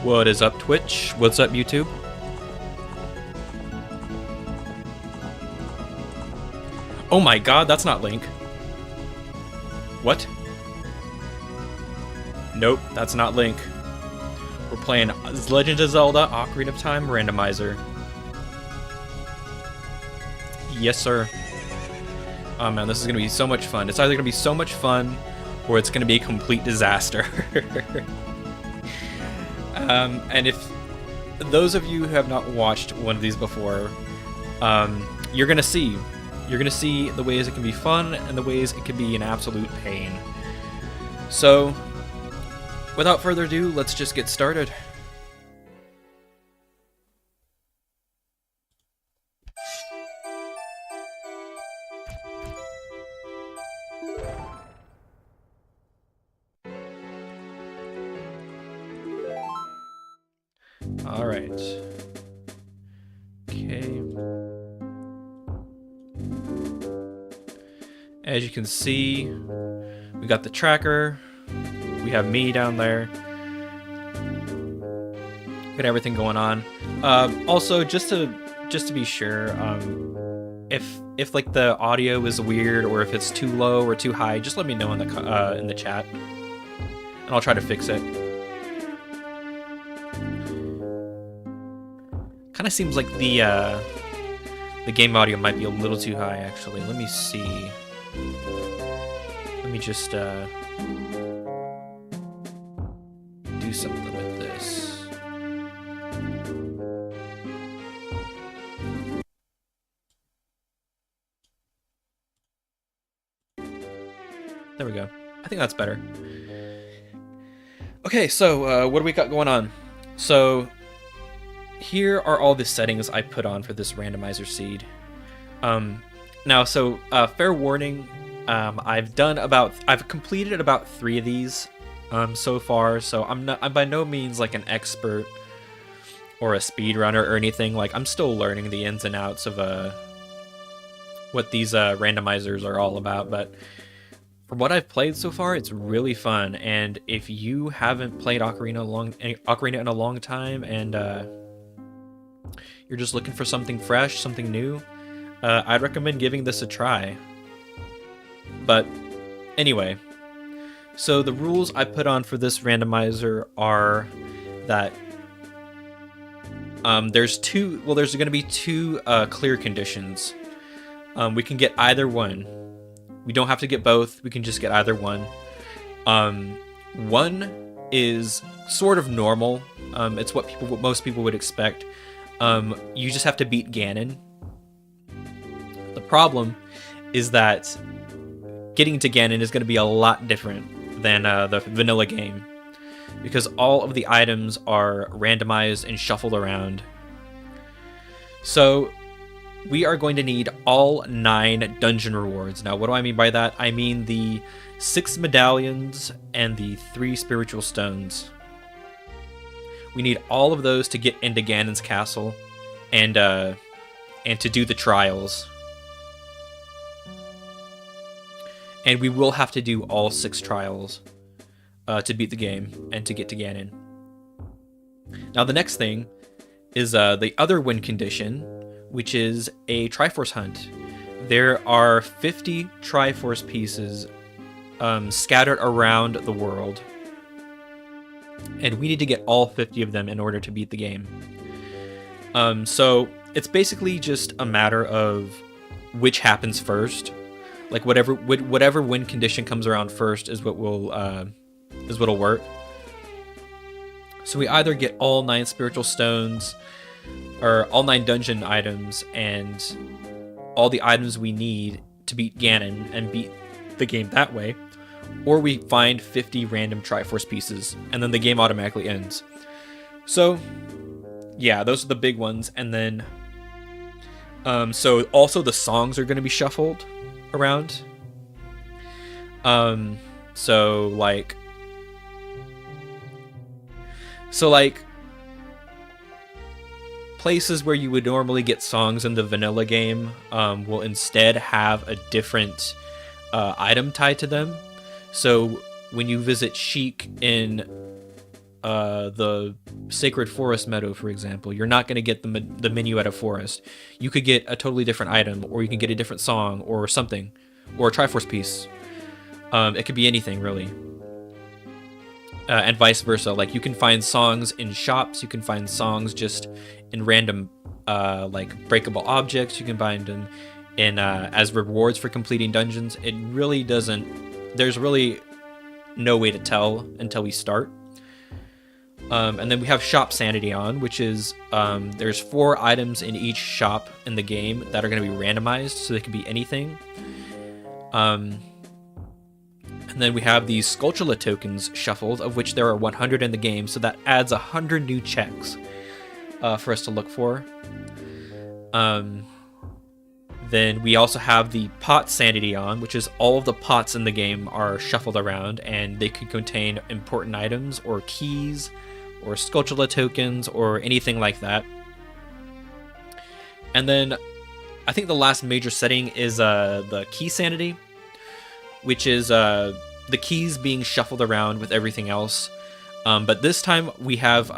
What is up, Twitch? What's up, YouTube? Oh my god, that's not Link. What? Nope, that's not Link. We're playing Legend of Zelda Ocarina of Time Randomizer. Yes, sir. Oh man, this is gonna be so much fun. It's either gonna be so much fun, or it's gonna be a complete disaster. And if those of you who have not watched one of these before, you're gonna see the ways it can be fun and the ways it can be an absolute pain. So, without further ado, let's just get started. All right. Okay. As you can see, we got the tracker. We have me down there. Got everything going on. Also, just to be sure, if like the audio is weird or if it's too low or too high, just let me know in the chat, and I'll try to fix it. Kind of seems like the game audio might be a little too high, actually. Let me see. Let me just do something with this. There we go. I think that's better. Okay, so what do we got going on? So here are all the settings I put on for this randomizer seed. Now, so fair warning, I've completed about 3 of these so far. So I'm by no means like an expert or a speedrunner or anything. Like, I'm still learning the ins and outs of what these randomizers are all about. But from what I've played so far, it's really fun. And if you haven't played Ocarina in a long time, and you're just looking for something fresh, something new, I'd recommend giving this a try. But anyway, so the rules I put on for this randomizer are that there's going to be 2 clear conditions. We can get either one. We don't have to get both. We can just get either one. One is sort of normal. It's what most people would expect. You just have to beat Ganon. The problem is that getting to Ganon is going to be a lot different than the vanilla game, because all of the items are randomized and shuffled around. So we are going to need all 9 dungeon rewards. Now, what do I mean by that? I mean the 6 medallions and the 3 spiritual stones. We need all of those to get into Ganon's castle and to do the trials. And we will have to do all 6 trials to beat the game and to get to Ganon. Now, the next thing is the other win condition, which is a Triforce hunt. There are 50 Triforce pieces scattered around the world, and we need to get all 50 of them in order to beat the game. So it's basically just a matter of which happens first. Like, whatever win condition comes around first is what'll work. So we either get all 9 spiritual stones, or all 9 dungeon items, and all the items we need to beat Ganon and beat the game that way, or we find 50 random Triforce pieces, and then the game automatically ends. So yeah, those are the big ones. And then so also the songs are going to be shuffled around. So like places where you would normally get songs in the vanilla game will instead have a different item tied to them. So when you visit Sheik in the Sacred Forest Meadow, for example, you're not going to get the menu at a forest. You could get a totally different item, or you can get a different song or something, or a Triforce piece. It could be anything, really. And vice versa. Like, you can find songs in shops, you can find songs just in random like breakable objects, you can find them in as rewards for completing dungeons. It really doesn't, there's really no way to tell until we start. And then we have shop sanity on, which is there's 4 items in each shop in the game that are going to be randomized, so they can be anything. And then we have these Skulltula tokens shuffled, of which there are 100 in the game, so that adds 100 new checks for us to look for. Then we also have the pot sanity on, which is all of the pots in the game are shuffled around, and they could contain important items or keys or Skulltula tokens or anything like that. And then I think the last major setting is the key sanity, which is the keys being shuffled around with everything else. But this time we have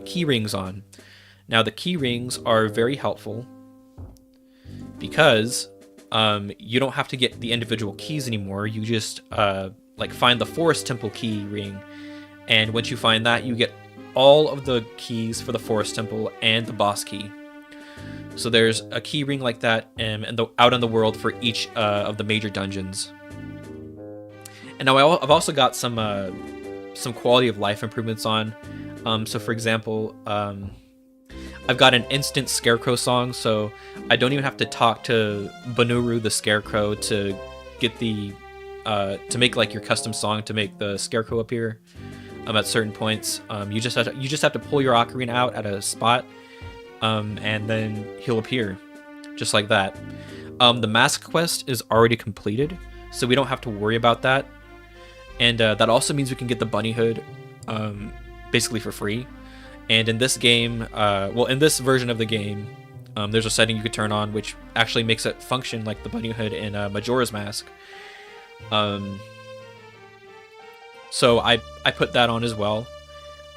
key rings on. Now the key rings are very helpful because you don't have to get the individual keys anymore. You just like find the Forest Temple key ring, and once you find that, you get all of the keys for the Forest Temple and the boss key. So there's a key ring like that out in the world for each of the major dungeons. And now I've also got some quality of life improvements on. So for example, I've got an instant Scarecrow song, so I don't even have to talk to Banuru the Scarecrow to get the to make like your custom song to make the Scarecrow appear at certain points. You just have to pull your ocarina out at a spot, and then he'll appear, just like that. The mask quest is already completed, so we don't have to worry about that. And that also means we can get the bunny hood basically for free. And in this game, well, in this version of the game, there's a setting you could turn on which actually makes it function like the bunny hood in Majora's Mask. So I put that on as well.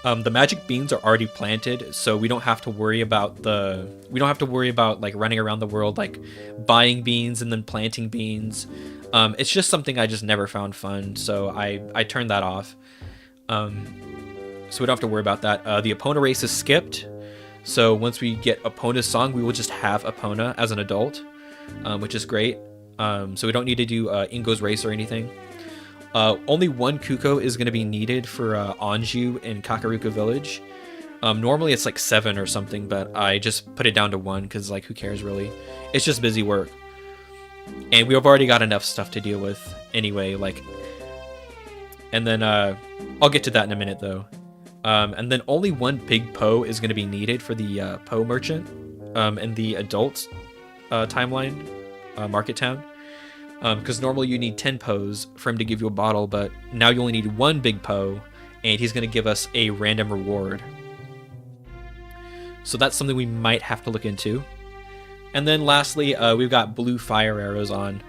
The magic beans are already planted, so we don't have to worry about like running around the world like buying beans and then planting beans. It's just something I just never found fun, so I turned that off. So we don't have to worry about that. The Epona race is skipped, so once we get Epona's song, we will just have Epona as an adult, which is great. So we don't need to do Ingo's race or anything. Only 1 Kuko is going to be needed for Anju in Kakaruka Village. Normally it's like 7 or something, but I just put it down to 1 because, like, who cares really? It's just busy work. And we've already got enough stuff to deal with anyway, like... And then, I'll get to that in a minute, though. And then only 1 big Poe is going to be needed for the Poe Merchant in the adult timeline, Market Town. Because normally you need 10 Poes for him to give you a bottle, but now you only need 1 big Poe, and he's going to give us a random reward. So that's something we might have to look into. And then lastly, we've got blue fire arrows on.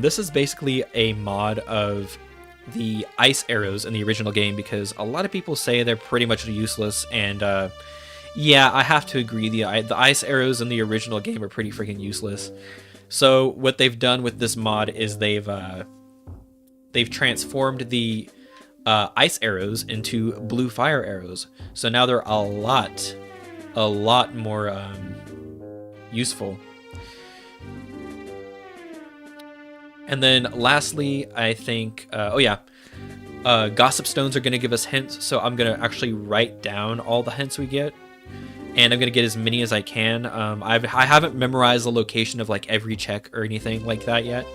This is basically a mod of the ice arrows in the original game, because a lot of people say they're pretty much useless, and yeah, I have to agree, the ice arrows in the original game are pretty freaking useless. So what they've done with this mod is they've transformed the ice arrows into blue fire arrows, so now they're a lot more useful. And then lastly, I think, Gossip Stones are going to give us hints, so I'm going to actually write down all the hints we get, and I'm going to get as many as I can. I haven't memorized the location of like every check or anything like that yet.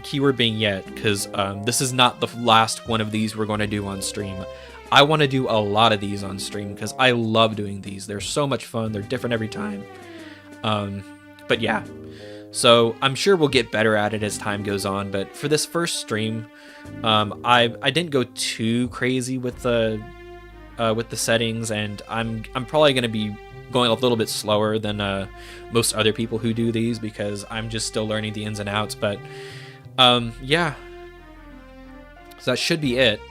Keyword being yet, because this is not the last one of these we're going to do on stream. I want to do a lot of these on stream because I love doing these. They're so much fun. They're different every time. But yeah. So I'm sure we'll get better at it as time goes on, but for this first stream, I didn't go too crazy with the settings, and I'm probably going to be going a little bit slower than most other people who do these because I'm just still learning the ins and outs. But yeah, so that should be it.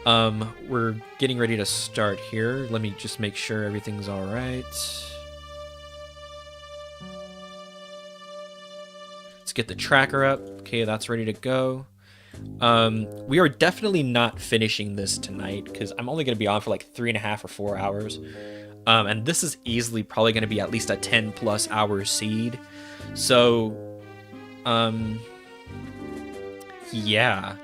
We're getting ready to start here. Let me just make sure everything's all right. Let's get the tracker up. Okay, that's ready to go. We are definitely not finishing this tonight because I'm only going to be on for like 3.5 or 4 hours. And this is easily probably going to be at least a 10+ hour seed. So, yeah.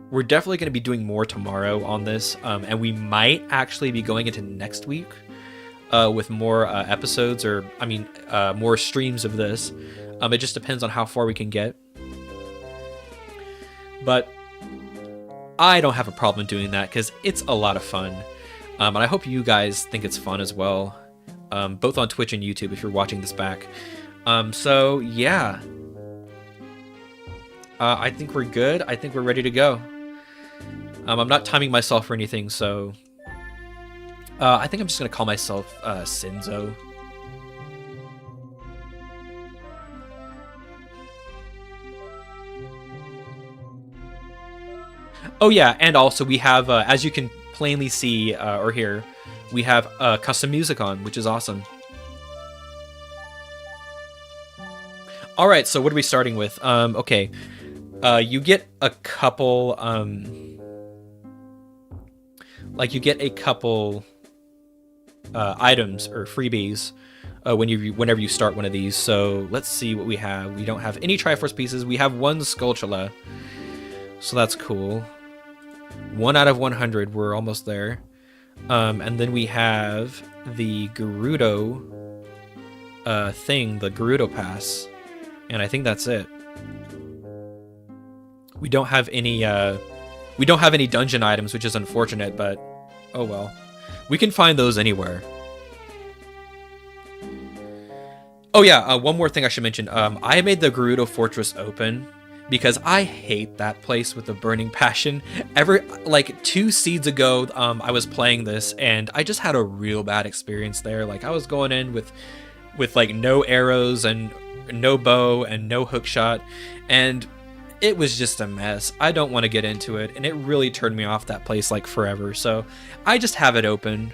We're definitely going to be doing more tomorrow on this. And we might actually be going into next week with more episodes, or I mean, more streams of this. It just depends on how far we can get. But I don't have a problem doing that because it's a lot of fun. And I hope you guys think it's fun as well, both on Twitch and YouTube if you're watching this back. So yeah, I think we're good. I think we're ready to go. I'm not timing myself or anything, so I think I'm just gonna call myself Senzo. Oh yeah, and also we have, as you can plainly see or hear, we have custom music on, which is awesome. All right, so what are we starting with? Okay, you get a couple, items or freebies whenever you start one of these. So let's see what we have. We don't have any Triforce pieces. We have one Skulltula, so that's cool. 1 out of 100. We're almost there. And then we have the Gerudo thing, the Gerudo Pass, and I think that's it. We don't have any dungeon items, which is unfortunate, but oh well. We can find those anywhere. Oh yeah, one more thing I should mention. I made the Gerudo Fortress open because I hate that place with a burning passion. Like 2 seeds ago, I was playing this and I just had a real bad experience there. Like I was going in with like no arrows and no bow and no hook shot, and it was just a mess. I don't want to get into it, and it really turned me off that place like forever. So I just have it open,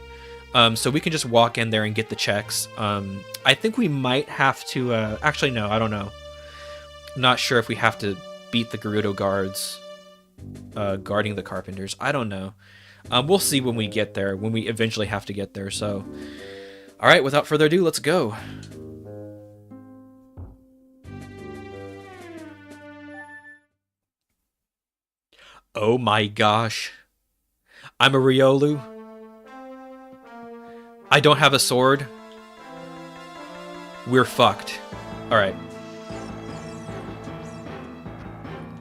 so we can just walk in there and get the checks. I think we might have to, actually no, I don't know. I'm not sure if we have to beat the Gerudo guards guarding the carpenters. I don't know. We'll see when we get there, when we eventually have to get there. So, all right, without further ado, let's go. Oh my gosh. I'm a Riolu. I don't have a sword. We're fucked. Alright.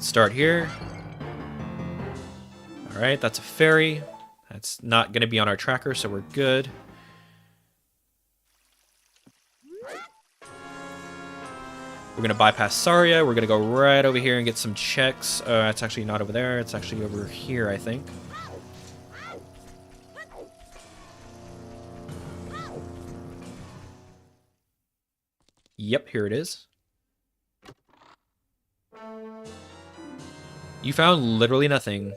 Start here. Alright, that's a fairy. That's not going to be on our tracker, so we're good. We're going to bypass Saria. We're going to go right over here and get some checks. It's actually not over there. It's actually over here, I think. Yep, here it is. You found literally nothing.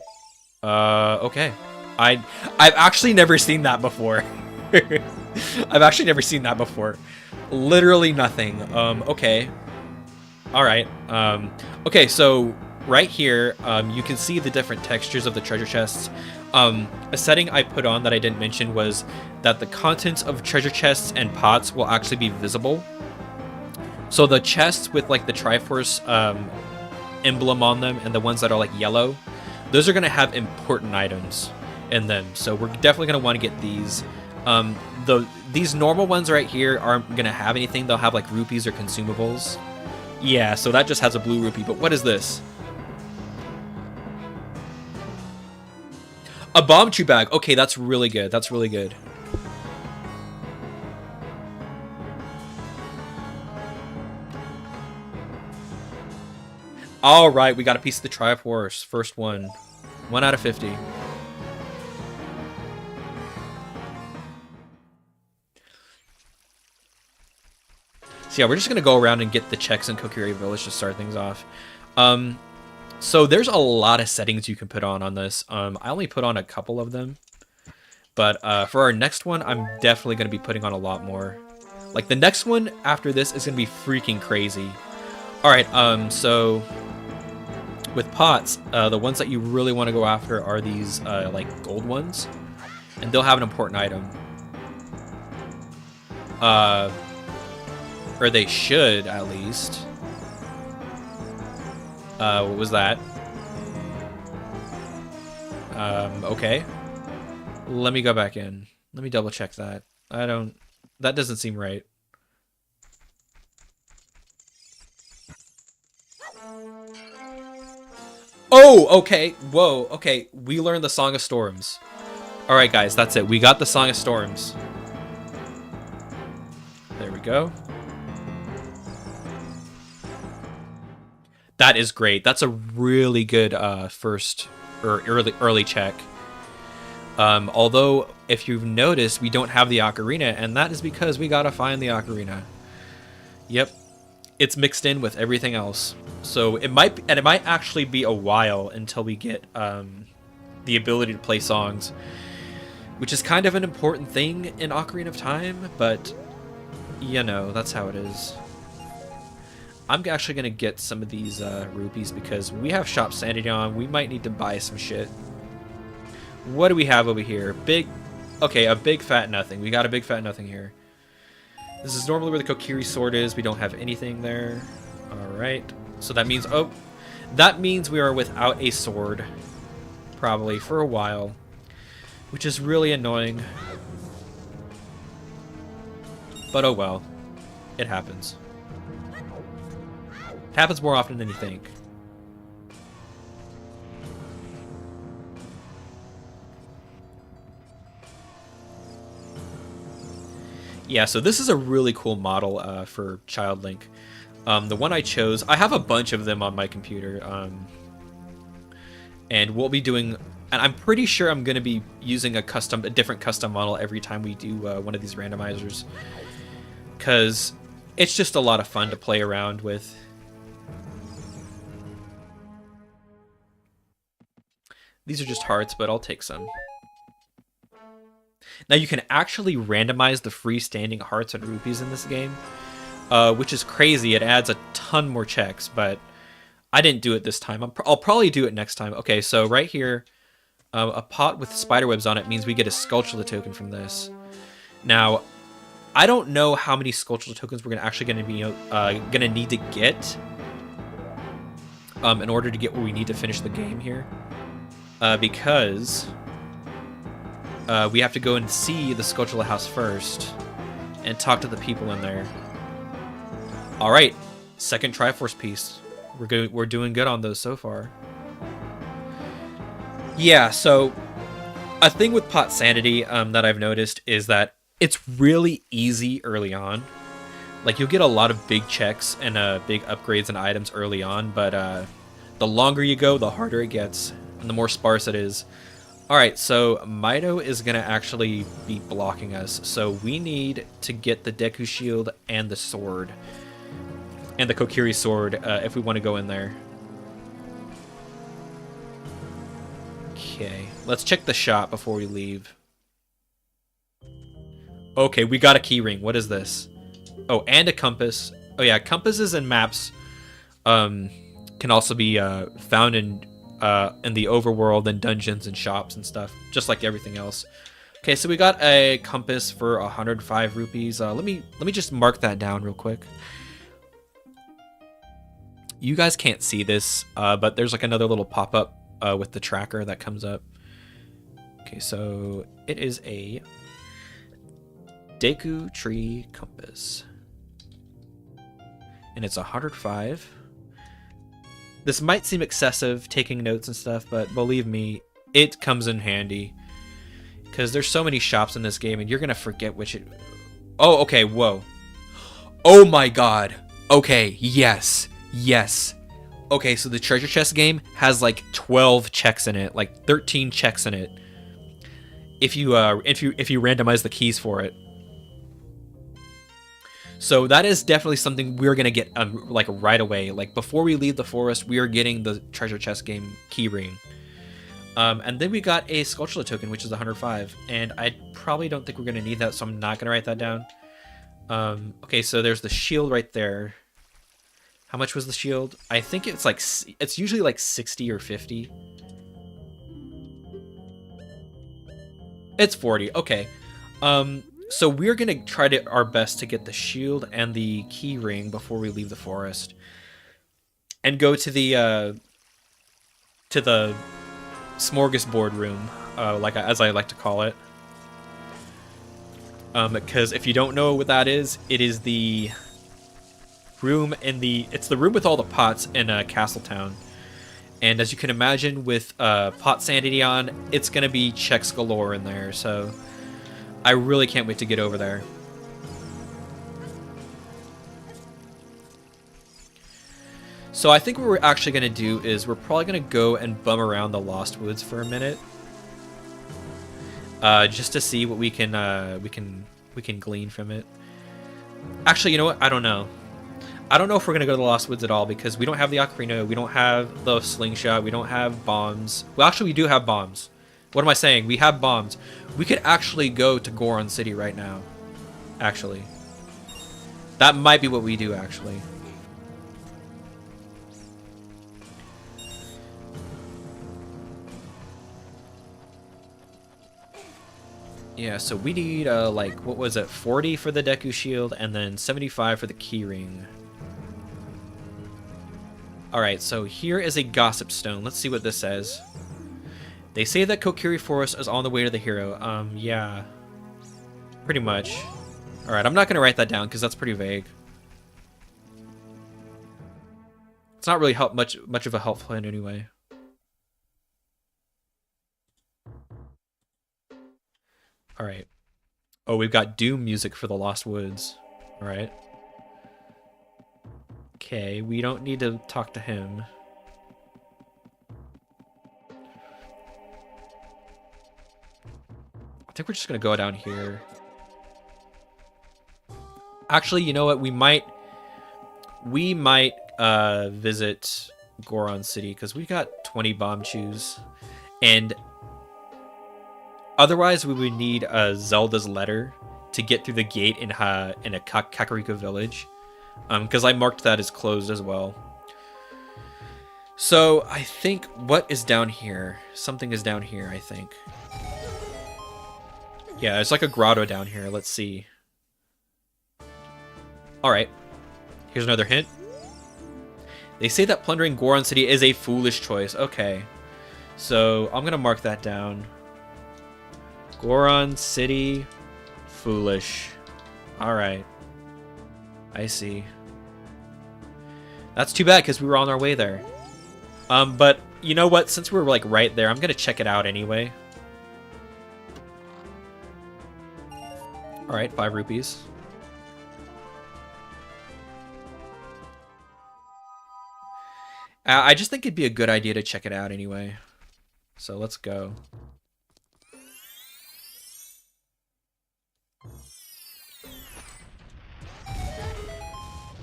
Okay. I've actually never seen that before. I've actually never seen that before. Literally nothing. Okay. Alright, okay, so right here, you can see the different textures of the treasure chests. A setting I put on that I didn't mention was that the contents of treasure chests and pots will actually be visible. So the chests with like the Triforce emblem on them and the ones that are like yellow, those are going to have important items in them. So we're definitely going to want to get these. These normal ones right here aren't going to have anything. They'll have like rupees or consumables. Yeah, so that just has a blue rupee, but what is this? A bomb chew bag. Okay, that's really good. That's really good. All right, we got a piece of the Triforce. First one. 1 out of 50. So yeah, we're just going to go around and get the checks in Kokiri Village to start things off. So there's a lot of settings you can put on this. I only put on a couple of them. But for our next one, I'm definitely going to be putting on a lot more. Like, the next one after this is going to be freaking crazy. Alright, so with pots, the ones that you really want to go after are these, like, gold ones. And they'll have an important item. Or they should, at least. What was that? Okay. Let me go back in. Let me double check that. That doesn't seem right. Oh, okay. Whoa, okay. We learned the Song of Storms. Alright, guys, that's it. We got the Song of Storms. There we go. That is great. That's a really good first or early check. Although, if you've noticed, we don't have the ocarina, and that is because we gotta find the ocarina. Yep, it's mixed in with everything else. So it might actually be a while until we get the ability to play songs, which is kind of an important thing in Ocarina of Time, but you know, that's how it is. I'm actually gonna get some of these rupees because we have Shop Sanity on. We might need to buy some shit. What do we have over here? Okay, a big fat nothing. We got a big fat nothing here. This is normally where the Kokiri sword is. We don't have anything there. Alright. So that means, that means we are without a sword. Probably for a while. Which is really annoying. But oh well. It happens. It happens more often than you think. Yeah, so this is a really cool model for Child Link. The one I chose, I have a bunch of them on my computer. And we'll be doing, and I'm pretty sure I'm going to be using a different custom model every time we do one of these randomizers. Because it's just a lot of fun to play around with. These are just hearts, but I'll take some. Now you can actually randomize the freestanding hearts and rupees in this game, which is crazy. It adds a ton more checks, but I didn't do it this time. I'll probably do it next time. Okay, so right here, a pot with spiderwebs on it means we get a Skulltula token from this. Now, I don't know how many Skulltula tokens we're actually going to need to get in order to get what we need to finish the game here, because we have to go and see the Skulltula house first and talk to the people in there. All right, second Triforce piece. We're doing good on those so far. Yeah, so a thing with Pot Sanity that I've noticed is that it's really easy early on. Like, you'll get a lot of big checks and big upgrades and items early on, but the longer you go, the harder it gets and the more sparse it is. Alright, so Mido is going to actually be blocking us, so we need to get the Deku Shield and the sword. And the Kokiri sword, if we want to go in there. Okay, let's check the shop before we leave. Okay, we got a key ring. What is this? Oh, and a compass. Oh yeah, compasses and maps can also be found in the overworld and dungeons and shops and stuff, just like everything else. Okay, so we got a compass for 105 rupees. Let me just mark that down real quick. You guys can't see this, but there's like another little pop-up with the tracker that comes up. Okay, so it is a Deku Tree Compass. And it's 105. This might seem excessive, taking notes and stuff, but believe me, it comes in handy. Because there's so many shops in this game, and you're going to forget which it... Oh, okay, whoa. Oh my god. Okay, yes. Yes. Okay, so the treasure chest game has like 12 checks in it, like 13 checks in it. If you randomize the keys for it. So that is definitely something we're gonna get like right away. Like before we leave the forest, we are getting the treasure chest game keyring. And then we got a sculpture token, which is 105, and I probably don't think we're gonna need that, so I'm not gonna write that down. Okay, so there's the shield right there. How much was the shield? I think it's like, it's usually like 60 or 50. It's 40. Okay. So we're gonna try our best to get the shield and the key ring before we leave the forest, and go to the smorgasbord room, as I like to call it. Because if you don't know what that is, it is the room it's the room with all the pots in Castletown. And as you can imagine, with pot sanity on, it's gonna be checks galore in there. So I really can't wait to get over there. So I think what we're actually gonna do is we're probably gonna go and bum around the Lost Woods for a minute, just to see what we can glean from it. Actually, you know what? I don't know. I don't know if we're gonna go to the Lost Woods at all, because we don't have the ocarina, we don't have the slingshot, we don't have bombs. Well, actually, we do have bombs. What am I saying? We have bombs. We could actually go to Goron City right now. Actually, that might be what we do. Actually. Yeah, so we need, like, what was it, 40 for the Deku Shield, and then 75 for the Keyring. Alright, so here is a Gossip Stone. Let's see what this says. They say that Kokiri Forest is on the way to the hero. Yeah. Pretty much. Alright, I'm not going to write that down, because that's pretty vague. It's not really much of a helpful hint anyway. Alright. Oh, we've got Doom music for the Lost Woods. Alright. Okay, we don't need to talk to him. I think we're just gonna go down here. Actually, you know what? We might visit Goron City, because we got 20 bomb chews, and otherwise we would need Zelda's letter to get through the gate in a Kakariko village, because I marked that as closed as well. So I think, what is down here? Something is down here, I think. Yeah, it's like a grotto down here. Let's see. Alright. Here's another hint. They say that plundering Goron City is a foolish choice. Okay. So I'm going to mark that down. Goron City, foolish. Alright. I see. That's too bad, because we were on our way there. But you know what? Since we're like right there, I'm going to check it out anyway. Alright, 5 rupees. I just think it'd be a good idea to check it out anyway. So let's go.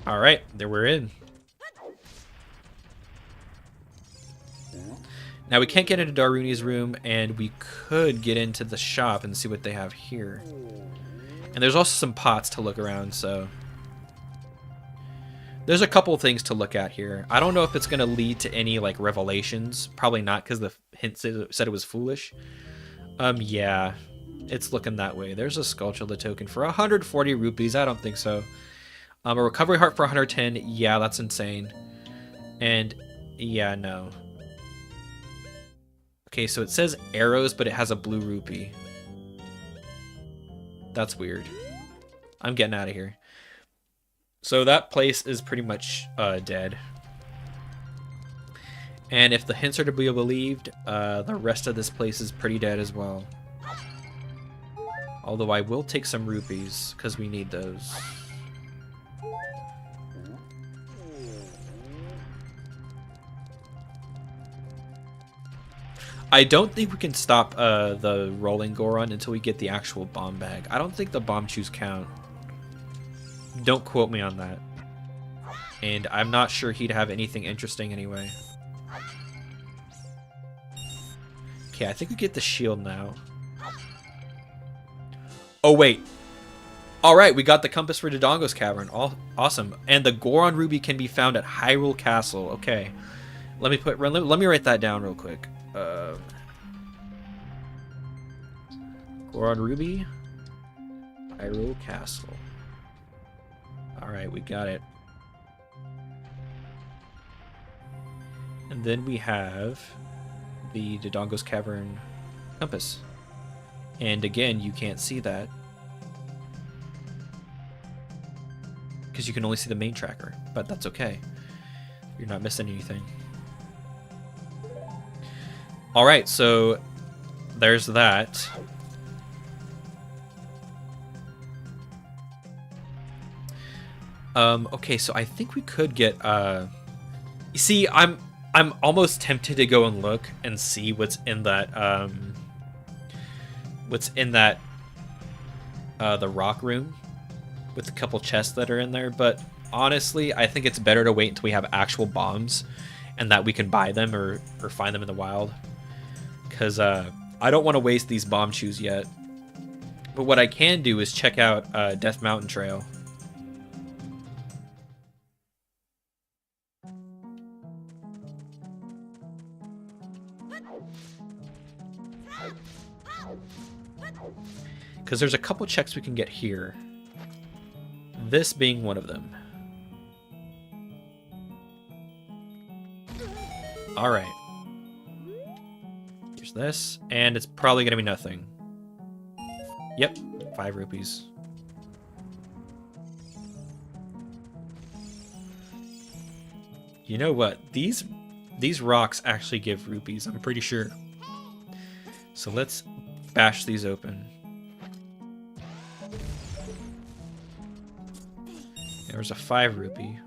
Alright, there we're in. Now we can't get into Daruni's room, and we could get into the shop and see what they have here. And there's also some pots to look around, so there's a couple things to look at here. I don't know if it's going to lead to any, like, revelations. Probably not, because the hint said it was foolish. Yeah, it's looking that way. There's a Sculpture token for 140 rupees. I don't think so. A Recovery Heart for 110. Yeah, that's insane. And, yeah, no. Okay, so it says arrows, but it has a blue rupee. That's weird. I'm getting out of here. So that place is pretty much dead. And if the hints are to be believed, the rest of this place is pretty dead as well. Although I will take some rupees, because we need those. I don't think we can stop the rolling Goron until we get the actual bomb bag. I don't think the bomb chews count. Don't quote me on that. And I'm not sure he'd have anything interesting anyway. Okay, I think we get the shield now. Oh, wait. Alright, we got the compass for Dodongo's Cavern. Awesome. And the Goron Ruby can be found at Hyrule Castle. Okay. Let me write that down real quick. Goron Ruby, Hyrule Castle. Alright, we got it. And then we have the Dodongo's Cavern compass. And again, you can't see that, because you can only see the main tracker, but that's okay. You're not missing anything. Alright, so there's that. Okay, so I think we could get you see, I'm almost tempted to go and look and see what's in that the rock room with a couple chests that are in there, but honestly, I think it's better to wait until we have actual bombs and that we can buy them or find them in the wild. Because I don't want to waste these bomb chews yet. But what I can do is check out Death Mountain Trail. Because there's a couple checks we can get here. This being one of them. Alright. Here's this. And it's probably going to be nothing. Yep. 5 rupees. You know what? These rocks actually give rupees, I'm pretty sure. So let's bash these open. There's a 5 rupee.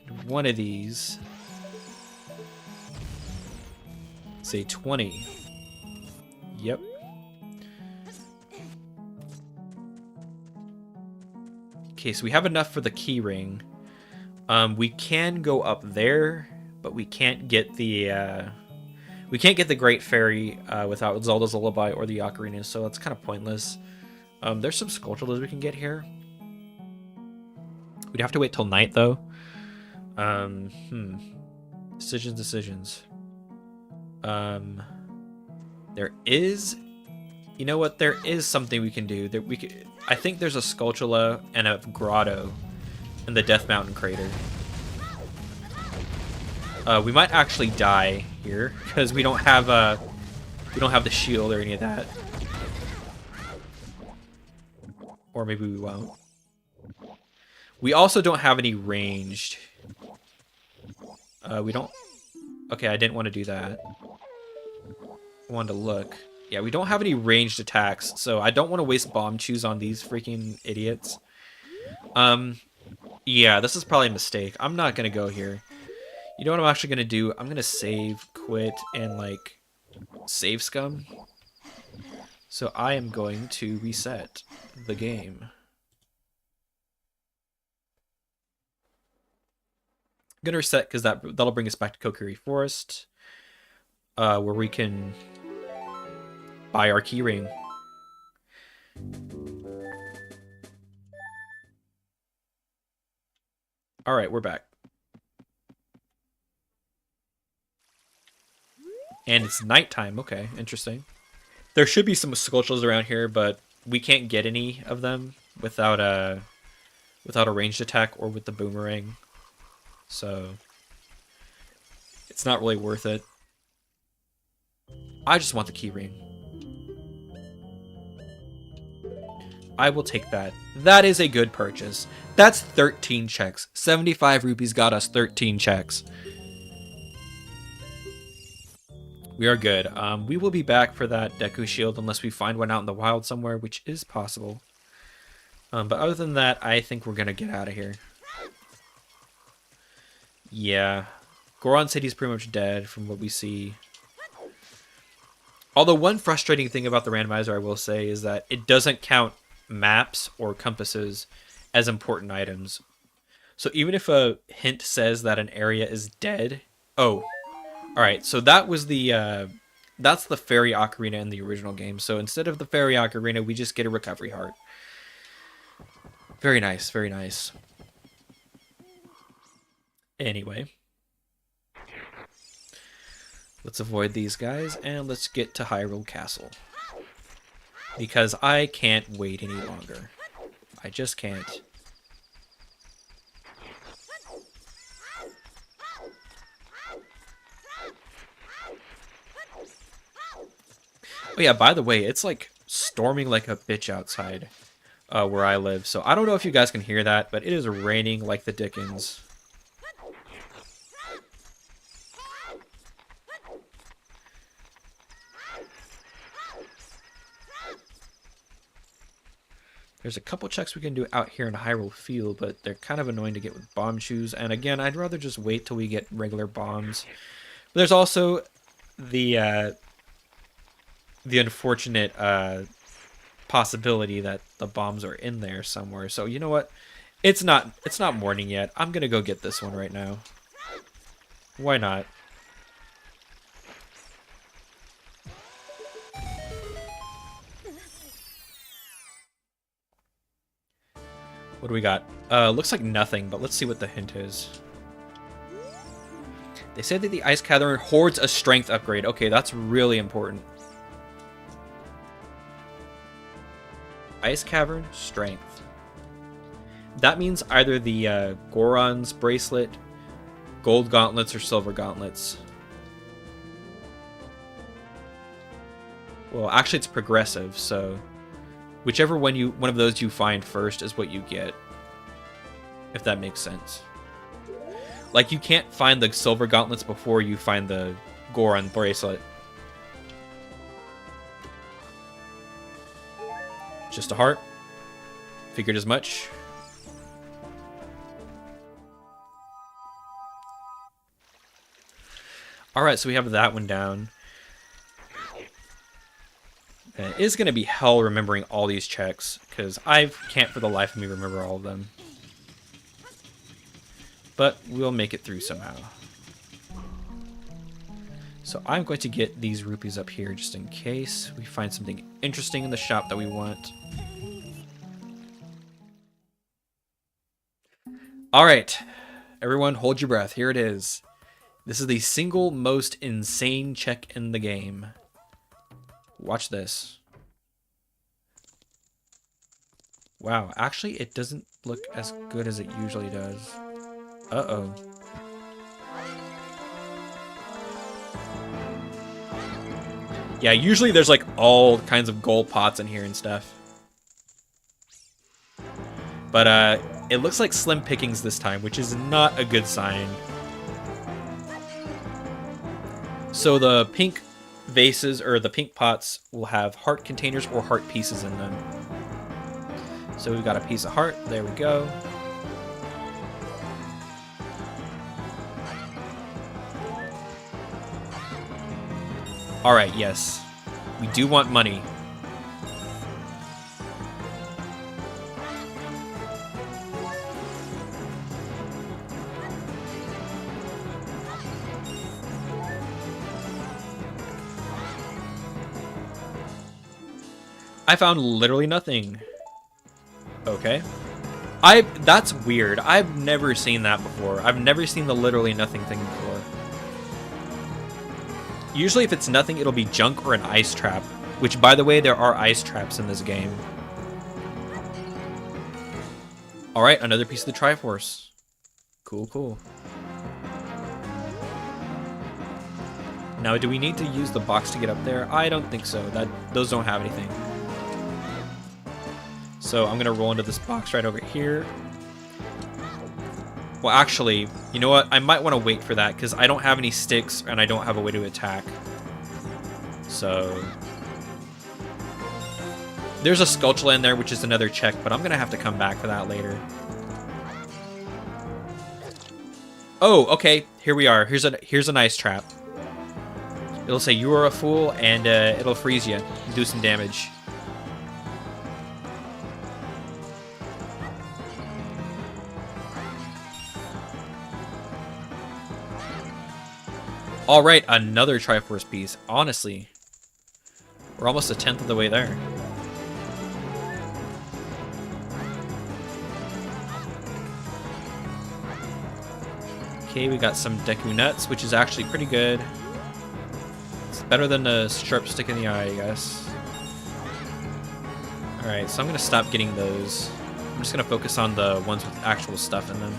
And one of these is a 20. Yep. Okay, so we have enough for the key ring. We can go up there, but we can't get the Great Fairy without Zelda's Lullaby or the Ocarina, so that's kind of pointless. There's some Skulltulas we can get here. We'd have to wait till night, though. Decisions. There is... You know what? There is something we can do. I think there's a Skulltula and a Grotto in the Death Mountain crater. We might actually die here because we don't have the shield or any of that. Or maybe we won't. We also don't have any ranged. We don't. Okay, I didn't want to do that. I wanted to look. Yeah, we don't have any ranged attacks, so I don't want to waste bomb chews on these freaking idiots. Yeah, this is probably a mistake. I'm not gonna go here. You know what I'm actually going to do? I'm going to save, quit, and, like, save scum. So I am going to reset the game. I'm going to reset because that'll bring us back to Kokiri Forest, where we can buy our keyring. Alright, we're back. And it's nighttime. Okay, interesting. There should be some Skulltulas around here, but we can't get any of them without a ranged attack or with the boomerang. So it's not really worth it. I just want the keyring. I will take that. That is a good purchase. That's 13 checks. 75 rupees got us 13 checks. We are good. We will be back for that Deku Shield unless we find one out in the wild somewhere, which is possible. But other than that, I think we're going to get out of here. Yeah. Goron City's pretty much dead from what we see. Although one frustrating thing about the randomizer I will say is that it doesn't count maps or compasses as important items. So even if a hint says that an area is dead... Oh, alright, so that was the... that's the fairy ocarina in the original game. So instead of the fairy ocarina, we just get a recovery heart. Very nice, very nice. Anyway. Let's avoid these guys, and let's get to Hyrule Castle. Because I can't wait any longer. I just can't. Oh yeah, by the way, it's like storming like a bitch outside where I live. So I don't know if you guys can hear that, but it is raining like the dickens. There's a couple checks we can do out here in Hyrule Field, but they're kind of annoying to get with bomb shoes. And again, I'd rather just wait till we get regular bombs. But there's also the unfortunate possibility that the bombs are in there somewhere. So you know what? It's not morning yet. I'm gonna go get this one right now. Why not? What do we got? Looks like nothing, but let's see what the hint is. They say that the Ice Cavern hoards a strength upgrade. Okay, that's really important. Ice Cavern, strength. That means either the Goron's bracelet, gold gauntlets, or silver gauntlets. Well, actually it's progressive, so... Whichever one of those you find first is what you get. If that makes sense. Like, you can't find the silver gauntlets before you find the Goron bracelet. Just a heart. Figured as much. Alright, so we have that one down. And it is going to be hell remembering all these checks, because I can't for the life of me remember all of them. But we'll make it through somehow. So I'm going to get these rupees up here just in case we find something interesting in the shop that we want. Alright, everyone hold your breath. Here it is. This is the single most insane check in the game. Watch this. Wow, actually it doesn't look as good as it usually does. Uh-oh. Yeah, usually there's like all kinds of gold pots in here and stuff. But it looks like slim pickings this time, which is not a good sign. So the pink vases, or the pink pots, will have heart containers or heart pieces in them. So we've got a piece of heart. There we go. Alright, yes. We do want money. I found literally nothing. Okay. That's weird. I've never seen that before. I've never seen the literally nothing thing before. Usually if it's nothing, it'll be junk or an ice trap. Which, by the way, there are ice traps in this game. Alright, another piece of the Triforce. Cool, cool. Now, do we need to use the box to get up there? I don't think so. Those don't have anything. So I'm going to roll into this box right over here. Well, actually, you know what? I might want to wait for that, because I don't have any sticks, and I don't have a way to attack. So... There's a Skulltula in there, which is another check, but I'm going to have to come back for that later. Oh, okay. Here we are. Here's a nice trap. It'll say you are a fool, and it'll freeze you and do some damage. All right, another Triforce piece. Honestly, we're almost a tenth of the way there. Okay, we got some Deku Nuts, which is actually pretty good. It's better than a sharp stick in the eye, I guess. Alright, so I'm going to stop getting those. I'm just going to focus on the ones with actual stuff in them.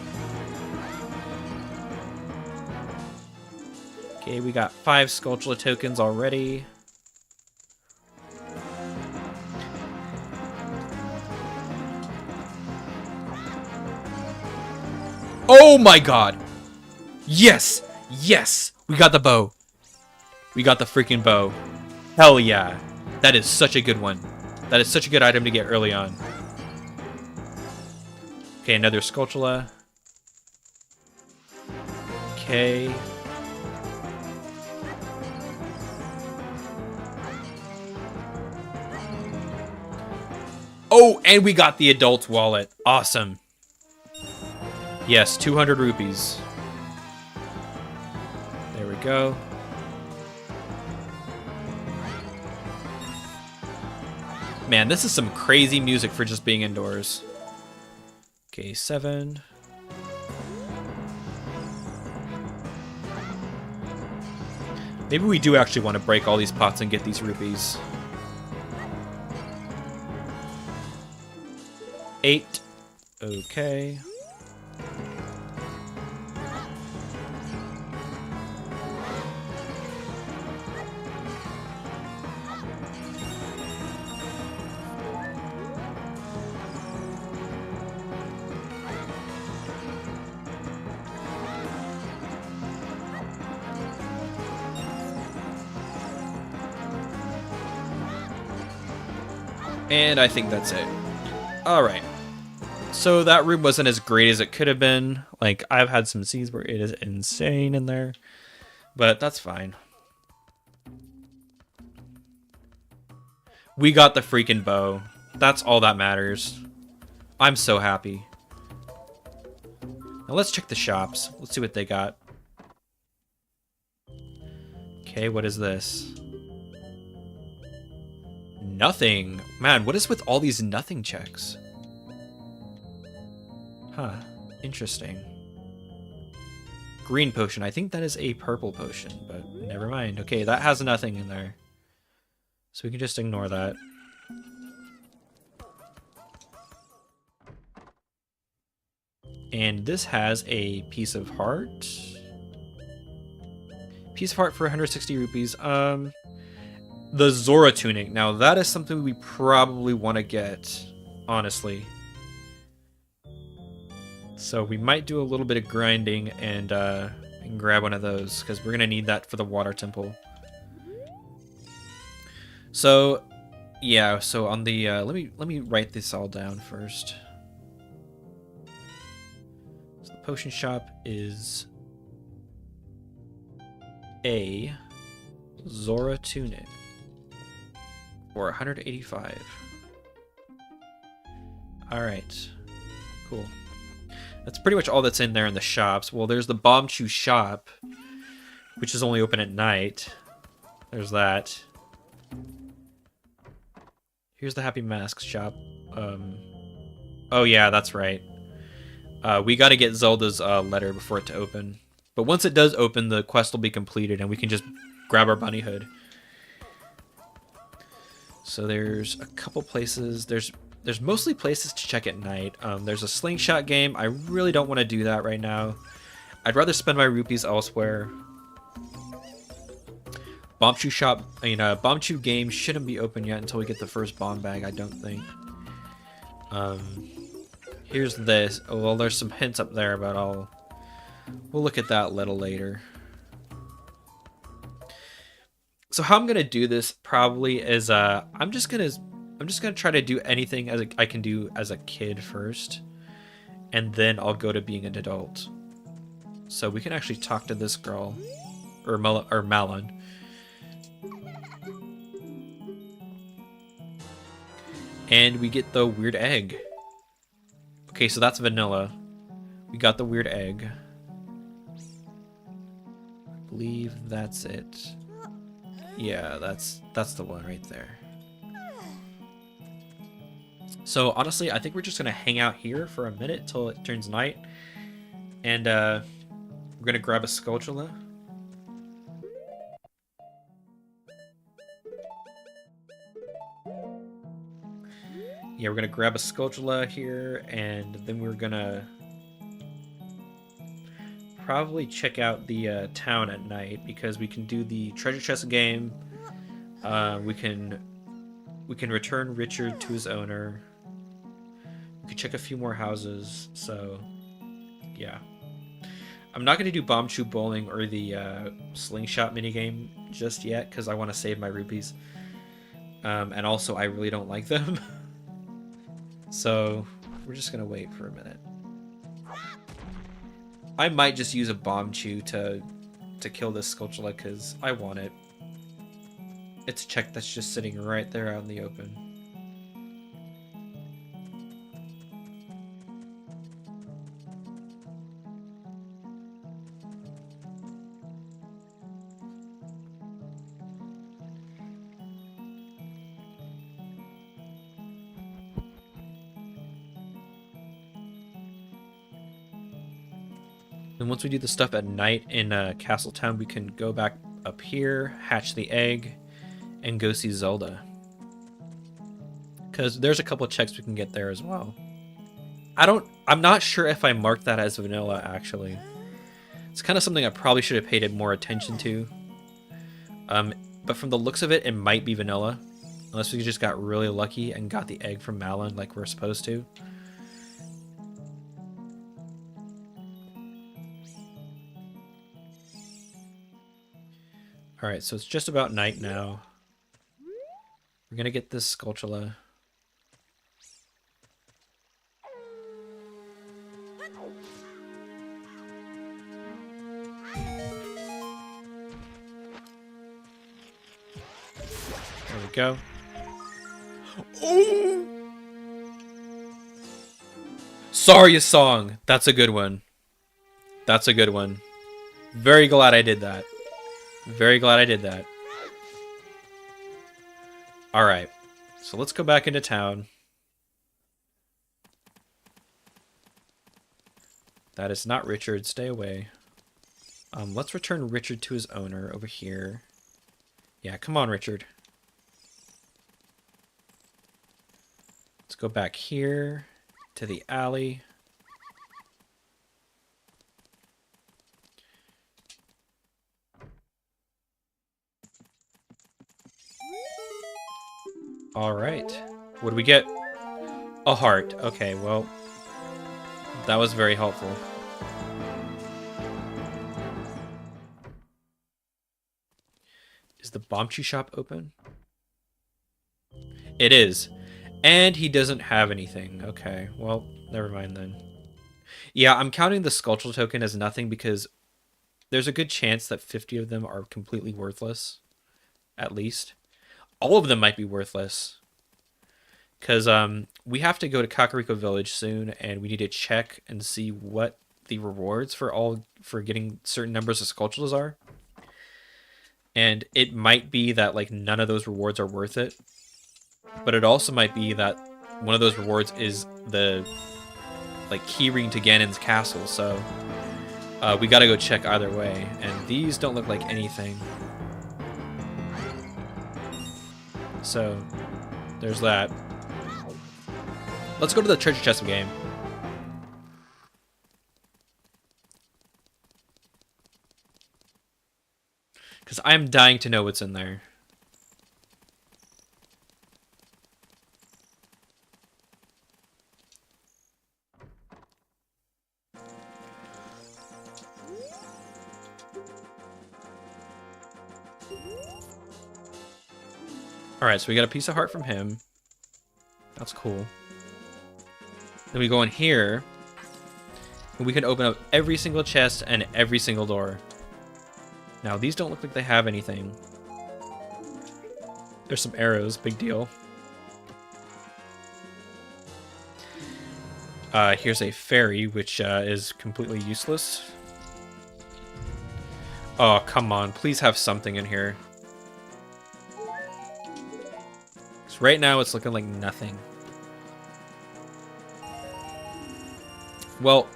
Okay, we got 5 Skulltula tokens already. Oh my god! Yes! Yes! We got the bow. We got the freaking bow. Hell yeah. That is such a good one. That is such a good item to get early on. Okay, another Skulltula. Okay. Oh, and we got the adult wallet. Awesome. Yes, 200 rupees. There we go. Man, this is some crazy music for just being indoors. Okay, 7. Maybe we do actually want to break all these pots and get these rupees. 8. Okay. And I think that's it. Alright. So that room wasn't as great as it could have been. Like, I've had some scenes where it is insane in there. But that's fine. We got the freaking bow. That's all that matters. I'm so happy. Now let's check the shops. Let's see what they got. Okay, what is this? Nothing. Man, what is with all these nothing checks? Huh. Interesting. Green potion. I think that is a purple potion, but never mind. Okay, that has nothing in there. So we can just ignore that. And this has a piece of heart. Piece of heart for 160 rupees. The Zora tunic. Now that is something we probably want to get, honestly. So we might do a little bit of grinding and grab one of those because we're gonna need that for the water temple. So yeah, so on the let me write this all down first. So the potion shop is a Zora tunic for 185. All right, cool. That's pretty much all that's in there in the shops. Well, there's the Bombchu shop, which is only open at night. There's that. Here's the Happy Masks shop. Oh yeah, that's right. We got to get Zelda's letter before it to open. But once it does open, the quest will be completed, and we can just grab our bunny hood. So there's a couple places. There's mostly places to check at night. There's a slingshot game. I really don't want to do that right now. I'd rather spend my rupees elsewhere. Bombchu shop, Bombchu game shouldn't be open yet until we get the first bomb bag, I don't think. Here's this. Oh, well, there's some hints up there, but we'll look at that a little later. So how I'm gonna do this probably is I'm just gonna try to do anything as I can do as a kid first, and then I'll go to being an adult. So we can actually talk to this girl, or Malon. And we get the weird egg. Okay, so that's vanilla. We got the weird egg. I believe that's it. Yeah, that's the one right there. So honestly, I think we're just gonna hang out here for a minute till it turns night. And we're gonna grab a Skulltula. Yeah, we're gonna grab a Skulltula here, and then we're gonna probably check out the town at night, because we can do the treasure chest game. We can return Richard to his owner. We can check a few more houses. So yeah, I'm not gonna do Bomb Shoe Bowling or the Slingshot minigame just yet, because I want to save my rupees. And also I really don't like them. So we're just gonna wait for a minute. I might just use a Bomb Chew to kill this Skulltula, because I want it. It's a check that's just sitting right there out in the open. And once we do the stuff at night in Castletown, we can go back up here, hatch the egg, and go see Zelda. Because there's a couple of checks we can get there as well. I'm not sure if I marked that as vanilla, actually. It's kind of something I probably should have paid more attention to. But from the looks of it, it might be vanilla. Unless we just got really lucky and got the egg from Malin like we're supposed to. Alright, so it's just about night now. We're gonna get this Skulltula. There we go. Oh! Sorry, song. That's a good one. That's a good one. Very glad I did that. Very glad I did that. Alright, so let's go back into town. That is not Richard, stay away. Let's return Richard to his owner over here. Yeah, come on, Richard. Let's go back here to the alley. Alright. What do we get? A heart. Okay, well, that was very helpful. Is the Bomb Chew shop open? It is. And he doesn't have anything. Okay, well, never mind then. Yeah, I'm counting the Skulltula token as nothing because there's a good chance that 50 of them are completely worthless. At least. All of them might be worthless. Because we have to go to Kakariko Village soon, and we need to check and see what the rewards for getting certain numbers of Skulltulas are. And it might be that like none of those rewards are worth it. But it also might be that one of those rewards is the like keyring to Ganon's castle, so we gotta go check either way. And these don't look like anything. So, there's that. Let's go to the treasure chest game. Because I'm dying to know what's in there. Alright, so we got a piece of heart from him. That's cool. Then we go in here, and we can open up every single chest and every single door. Now, these don't look like they have anything. There's some arrows, big deal. Here's a fairy, which is completely useless. Oh, come on. Please have something in here. So right now, it's looking like nothing. Well,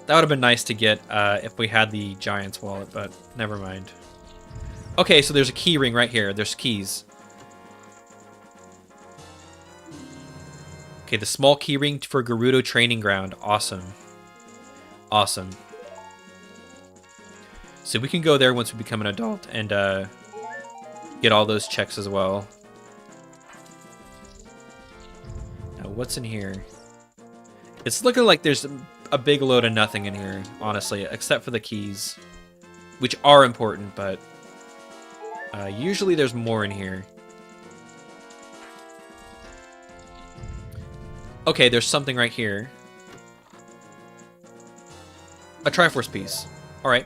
that would have been nice to get if we had the Giant's Wallet, but never mind. Okay, so there's a key ring right here. There's keys. Okay, the small key ring for Gerudo Training Ground. Awesome. Awesome. So we can go there once we become an adult and get all those checks as well. Now, what's in here? It's looking like there's a big load of nothing in here, honestly, except for the keys, which are important, but usually there's more in here. Okay, there's something right here. A Triforce piece. Alright.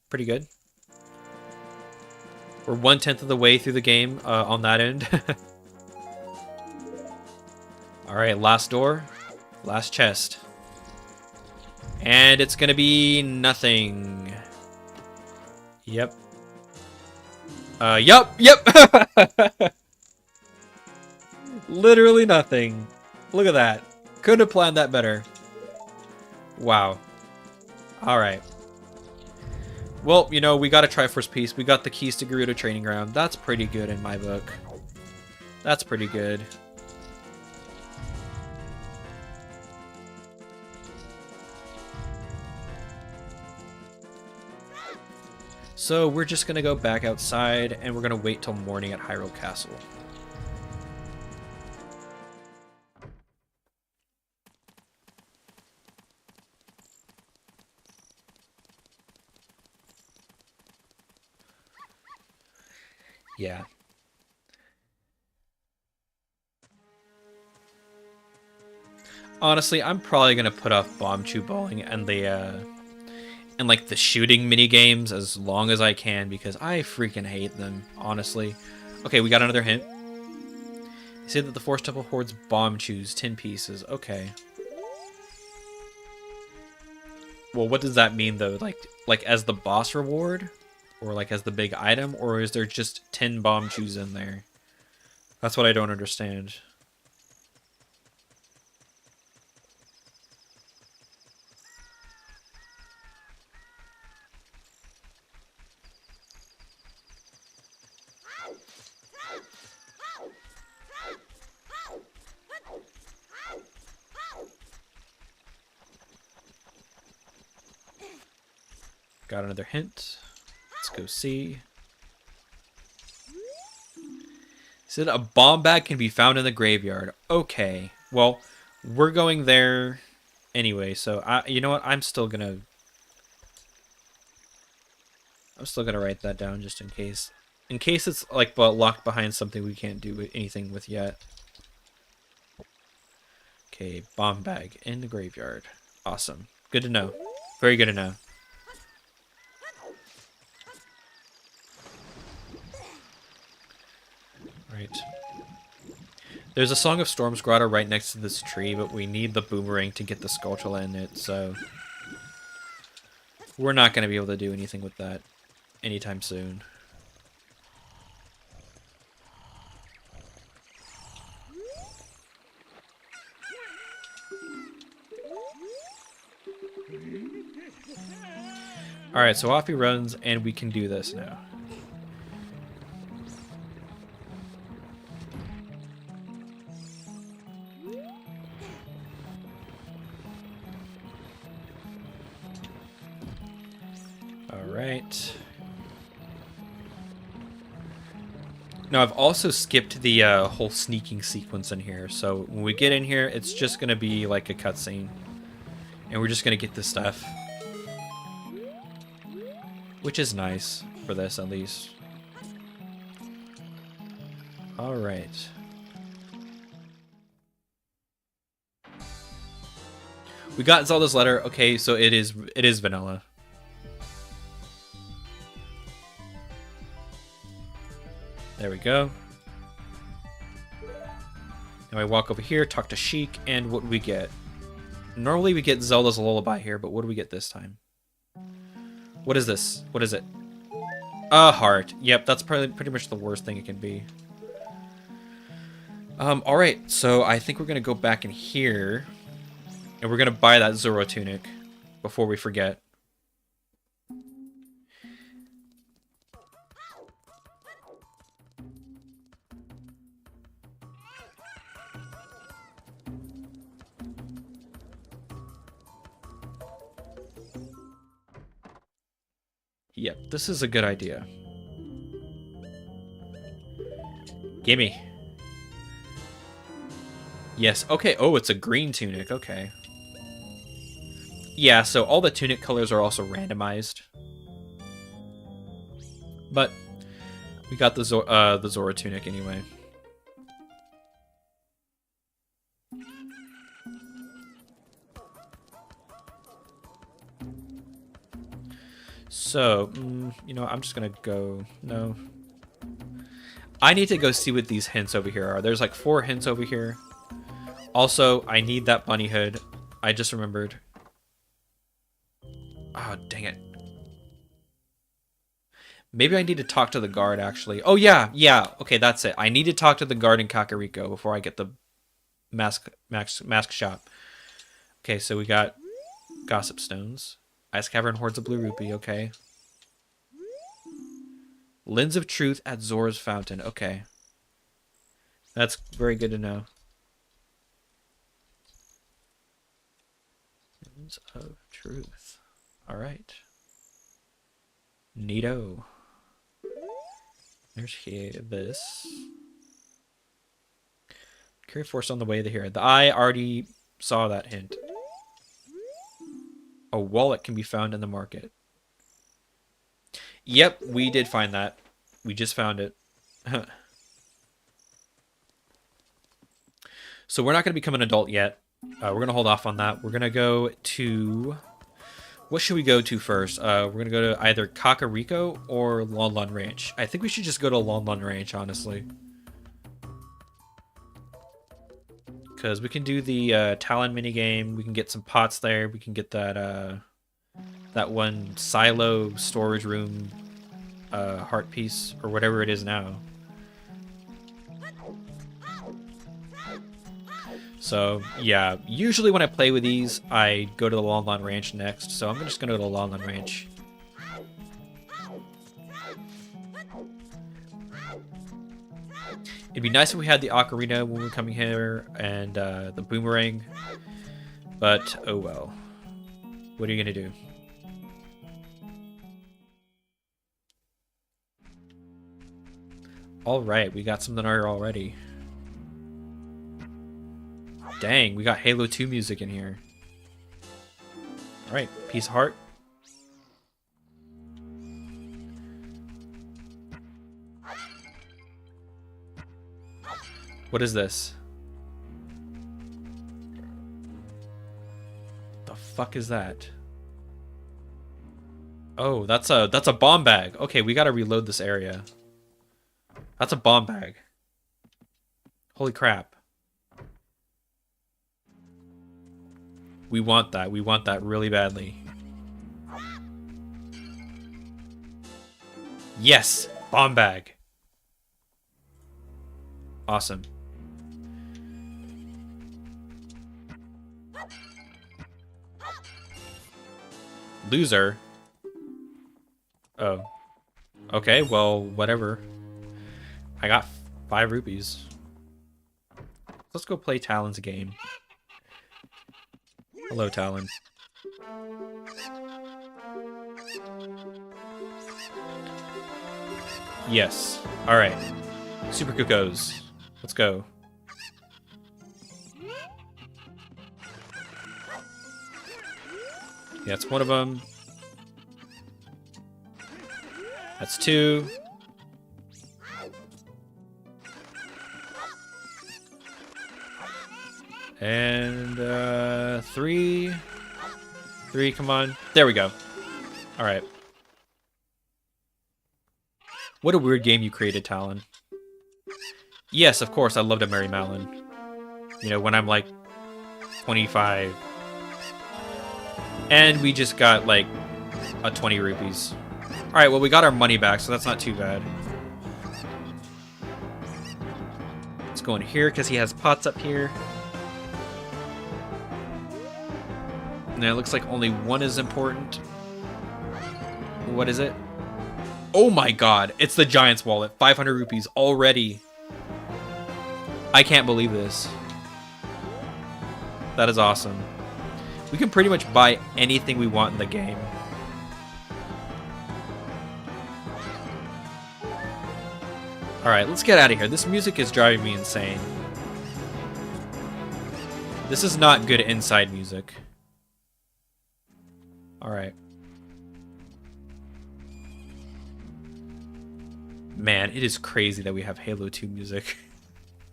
Pretty good. We're 1/10 of the way through the game on that end. Alright, last door. Last chest. And it's gonna be nothing. Yep. Yep! Literally nothing. Look at that. Couldn't have planned that better. Wow. Alright. Well, you know, we got a Triforce piece. We got the keys to Gerudo Training Ground. That's pretty good in my book. That's pretty good. So we're just going to go back outside, and we're going to wait till morning at Hyrule Castle. Yeah. Honestly, I'm probably going to put off Bomb Chew Bowling and the like the shooting mini games as long as I can because I freaking hate them, honestly. Okay, we got another hint. They say that the Forest Temple hoards Bomb Chews, 10 pieces. Okay. Well, what does that mean though? Like as the boss reward? Or like as the big item? Or is there just 10 Bomb Chews in there? That's what I don't understand. Got another hint. Let's go see. Said a bomb bag can be found in the graveyard. Okay. Well, we're going there anyway, so you know what? I'm still gonna write that down just in case. In case it's like locked behind something we can't do anything with yet. Okay, bomb bag in the graveyard. Awesome. Good to know. Very good to know. Right. There's a Song of Storms grotto right next to this tree, but we need the boomerang to get the Skulltula in it, so we're not going to be able to do anything with that anytime soon. Alright, so off he runs, and we can do this now. Alright. Now, I've also skipped the whole sneaking sequence in here, so when we get in here, it's just going to be like a cutscene. And we're just going to get this stuff. Which is nice, for this at least. Alright. We got Zelda's letter. Okay, so it is vanilla. There we go. Now I walk over here, talk to Sheik, and what do we get? Normally we get Zelda's Lullaby here, but what do we get this time? What is this? What is it? A heart. Yep, that's probably pretty much the worst thing it can be. Alright, so I think we're gonna go back in here, and we're gonna buy that Zoro tunic before we forget. Yep, this is a good idea. Gimme. Yes, okay. Oh, it's a green tunic. Okay. Yeah, so all the tunic colors are also randomized. But we got the Zora tunic anyway. So, you know, I'm just gonna go... No. I need to go see what these hints over here are. There's like 4 hints over here. Also, I need that bunny hood. I just remembered. Oh, dang it. Maybe I need to talk to the guard, actually. Oh, yeah, yeah. Okay, that's it. I need to talk to the guard in Kakariko before I get the mask shop. Okay, so we got Gossip Stones. Ice Cavern hoards a blue rupee, okay. Lens of Truth at Zora's Fountain, okay. That's very good to know. Lens of Truth. Alright. Neato. There's here, this. Carry force on the way to here. The eye already saw that hint. A wallet can be found in the market. Yep, we did find that. We just found it. So we're not going to become an adult yet. We're going to hold off on that. We're going to go to... What should we go to first? We're going to go to either Kakariko or Lon Lon Ranch. I think we should just go to Lon Lon Ranch, honestly. Because we can do the Talon minigame. We can get some pots there. We can get that that one silo storage room heart piece, or whatever it is now. So, yeah, usually when I play with these, I go to the Lon Lon Ranch next, so I'm just going to go to the Lon Lon Ranch. It'd be nice if we had the ocarina when we're coming here, and the boomerang, but oh well. What are you going to do? Alright, we got something here already. Dang, we got Halo 2 music in here. Alright, piece of heart. What is this? The fuck is that? Oh, that's a bomb bag. Okay, we gotta reload this area. That's a bomb bag. Holy crap. We want that. We want that really badly. Yes! Bomb bag. Awesome. Loser? Oh. Okay, well, whatever. I got 5 rupees. Let's go play Talon's game. Hello, Talon. Yes. Alright. Super Cuckoos. Let's go. Yeah, that's one of them. That's 2. And 3. 3, come on. There we go. Alright. What a weird game you created, Talon. Yes, of course, I love to marry Malin. You know, when I'm like 25. And we just got like a 20 rupees. Alright, well we got our money back, so that's not too bad. Let's go in here because he has pots up here. And it looks like only one is important. What is it? Oh my god, it's the Giant's wallet. 500 rupees already. I can't believe this. That is awesome. We can pretty much buy anything we want in the game. Alright, let's get out of here. This music is driving me insane. This is not good inside music. Alright. Man, it is crazy that we have Halo 2 music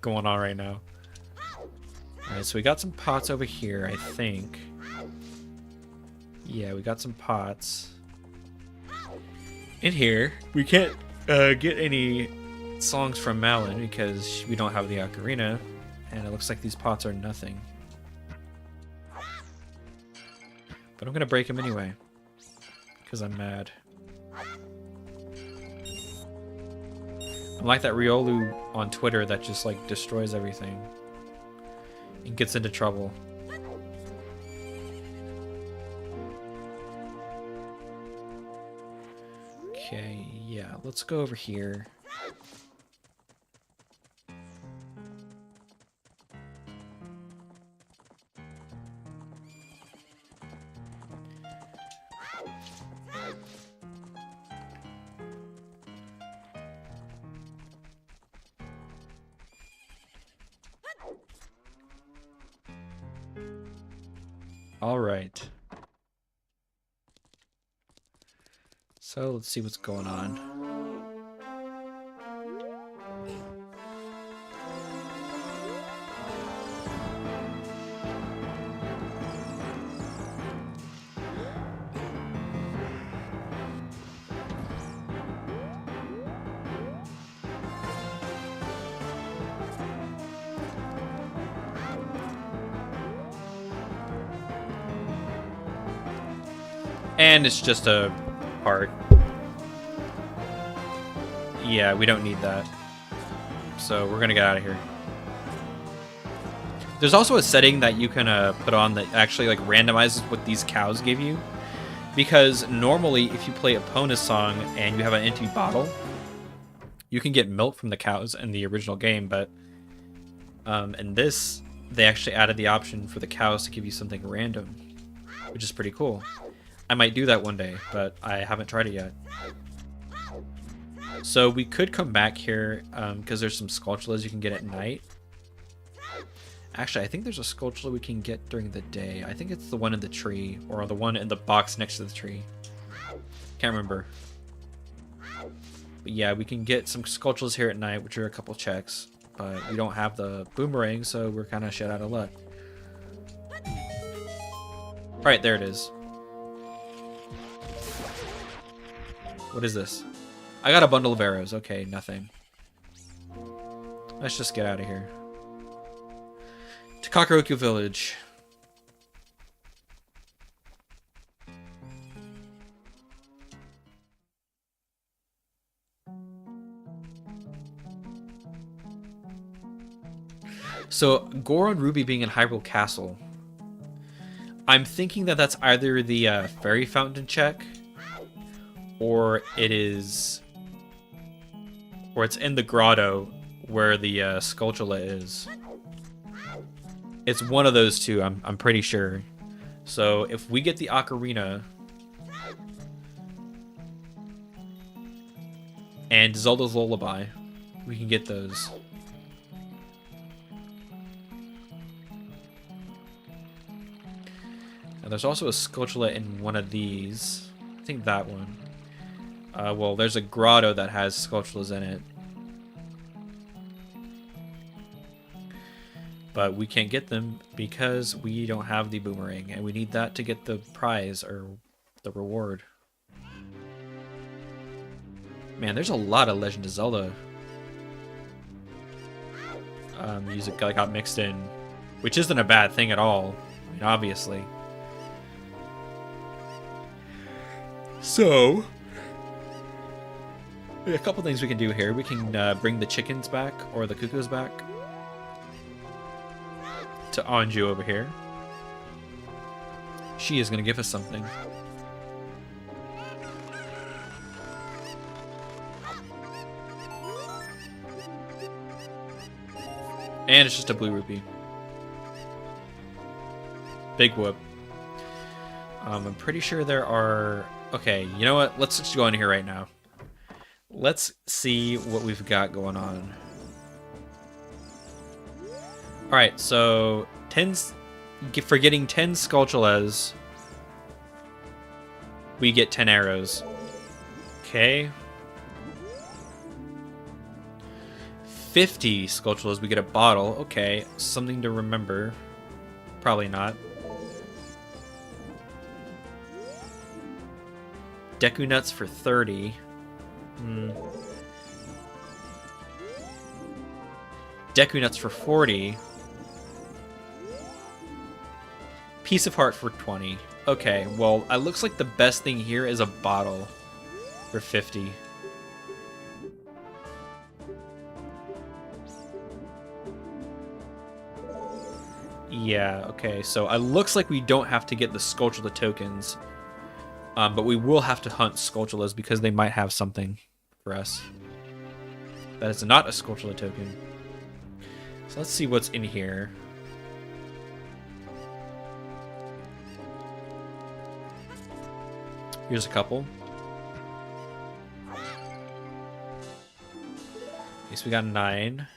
going on right now. Alright, so we got some pots over here, I think. Yeah, we got some pots. In here, we can't get any songs from Malin because we don't have the ocarina, and it looks like these pots are nothing. But I'm gonna break them anyway, because I'm mad. I'm like that Riolu on Twitter that just like destroys everything and gets into trouble. Okay, yeah, let's go over here. All right. So let's see what's going on. And it's just a part. Yeah, we don't need that. So we're gonna get out of here. There's also a setting that you can put on that actually like randomizes what these cows give you. Because normally if you play a Pona song and you have an empty bottle, you can get milk from the cows in the original game, but in this, they actually added the option for the cows to give you something random, which is pretty cool. I might do that one day, but I haven't tried it yet. So we could come back here, because there's some Skulltulas you can get at night. Actually, I think there's a Skulltula we can get during the day. I think it's the one in the tree, or the one in the box next to the tree. Can't remember. But yeah, we can get some Skulltulas here at night, which are a couple checks. But we don't have the boomerang, so we're kind of shit out of luck. Alright, there it is. What is this? I got a bundle of arrows. Okay, nothing. Let's just get out of here. To Kakaroku Village. So, Goron Ruby being in Hyrule Castle. I'm thinking that that's either the Fairy Fountain check, or it's in the grotto where the Skulltula is. It's one of those two, I'm pretty sure. So if we get the ocarina and Zelda's Lullaby, we can get those. Now there's also a Skulltula in one of these. I think that one. Well, there's a grotto that has Skulltulas in it. But we can't get them because we don't have the boomerang, and we need that to get the prize, or the reward. Man, there's a lot of Legend of Zelda music that got mixed in, which isn't a bad thing at all, I mean, obviously. So, a couple things we can do here. We can bring the chickens back, or the cuckoos back, to Anju over here. She is going to give us something. And it's just a blue rupee. Big whoop. I'm pretty sure there are... Okay, you know what? Let's just go in here right now. Let's see what we've got going on. Alright, so... For getting 10 Skulltulas, we get 10 arrows. Okay. 50 Skulltulas, we get a bottle. Okay, something to remember. Probably not. Deku nuts for 30. Deku nuts for 40. Piece of heart for 20. Okay, well, it looks like the best thing here is a bottle for 50. Yeah, okay, so it looks like we don't have to get the Skulltula tokens, but we will have to hunt Skulltulas because they might have something for us. That is not a Skulltula token. So let's see what's in here. Here's a couple. Okay, so we got 9.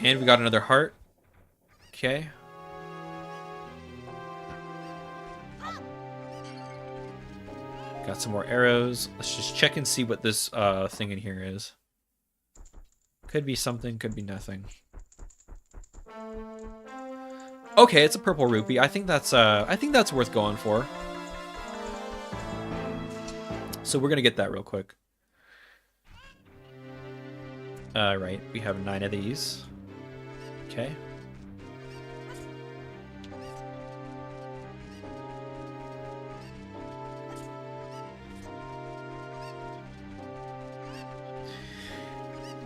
And we got another heart. Okay. Got some more arrows. Let's just check and see what this thing in here is. Could be something, could be nothing. Okay, it's a purple rupee. I think that's worth going for. So we're gonna get that real quick. Right, we have 9 of these. Okay.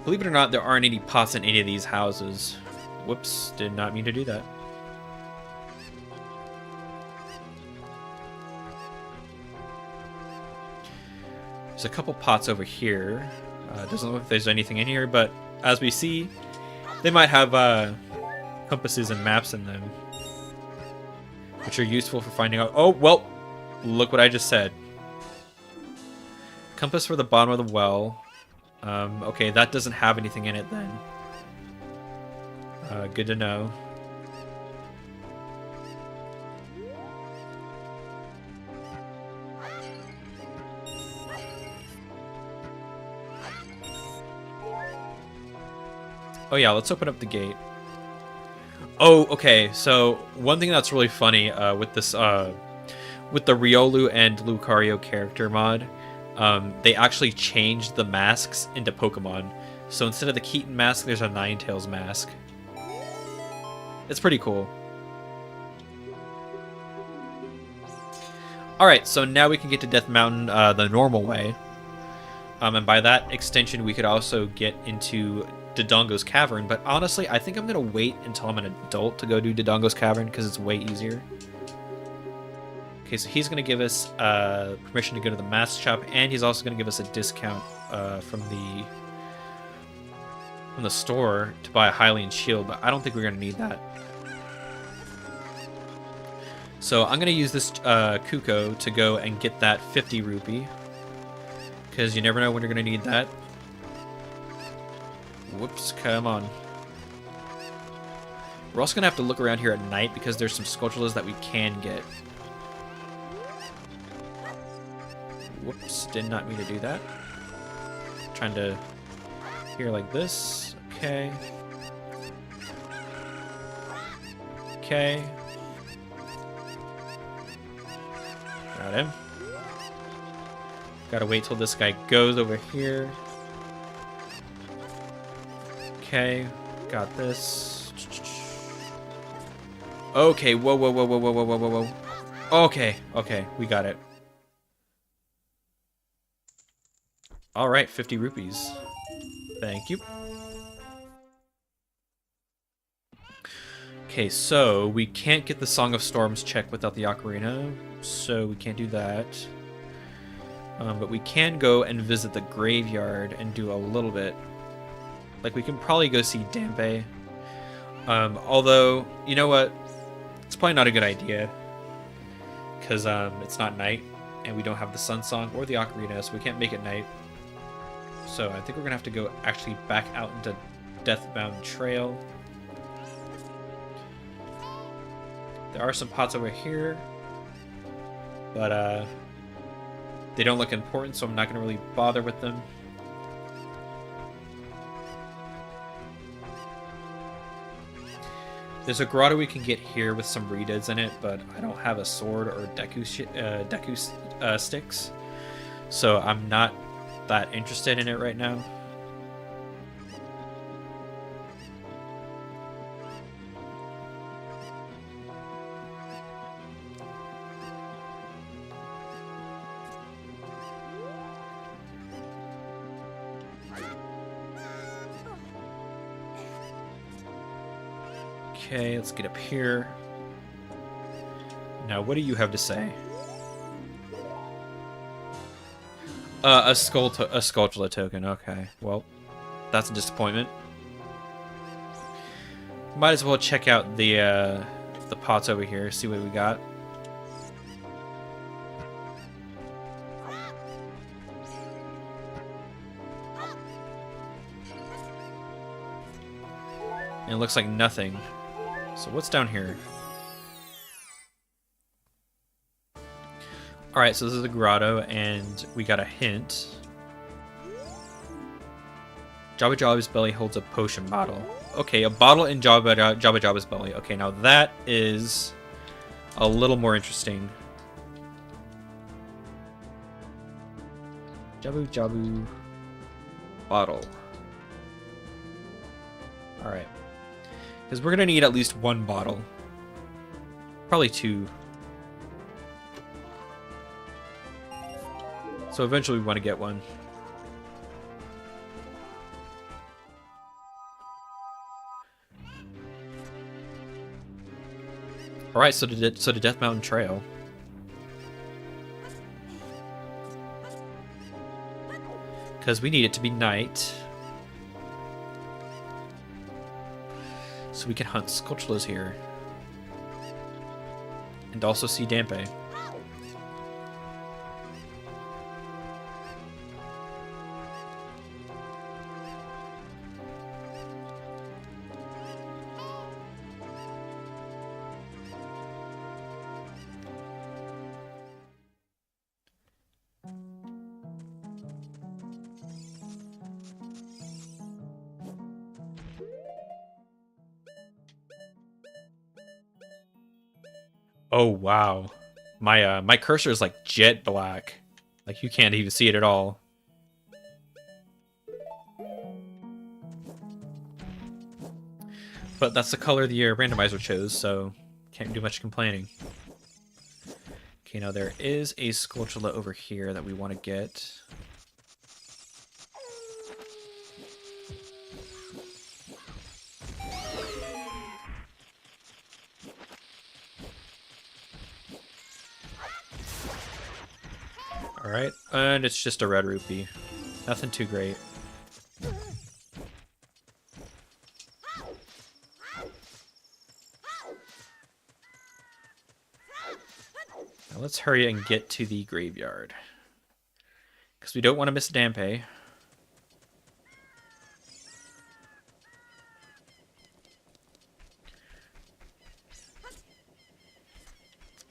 Believe it or not, there aren't any pots in any of these houses. Whoops, did not mean to do that. There's a couple pots over here. Doesn't look like there's anything in here, but as we see, they might have compasses and maps in them, which are useful for finding out. Oh, well, look what I just said. Compass for the bottom of the well. Okay, that doesn't have anything in it then. Good to know. Oh yeah, let's open up the gate. Oh, okay, so one thing that's really funny with this, with the Riolu and Lucario character mod, they actually changed the masks into Pokemon. So instead of the Keaton mask, there's a Ninetales mask. It's pretty cool. Alright, so now we can get to Death Mountain the normal way. And by that extension, we could also get into Dodongo's Cavern, but honestly, I think I'm going to wait until I'm an adult to go do Dodongo's Cavern, because it's way easier. Okay, so he's going to give us permission to go to the mask shop, and he's also going to give us a discount from the store to buy a Hylian shield, but I don't think we're going to need that. So I'm going to use this Kuko to go and get that 50 rupee, because you never know when you're going to need that. Whoops, come on. We're also going to have to look around here at night because there's some Skulltulas that we can get. Whoops, did not mean to do that. Trying to here like this. Okay. Okay. Got him. Gotta wait till this guy goes over here. Okay, got this. Okay, whoa, whoa, whoa, whoa, whoa, whoa, whoa, whoa. Okay, okay, we got it. Alright, 50 rupees. Thank you. Okay, so we can't get the Song of Storms check without the ocarina, so we can't do that. But we can go and visit the graveyard and do a little bit. Like, we can probably go see Dampe. Although, you know what? It's probably not a good idea. Because it's not night, and we don't have the Sun Song or the ocarina, so we can't make it night. So I think we're going to have to go actually back out into Deathbound Trail. There are some pots over here, but they don't look important, so I'm not going to really bother with them. There's a grotto we can get here with some redeads in it, but I don't have a sword or Deku sticks, so I'm not that interested in it right now. Okay, let's get up here. Now, what do you have to say? A Skulltula token. Okay, well, that's a disappointment. Might as well check out the pots over here, see what we got. And it looks like nothing. So what's down here? Alright, so this is a grotto, and we got a hint. Jabba Jabba's belly holds a potion bottle. Okay, a bottle in Jabba Jabba's belly. Okay, now that is a little more interesting. Jabu bottle. Alright. Because we're going to need at least one bottle. Probably two. So eventually we want to get one. Alright, so to Death Mountain Trail. Because we need it to be night. So we can hunt Skulltulas here. And also see Dampe. Oh wow, my cursor is like jet black, like you can't even see it at all. But that's the color the randomizer chose, so can't do much complaining. Okay, now there is a Skulltula over here that we want to get. Alright, and it's just a red rupee. Nothing too great. Now let's hurry and get to the graveyard. Because we don't want to miss Dampe.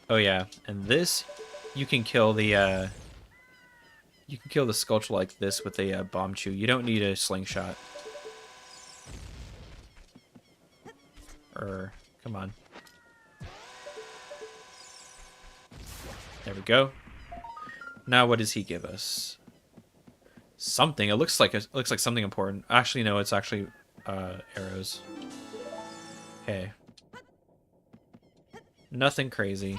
Oh yeah, and this, you can kill the Skulltula like this with a bomb chew. You don't need a slingshot. Come on. There we go. Now what does he give us? Something. It looks like something important. Actually, no. It's actually arrows. Okay. Nothing crazy.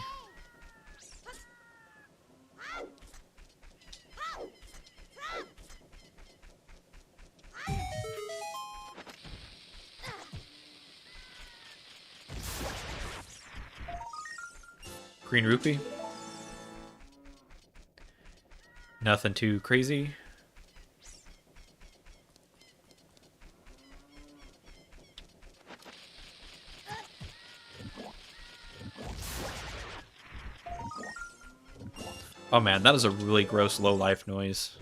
Green rupee. Nothing too crazy. Oh man, that is a really gross low life noise.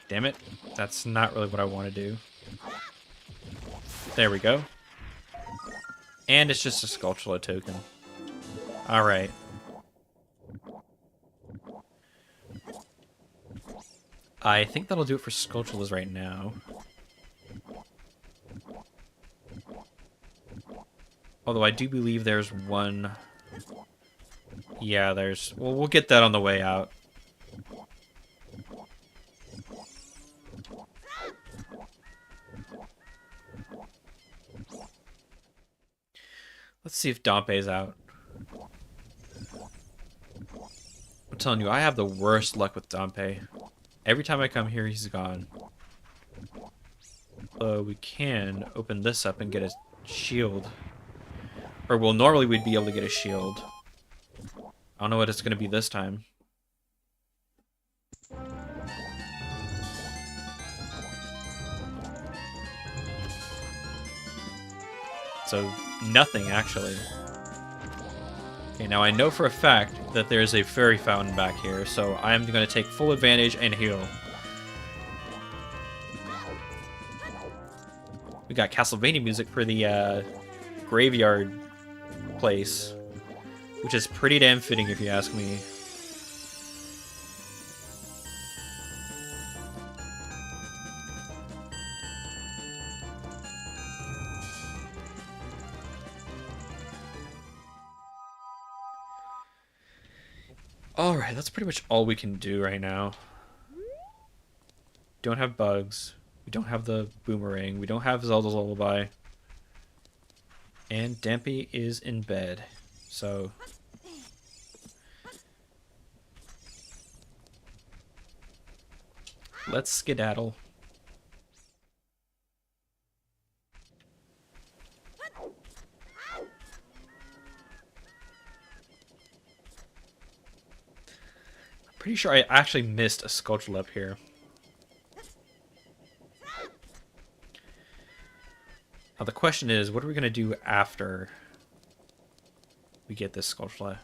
Damn it. That's not really what I want to do. There we go. And it's just a Skulltula token. Alright. I think that'll do it for Skulltulas right now. Although I do believe there's one... Yeah, there's... Well, we'll get that on the way out. Let's see if Dompe's out. I'm telling you, I have the worst luck with Dompe. Every time I come here, he's gone. We can open this up and get a shield. Or, well, normally we'd be able to get a shield. I don't know what it's going to be this time. So, nothing, actually. Okay, now I know for a fact that there's a fairy fountain back here, so I'm going to take full advantage and heal. We got Castlevania music for the graveyard place, which is pretty damn fitting if you ask me. Alright, that's pretty much all we can do right now. Don't have bugs. We don't have the boomerang. We don't have Zelda's Lullaby. And Dampy is in bed. So... let's skedaddle. Pretty sure I actually missed a Skulltula up here. Now the question is, what are we going to do after we get this Skulltula?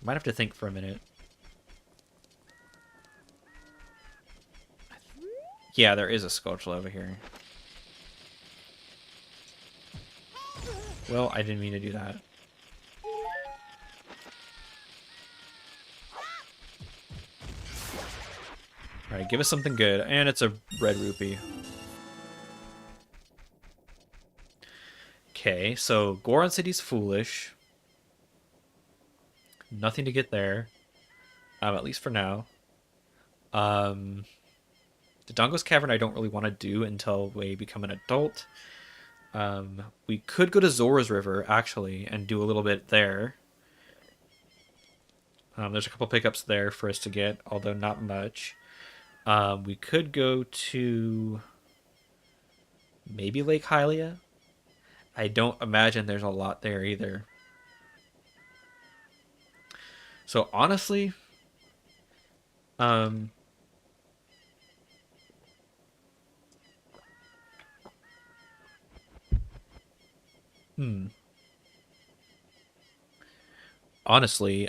Might have to think for a minute. Yeah, there is a Skulltula over here. Well, I didn't mean to do that. Alright, give us something good. And it's a red rupee. Okay, so Goron City's foolish. Nothing to get there. At least for now. The Dongo's Cavern I don't really want to do until we become an adult. We could go to Zora's River, actually, and do a little bit there. There's a couple pickups there for us to get, although not much. We could go to maybe Lake Hylia. I don't imagine there's a lot there either. So honestly, honestly,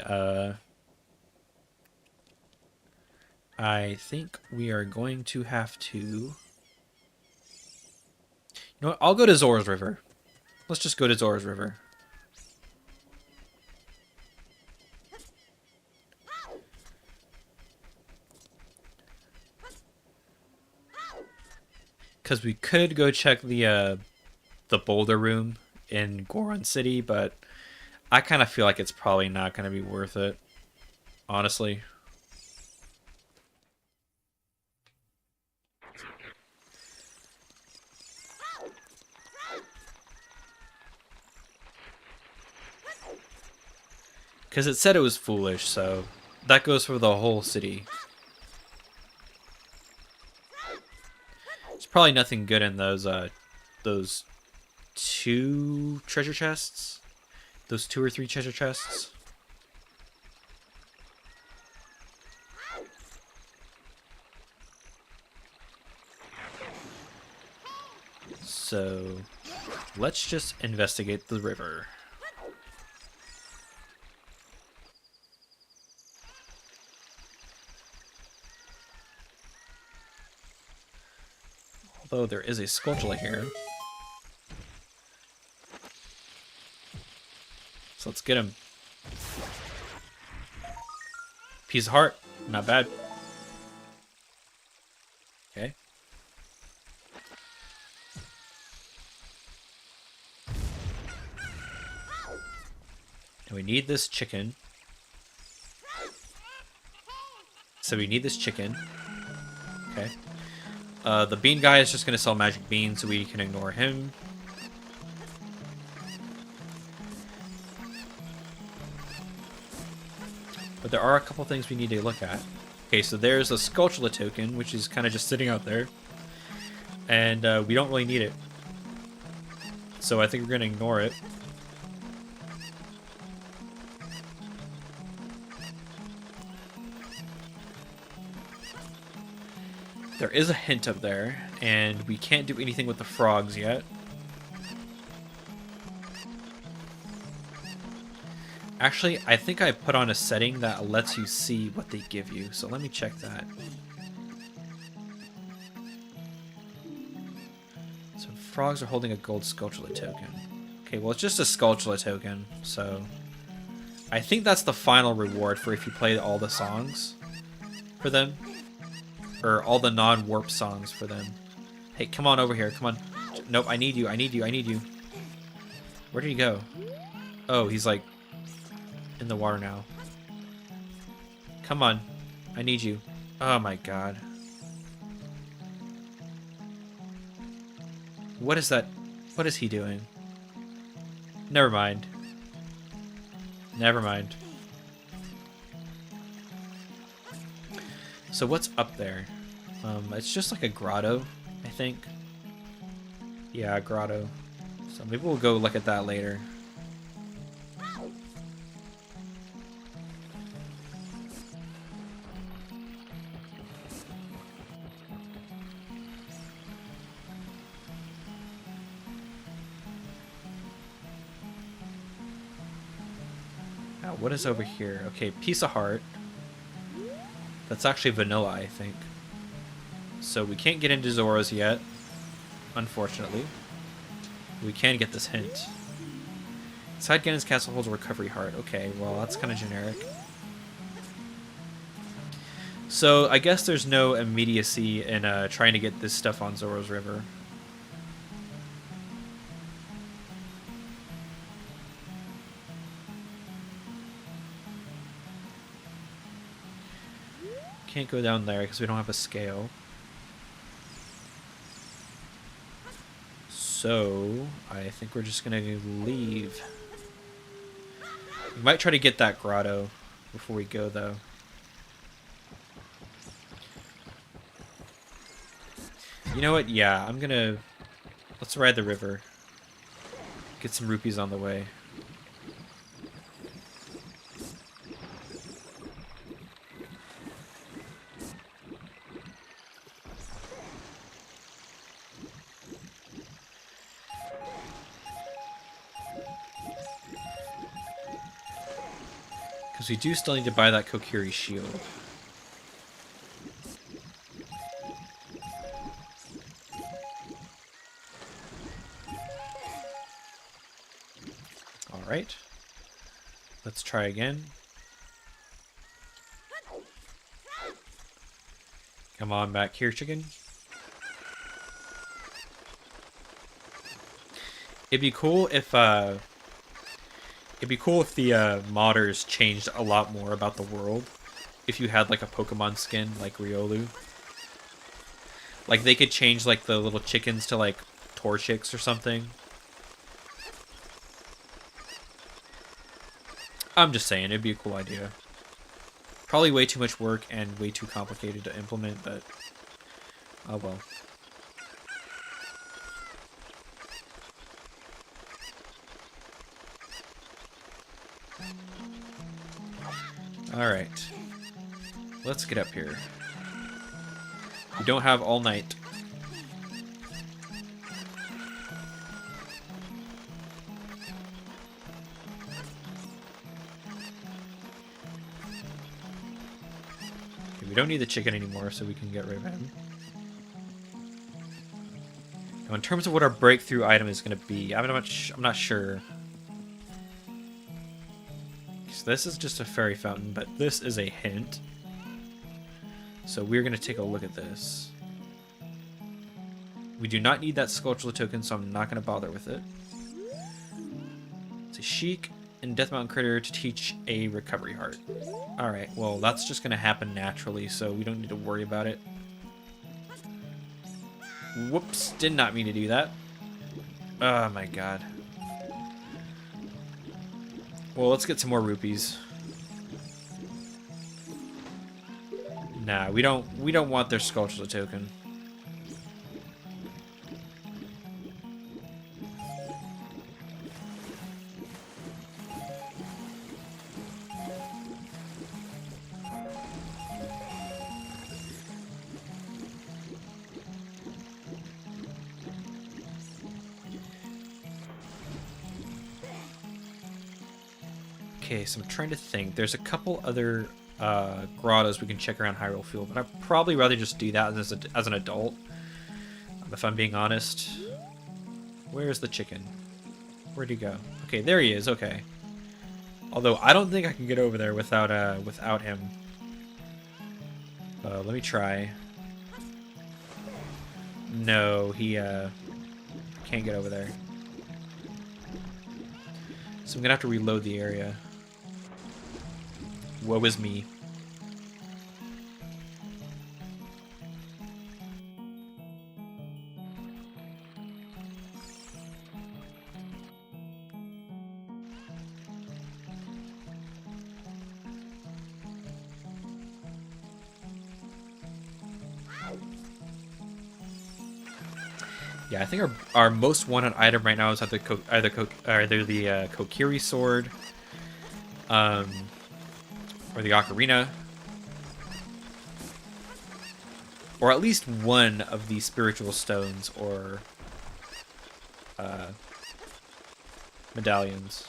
I think we are going to have to... You know what? I'll go to Zora's River. Let's just go to Zora's River. Because we could go check the Boulder Room in Goron City, but I kind of feel like it's probably not going to be worth it, honestly. Because it said it was foolish, so that goes for the whole city. There's probably nothing good in those 2 treasure chests. Those 2 or 3 treasure chests. So let's just investigate the river. Although there is a Skulltula here. So let's get him. Piece of heart. Not bad. Okay. And we need this chicken. So we need this chicken. Okay. The bean guy is just going to sell magic beans, so we can ignore him. But there are a couple things we need to look at. Okay, so there's a Skulltula token, which is kind of just sitting out there. And we don't really need it. So I think we're going to ignore it. There is a hint up there, and we can't do anything with the frogs yet. Actually, I think I put on a setting that lets you see what they give you, so let me check that. So frogs are holding a gold Skulltula token. Okay, well it's just a Skulltula token, so I think that's the final reward for if you play all the songs for them. Or all the non-warp songs for them. Hey, come on over here. Come on. Nope, I need you. I need you. I need you. Where did he go? Oh, he's like in the water now. Come on. I need you. Oh my god. What is that? What is he doing? Never mind. Never mind. So what's up there? It's just like a grotto, I think. Yeah, a grotto. So maybe we'll go look at that later. Now, what is over here? Okay, piece of heart. That's actually vanilla, I think. So we can't get into Zora's yet, unfortunately. We can get this hint. Inside Ganon's castle holds a recovery heart. Okay, well, that's kind of generic. So I guess there's no immediacy in trying to get this stuff on Zora's River. Can't go down there because we don't have a scale. So I think we're just gonna leave. We might try to get that grotto before we go, though. You know what? Yeah, I'm gonna... Let's ride the river. Get some rupees on the way. Because we do still need to buy that Kokiri shield. Alright. Let's try again. Come on back here, chicken. It'd be cool if the modders changed a lot more about the world. If you had like a Pokemon skin like Riolu. Like they could change like the little chickens to like Torchics or something. I'm just saying, it'd be a cool idea. Probably way too much work and way too complicated to implement, but oh well. Alright. Let's get up here. We don't have all night. Okay, we don't need the chicken anymore, so we can get rid of him. Now, in terms of what our breakthrough item is going to be, I'm not sure. So this is just a fairy fountain, but this is a hint. So we're going to take a look at this. We do not need that sculptural token, so I'm not going to bother with it. It's a Sheik and Death Mountain Critter to teach a recovery heart. Alright, well that's just going to happen naturally, so we don't need to worry about it. Whoops, did not mean to do that. Oh my god. Well, let's get some more rupees. Nah, we don't want their sculptural token. Okay, so I'm trying to think. There's a couple other grottos we can check around Hyrule Field, but I'd probably rather just do that as an adult, if I'm being honest. Where's the chicken? Where'd he go? Okay, there he is. Okay. Although I don't think I can get over there without him. Let me try. No, he can't get over there. So I'm gonna have to reload the area. Woe is me. Yeah, I think our most wanted item right now is either the Kokiri sword, or the ocarina, or at least one of the spiritual stones or medallions.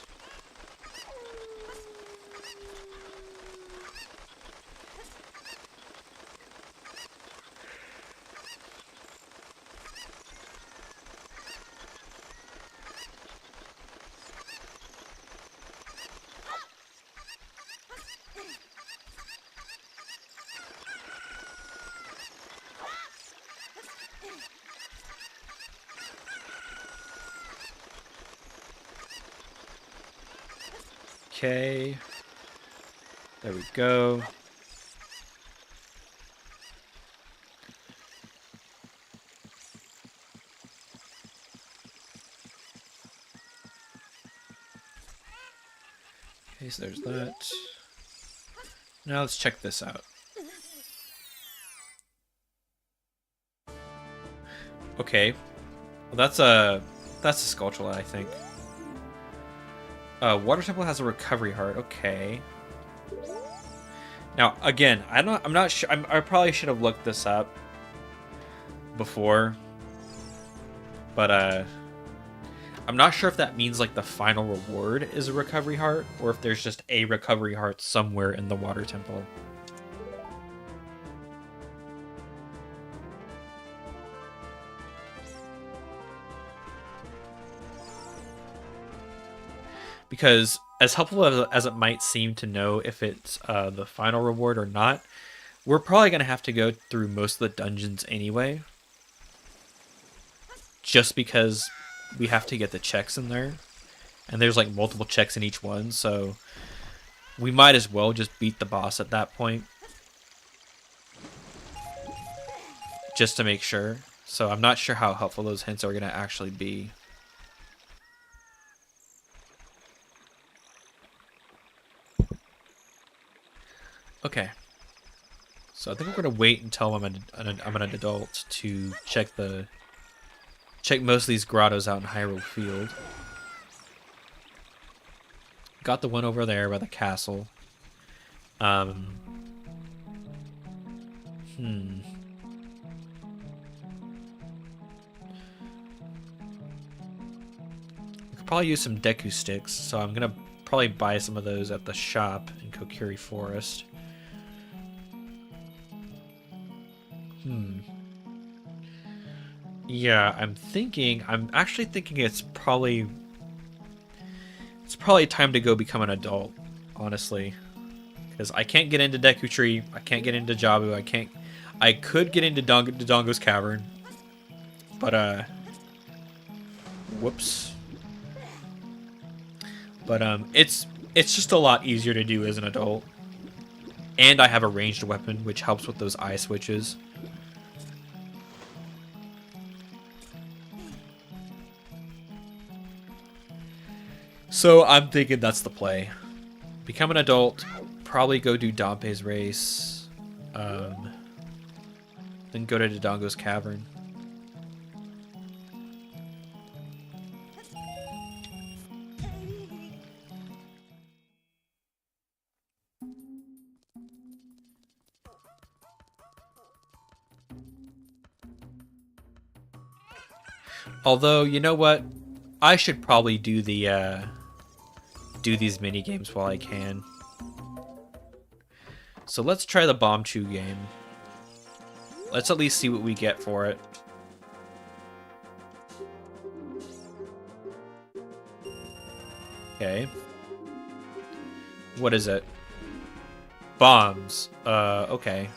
Okay, there we go. Okay, so there's that. Now let's check this out. Okay, well that's a Skulltula, I think. Water Temple has a recovery heart. Okay. Now, again, I'm not sure. I probably should have looked this up before, but I'm not sure if that means like the final reward is a recovery heart, or if there's just a recovery heart somewhere in the Water Temple. Because as helpful as it might seem to know if it's the final reward or not, we're probably going to have to go through most of the dungeons anyway. Just because we have to get the checks in there. And there's like multiple checks in each one, so we might as well just beat the boss at that point. Just to make sure. So I'm not sure how helpful those hints are going to actually be. Okay. So I think we're gonna wait until I'm an adult to check most of these grottos out in Hyrule Field. Got the one over there by the castle. We could probably use some Deku sticks, so I'm gonna probably buy some of those at the shop in Kokiri Forest. Yeah, I'm actually thinking it's probably time to go become an adult, honestly. Because I can't get into Deku Tree, I can't get into Jabu, I could get into Dodongo's Cavern, but whoops. But it's just a lot easier to do as an adult. And I have a ranged weapon, which helps with those eye switches. So I'm thinking that's the play. Become an adult, probably go do Dompe's race, then go to Dodongo's Cavern. Although, you know what? I should probably do these mini games while I can. So let's try the Bomb Chew game. Let's at least see what we get for it. Okay. What is it? Bombs. Okay.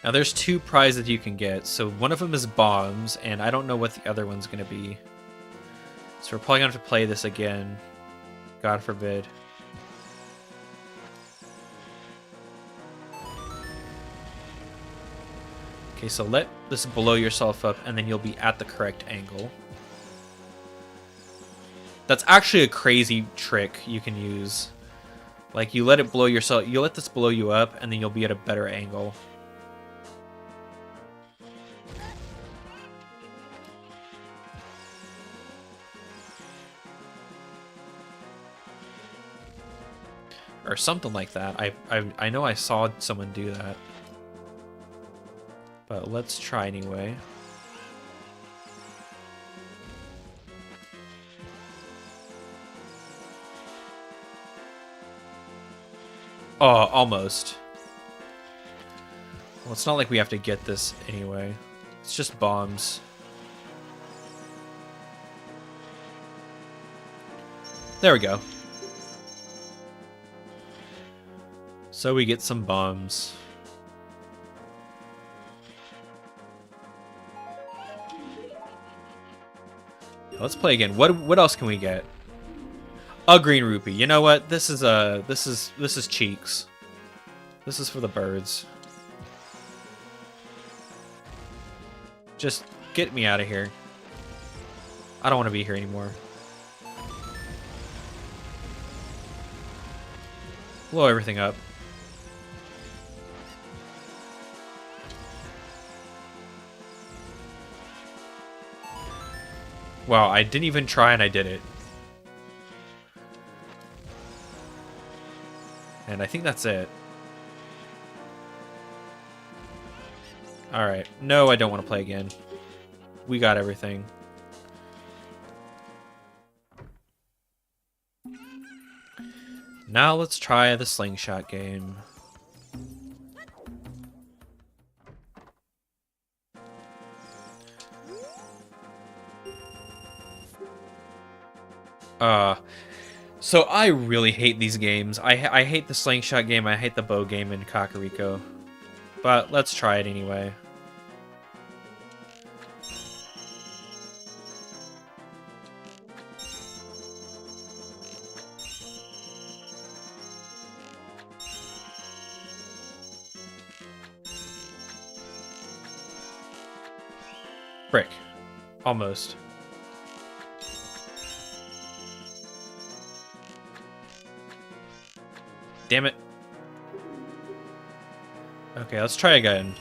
Now there's 2 prizes you can get. So one of them is bombs, and I don't know what the other one's gonna be. So we're probably gonna have to play this again. God forbid. Okay, so let this blow yourself up, and then you'll be at the correct angle. That's actually a crazy trick you can use. Like, you let this blow you up, and then you'll be at a better angle. Or something like that. I know I saw someone do that. But let's try anyway. Oh, almost. Well, it's not like we have to get this anyway. It's just bombs. There we go. So we get some bombs. Let's play again. What else can we get? A green rupee. You know what? This is cheeks. This is for the birds. Just get me out of here. I don't want to be here anymore. Blow everything up. Wow, I didn't even try and I did it. And I think that's it. Alright. No, I don't want to play again. We got everything. Now let's try the slingshot game. So I really hate these games. I hate the slingshot game, I hate the bow game in Kakariko. But let's try it anyway. Frick. Almost. Damn it. Okay, let's try again.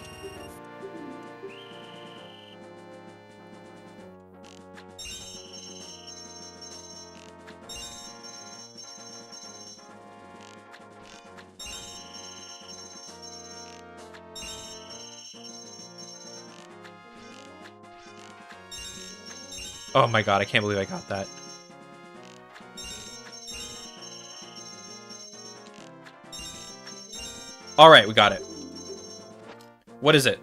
Oh my god, I can't believe I got that. Alright, we got it. What is it?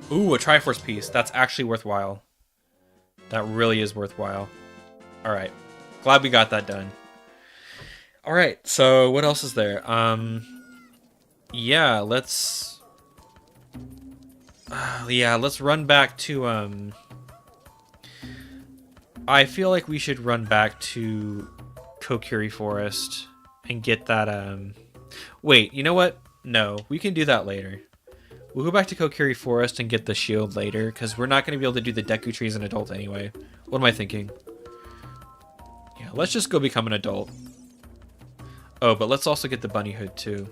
Ooh, a Triforce piece. That's actually worthwhile. That really is worthwhile. Alright. Glad we got that done. Alright, so what else is there? Yeah, let's run back to, I feel like we should run back to Kokiri Forest and get that, wait, you know what? No, we can do that later. We'll go back to Kokiri Forest and get the shield later, because we're not going to be able to do the Deku Tree as an adult anyway. What am I thinking? Yeah, let's just go become an adult. Oh, but let's also get the bunny hood too.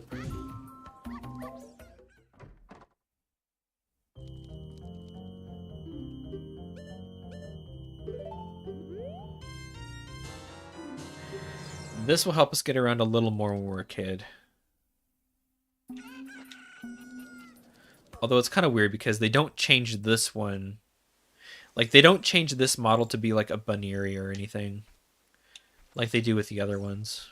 This will help us get around a little more when we're a kid. Although it's kind of weird because they don't change this one. Like, they don't change this model to be like a Bunnery or anything. Like they do with the other ones.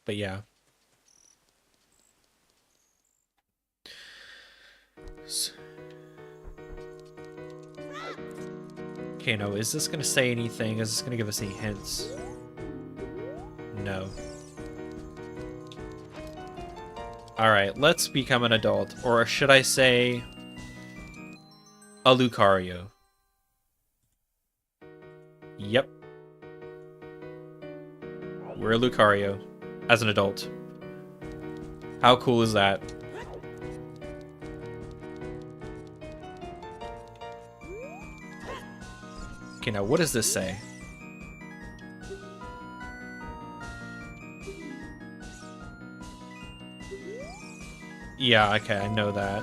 But yeah. Okay, no, is this going to say anything? Is this going to give us any hints? No. Alright, let's become an adult. Or should I say... a Lucario. Yep. We're a Lucario. As an adult. How cool is that? Okay, now what does this say? Yeah, okay, I know that.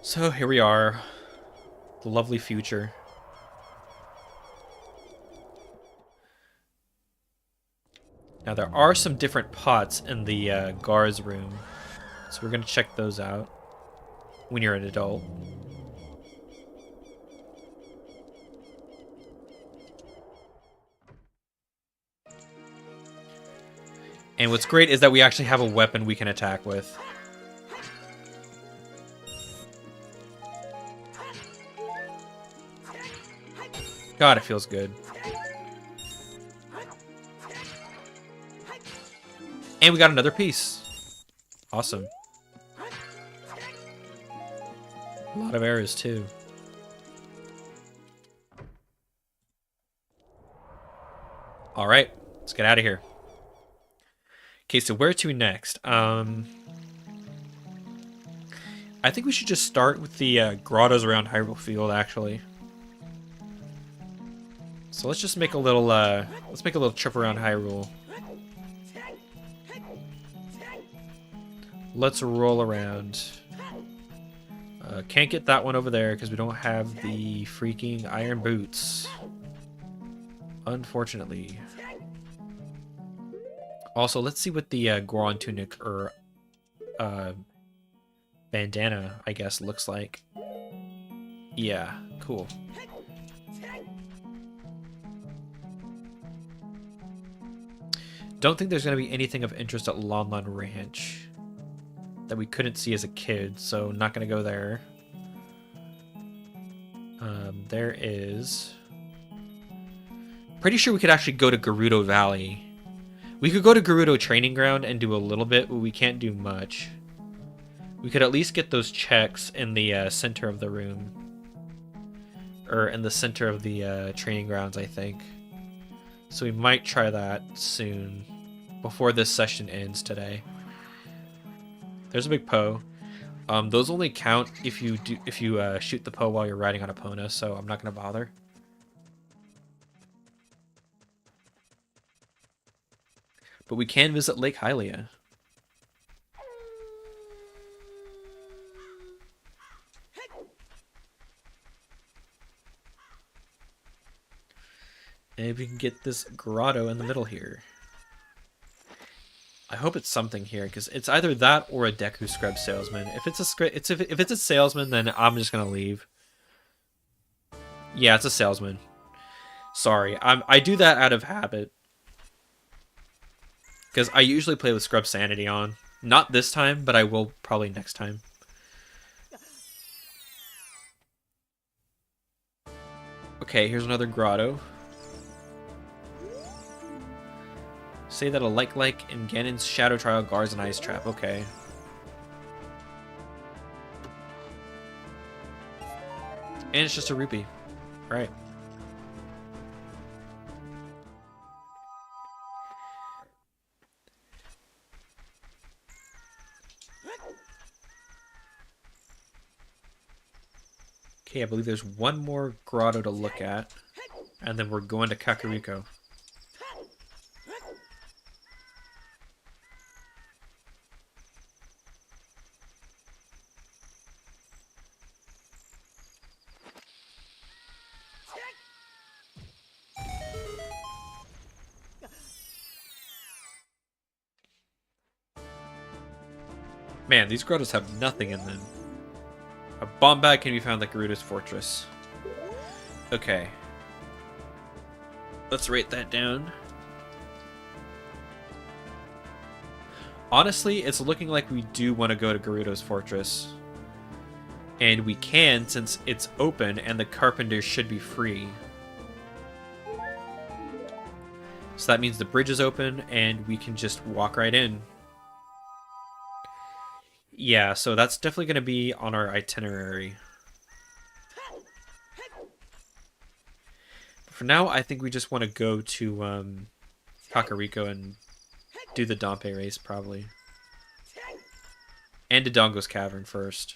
So here we are. The lovely future. Now there are some different pots in the Gar's room. So we're going to check those out when you're an adult. And what's great is that we actually have a weapon we can attack with. God, it feels good. And we got another piece. Awesome. A lot of arrows, too. Alright, let's get out of here. Okay, so where to next? I think we should just start with the grottos around Hyrule Field, actually. So let's just make a little, let's make a little trip around Hyrule. Let's roll around. Can't get that one over there because we don't have the freaking iron boots. Unfortunately. Also, let's see what the Goron tunic or bandana, I guess, looks like. Yeah, cool. Don't think there's going to be anything of interest at Lon Lon Ranch that we couldn't see as a kid, so not going to go there. There is... Pretty sure we could actually go to Gerudo Valley. We could go to Gerudo Training Ground and do a little bit, but we can't do much. We could at least get those checks in the center of the room. or in the center of the training grounds, I think. So we might try that soon, before this session ends today. There's a big Poe. Those only count if you shoot the Poe while you're riding on Epona, so I'm not gonna bother. But we can visit Lake Hylia. And we can get this grotto in the middle here. I hope it's something here, because it's either that or a Deku Scrub salesman. If it's a salesman, then I'm just gonna leave. Yeah, it's a salesman. Sorry, I do that out of habit, because I usually play with Scrub Sanity on. Not this time, but I will probably next time. Okay, here's another grotto. Say that a like in Ganon's Shadow Trial guards an ice trap. Okay. And it's just a rupee. Right. Okay, I believe there's one more grotto to look at. And then we're going to Kakariko. Man, these grottos have nothing in them. A bomb bag can be found at Gerudo's fortress. Okay. Let's rate that down. Honestly, it's looking like we do want to go to Gerudo's fortress. And we can, since it's open and the carpenters should be free. So that means the bridge is open and we can just walk right in. Yeah, so that's definitely going to be on our itinerary. But for now, I think we just want to go to Kakariko and do the Dompe race, probably. And Dodongo's Cavern first.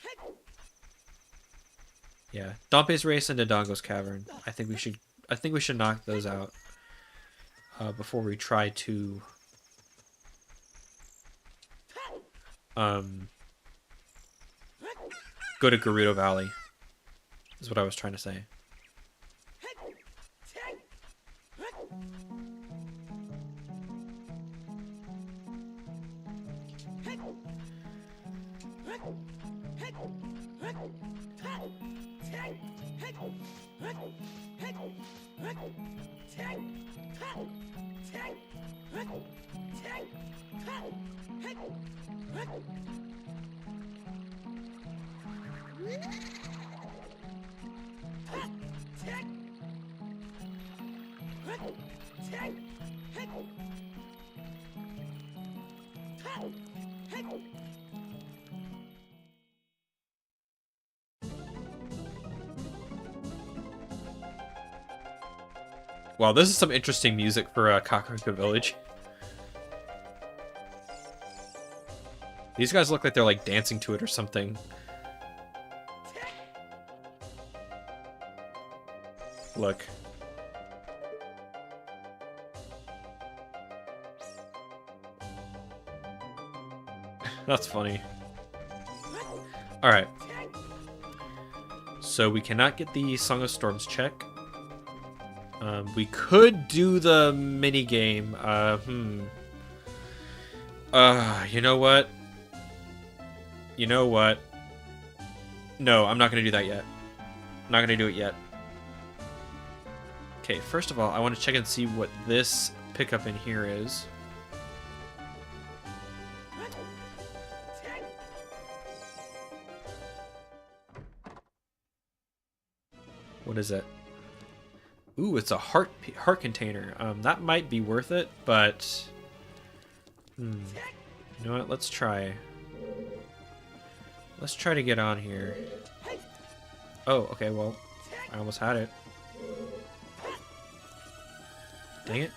Yeah, Dompe's race and Dodongo's Cavern. I think we should knock those out before we try to go to Gerudo Valley, is what I was trying to say. Wow, this is some interesting music for Kakariko Village. These guys look like they're like dancing to it or something. Look. That's funny. Alright. So we cannot get the Song of Storms check. We could do the mini game. You know what? You know what? No, I'm not gonna do that yet. I'm not gonna do it yet. Okay, first of all, I want to check and see what this pickup in here is. What is it? Ooh, it's a heart container. That might be worth it, but you know what? Let's try. Let's try to get on here. Oh, okay. Well, I almost had it. Dang it.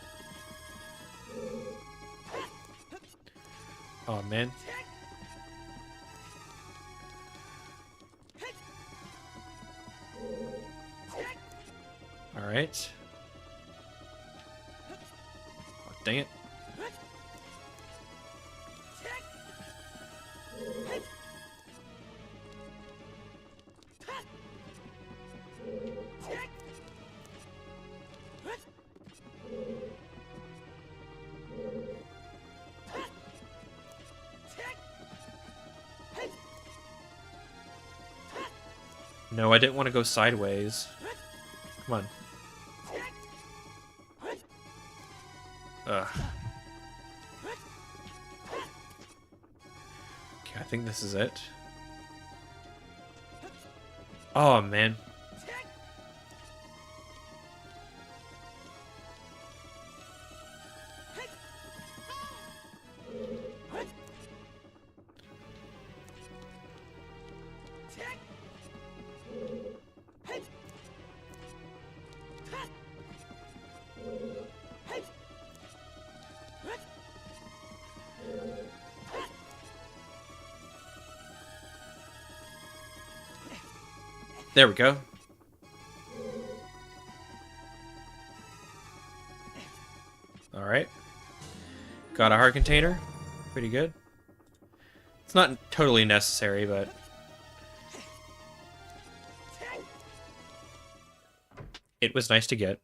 Oh, man. Alright. Oh, dang it. No, I didn't want to go sideways. Come on. Ugh. Okay, I think this is it. Oh, man. There we go. Alright. Got a heart container. Pretty good. It's not totally necessary, but... it was nice to get.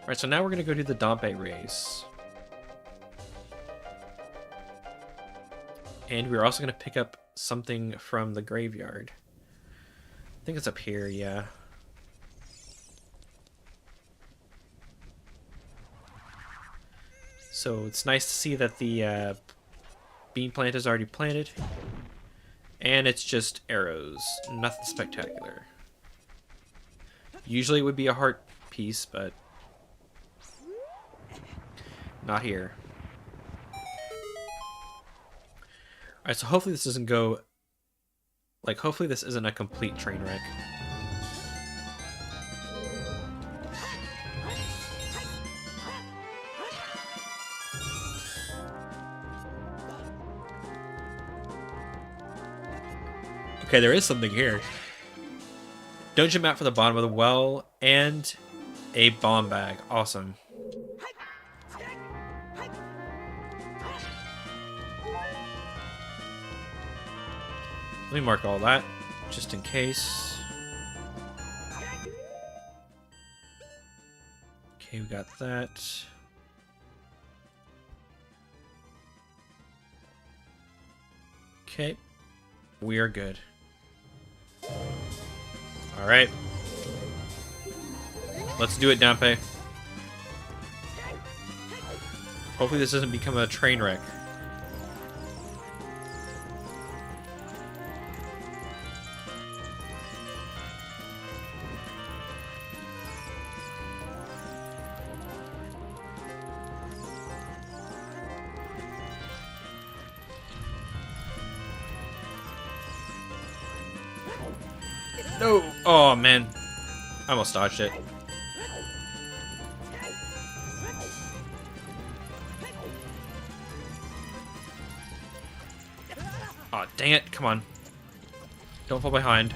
Alright, so now we're gonna go do the Dompe race. And we're also going to pick up something from the graveyard. I think it's up here, yeah. So it's nice to see that the bean plant is already planted. And it's just arrows. Nothing spectacular. Usually it would be a heart piece, but not here. Alright, so hopefully this doesn't go... like, hopefully this isn't a complete train wreck. Okay, there is something here. Dungeon map for the bottom of the well, and a bomb bag. Awesome. Let me mark all that, just in case. Okay, we got that. Okay, we are good. Alright. Let's do it, Dompe. Hopefully this doesn't become a train wreck. No! Oh, man. I almost dodged it. Oh, dang it. Come on. Don't fall behind.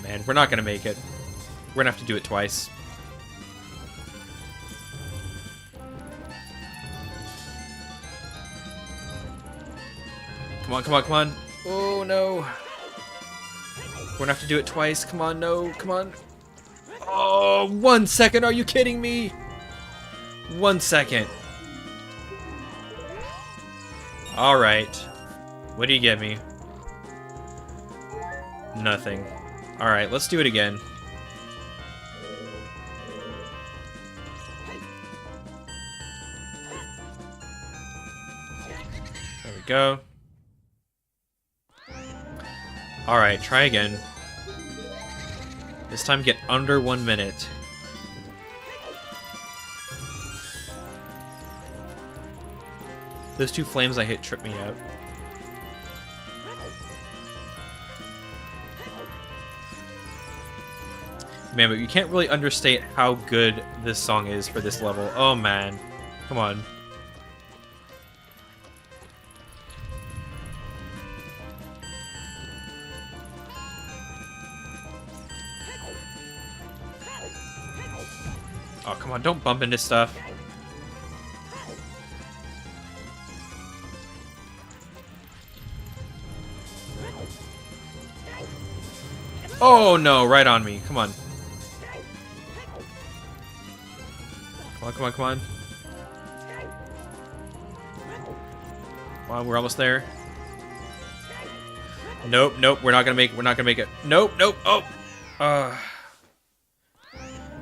Man, we're not going to make it. We're going to have to do it twice. Come on, come on, come on. Oh, no. We're gonna have to do it twice. Come on, no, come on. Oh, 1 second. Are you kidding me? 1 second. All right. What do you get me? Nothing. All right, let's do it again. There we go. Alright, try again. This time get under 1 minute. Those two flames I hit trip me out. Man, but you can't really understate how good this song is for this level. Oh, man. Come on. Oh, come on. Don't bump into stuff. Oh, no. Right on me. Come on. Come on, come on, come on. Come on, we're almost there. Nope, nope, we're not gonna make it. Nope, nope, oh!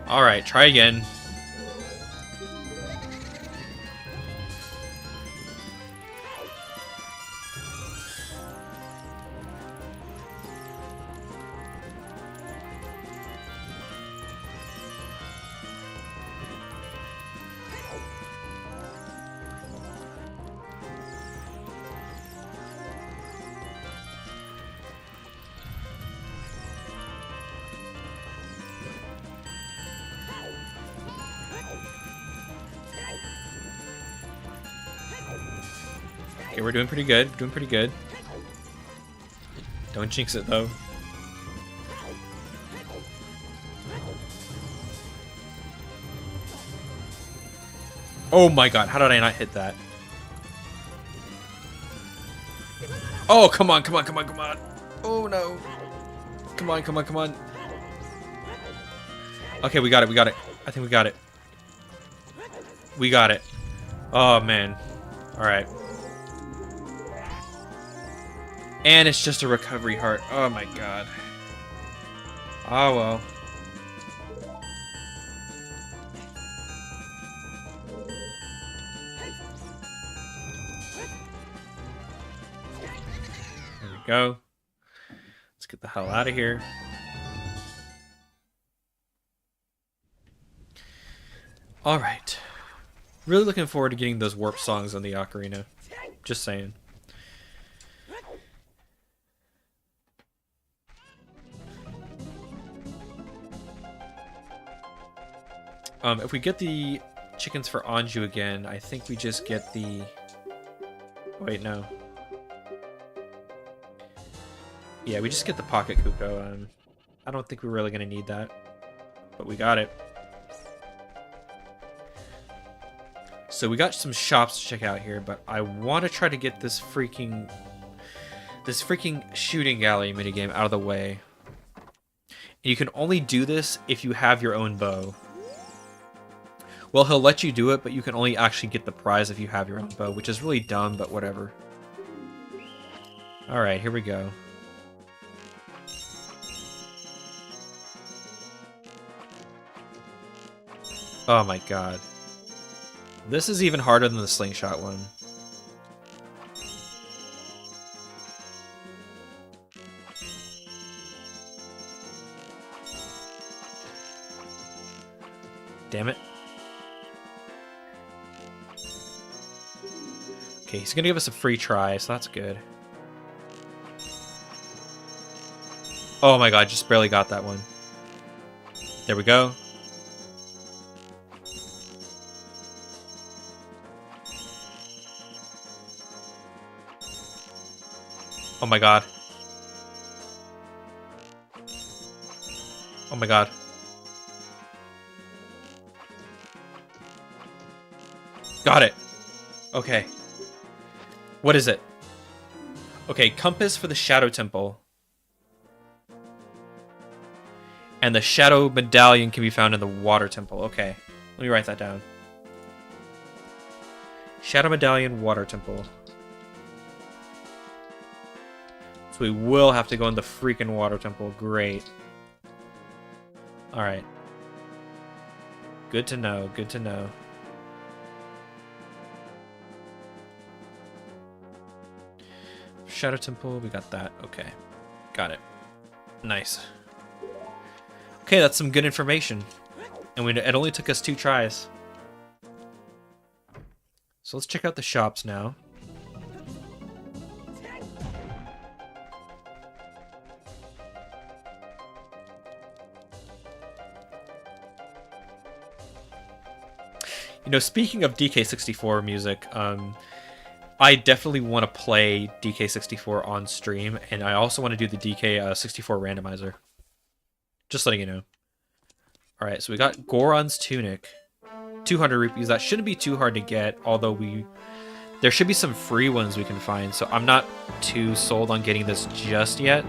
Alright, try again. Okay, we're doing pretty good. Doing pretty good. Don't jinx it, though. Oh my god, how did I not hit that? Oh, come on, come on, come on, come on. Oh, no. Come on, come on, come on. Okay, we got it, we got it. I think we got it. We got it. Oh, man. Alright. And it's just a recovery heart. Oh my god. Oh well. There we go. Let's get the hell out of here. Alright. Really looking forward to getting those warp songs on the ocarina. Just saying. If we get the chickens for Anju again, I think we just get the... Wait, no. Yeah, we just get the Pocket Kuko. I don't think we're really going to need that. But we got it. So we got some shops to check out here, but I want to try to get this freaking shooting gallery minigame out of the way. And you can only do this if you have your own bow. Well, he'll let you do it, but you can only actually get the prize if you have your own bow, which is really dumb, but whatever. Alright, here we go. Oh my god. This is even harder than the slingshot one. Damn it. Okay, he's gonna give us a free try, so that's good. Oh my god, just barely got that one. There we go. Oh my god. Oh my god. Got it. Okay. What is it? Okay, compass for the Shadow Temple. And the Shadow Medallion can be found in the Water Temple. Okay, let me write that down. Shadow Medallion, Water Temple. So we will have to go in the freaking Water Temple. Great. Alright. Good to know, good to know. Shadow Temple, we got that. Okay. Got it. Nice. Okay, that's some good information. And it only took us 2 tries. So let's check out the shops now. You know, speaking of DK64 music, I definitely want to play DK64 on stream, and I also want to do the DK64 randomizer. Just letting you know. Alright, so we got Goron's Tunic. 200 rupees. That shouldn't be too hard to get, although there should be some free ones we can find, so I'm not too sold on getting this just yet.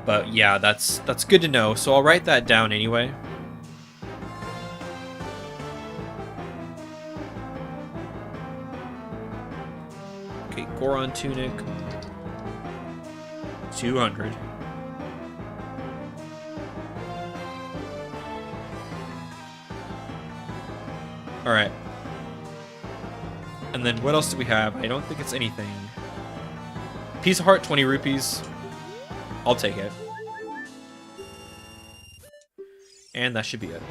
But yeah, that's good to know, so I'll write that down anyway. Okay, Goron Tunic. 200. Alright. And then what else do we have? I don't think it's anything. Piece of heart, 20 rupees. I'll take it. And that should be it.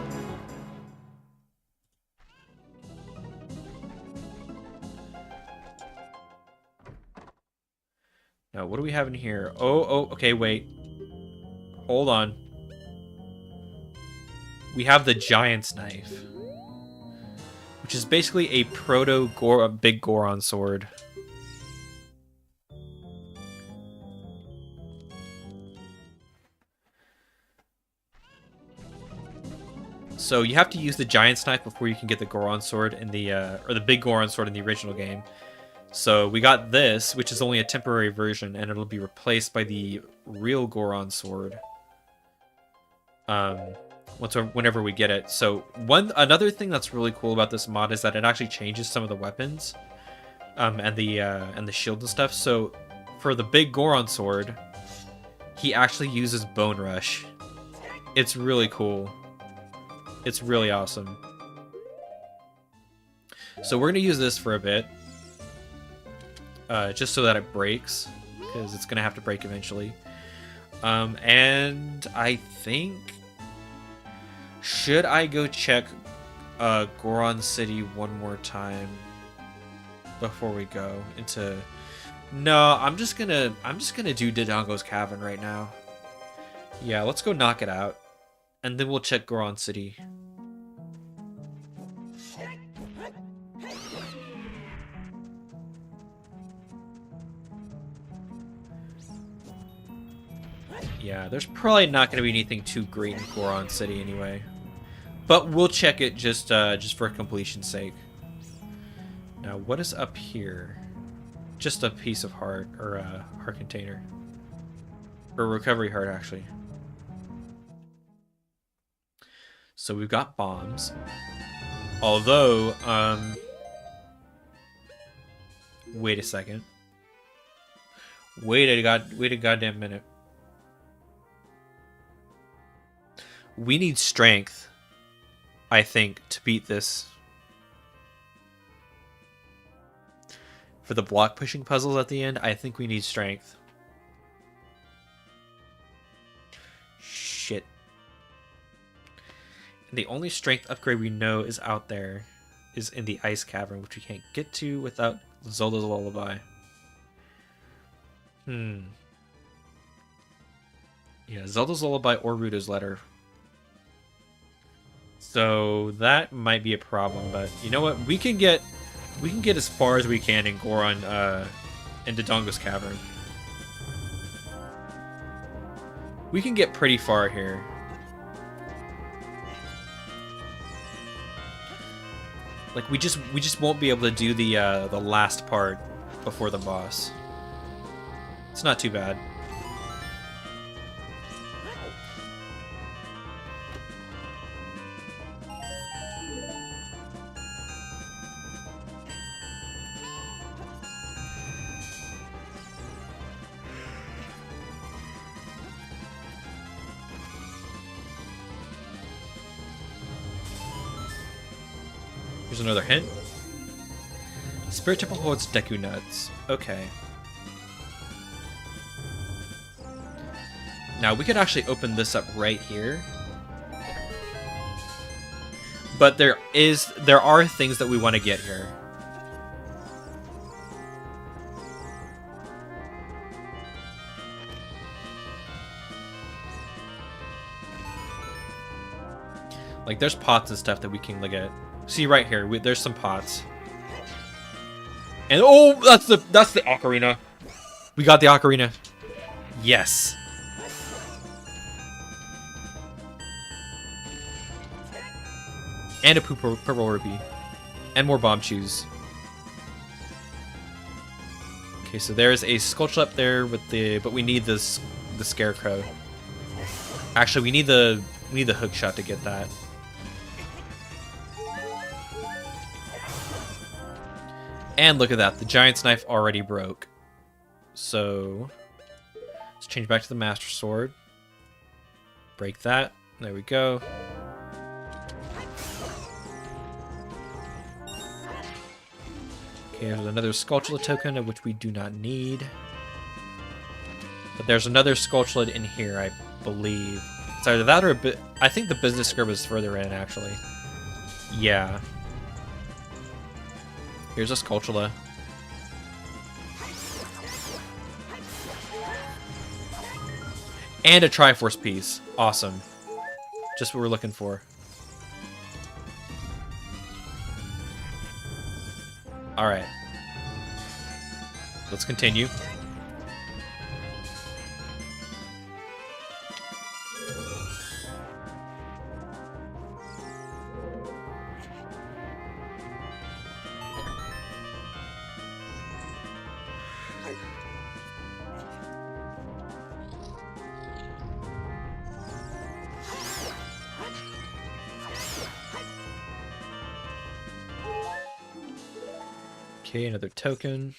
Now, what do we have in here? Oh, okay, wait. Hold on. We have the Giant's Knife, which is basically a big Goron sword. So you have to use the Giant's Knife before you can get the Goron sword in the or the big Goron sword in the original game. So we got this, which is only a temporary version, and it'll be replaced by the real Goron sword. Whenever we get it. So another thing that's really cool about this mod is that it actually changes some of the weapons, and the shield and stuff. So for the big Goron sword, he actually uses Bone Rush. It's really cool. It's really awesome. So we're gonna use this for a bit, just so that it breaks, because it's gonna have to break eventually. And I think, should I go check Goron City one more time before we go into? No, I'm just gonna do Dodongo's Cavern right now. Yeah, let's go knock it out, and then we'll check Goron City. Yeah, there's probably not going to be anything too great in Goron City anyway, but we'll check it just for completion's sake. Now, what is up here? Just a piece of heart, or a heart container, or a recovery heart, actually. So we've got bombs. Although, wait a second. Wait a goddamn minute. We need strength, I think, to beat this. For the block pushing puzzles at the end, I think we need strength. Shit. And the only strength upgrade we know is out there, is in the Ice Cavern, which we can't get to without Zelda's Lullaby. Yeah, Zelda's Lullaby or Ruto's Letter. So that might be a problem, but you know what? We can get as far as we can in Goron in Dodongo's Cavern. We can get pretty far here. Like we just won't be able to do the last part before the boss. It's not too bad. Here's another hint. Spirit Temple holds Deku Nuts. Okay. Now we could actually open this up right here. But there are things that we want to get here. Like, there's pots and stuff that we can look at. See right here, there's some pots. And oh, that's the ocarina. We got the ocarina. Yes. And a purple rupee. And more bomb shoes. Okay, so there's a sculpture up there with the, but we need the scarecrow. Actually, we need the hook shot to get that. And look at that, the giant's knife already broke. So let's change back to the master sword. Break that. There we go. Okay, there's another Skulltula token, of which we do not need. But there's another Skulltula in here, I believe. It's either that or a bit. I think the business script is further in, actually. Yeah. Here's a Skulltula. And a Triforce piece. Awesome. Just what we're looking for. Alright. Let's continue. Okay, another token.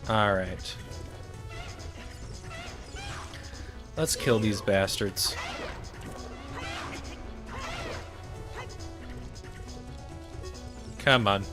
Alright. Let's kill these bastards. Come on.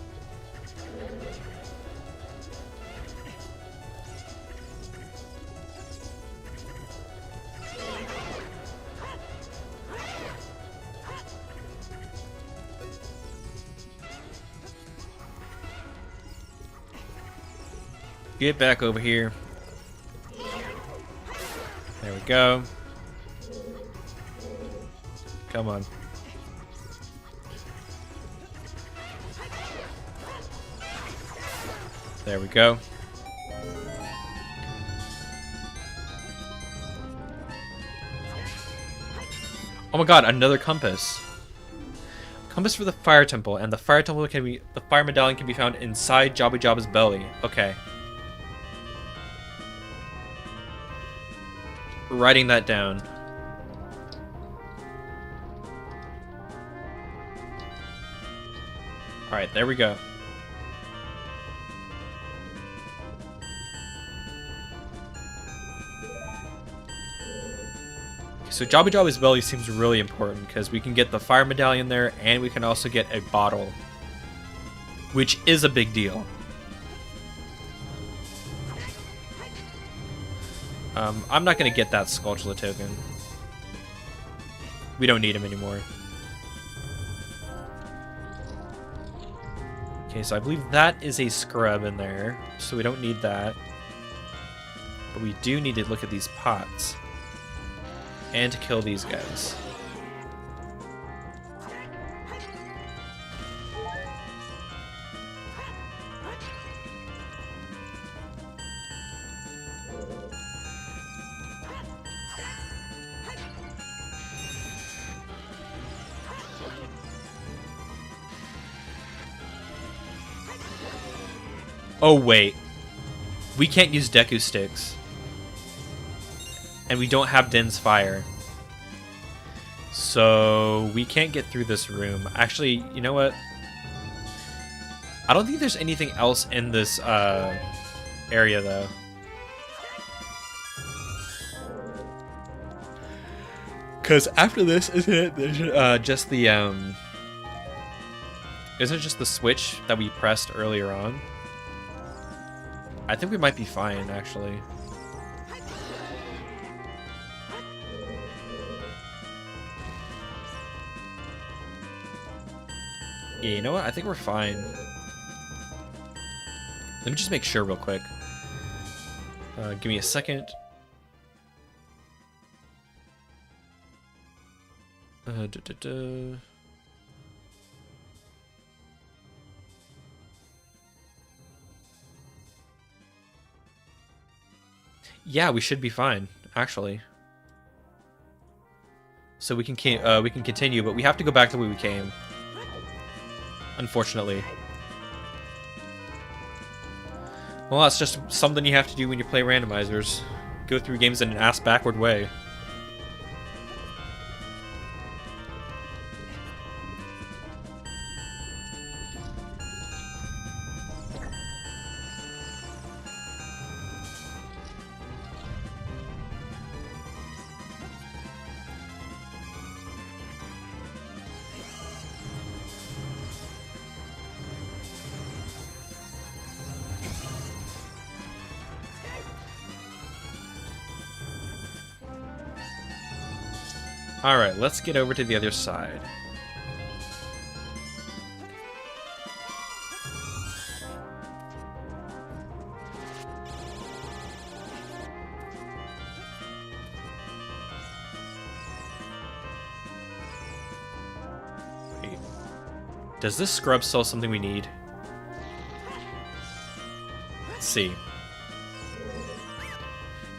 Get back over here. There we go. Come on. There we go. Oh my god, another compass. Compass for the fire temple, and the fire temple can be, the fire medallion can be found inside Jabba Jabba's belly. Okay. Writing that down. Alright, there we go. So Jabba Jabba's belly seems really important because we can get the fire medallion there and we can also get a bottle, which is a big deal. I'm not going to get that Skulltula token. We don't need him anymore. Okay, so I believe that is a scrub in there, so we don't need that. But we do need to look at these pots. And to kill these guys. Oh wait, we can't use Deku sticks. And we don't have Din's fire. So we can't get through this room. Actually, you know what? I don't think there's anything else in this area though. Cause after this, isn't it just the isn't it just the switch that we pressed earlier on? I think we might be fine, actually. Yeah, you know what? I think we're fine. Let me just make sure real quick. Give me a second. Duh, duh, duh. Yeah, we should be fine, actually. So we can continue, but we have to go back the way we came. Unfortunately. Well, that's just something you have to do when you play randomizers. Go through games in an ass-backward way. Alright, let's get over to the other side. Wait. Does this scrub sell something we need? Let's see.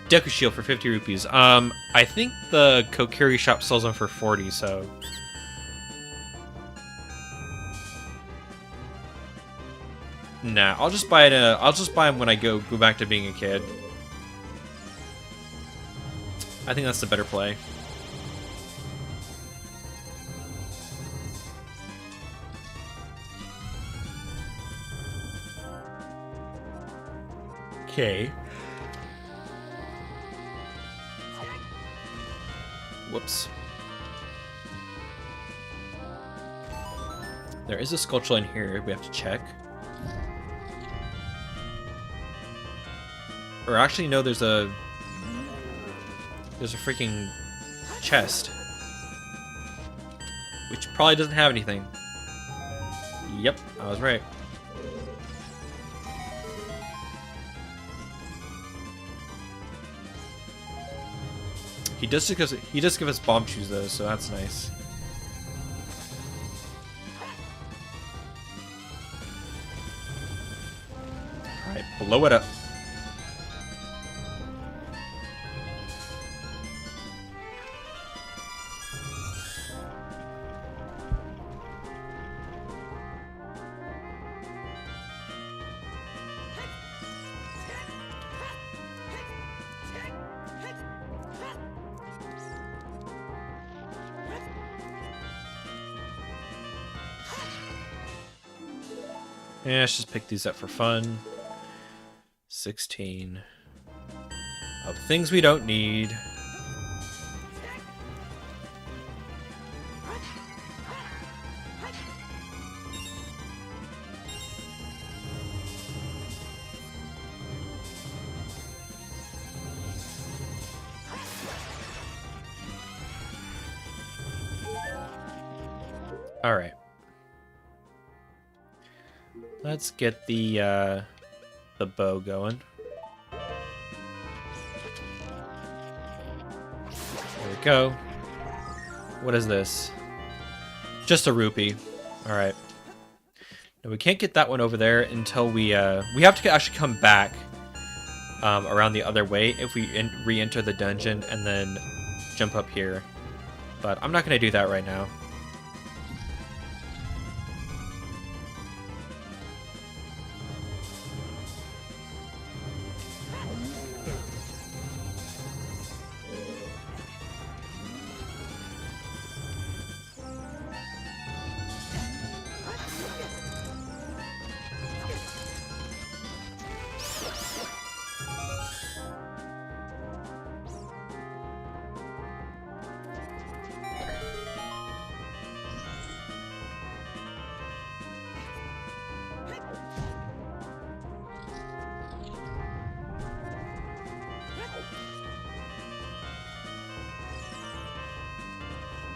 Deku Shield for 50 rupees. I think the Kokiri shop sells them for 40, so... Nah, I'll just buy it. I'll just buy them when I go back to being a kid. I think that's the better play. Okay. Whoops. There is a Skulltula in here we have to check. Or actually, no, there's a freaking chest. Which probably doesn't have anything. Yep, I was right. He does give us bomb shoes though, so that's nice. Alright, blow it up. Yeah, let's just pick these up for fun. 16 of things we don't need. All right. Let's get the bow going. There we go. What is this? Just a rupee. All right. Now we can't get that one over there until we have to actually come back around the other way if we re-enter the dungeon and then jump up here. But I'm not going to do that right now.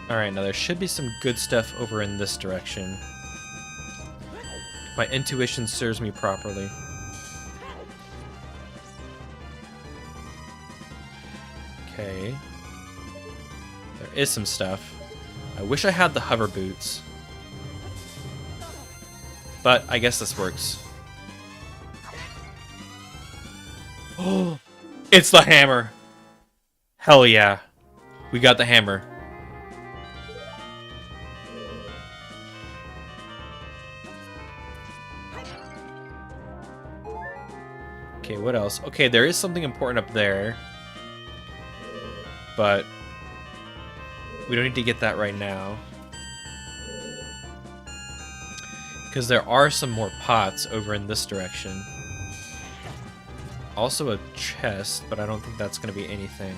Alright, now there should be some good stuff over in this direction. If my intuition serves me properly. Okay. There is some stuff. I wish I had the hover boots. But I guess this works. Oh, it's the hammer. Hell yeah. We got the hammer. Okay, what else? Okay, there is something important up there. But we don't need to get that right now. Because there are some more pots over in this direction. Also a chest, but I don't think that's going to be anything.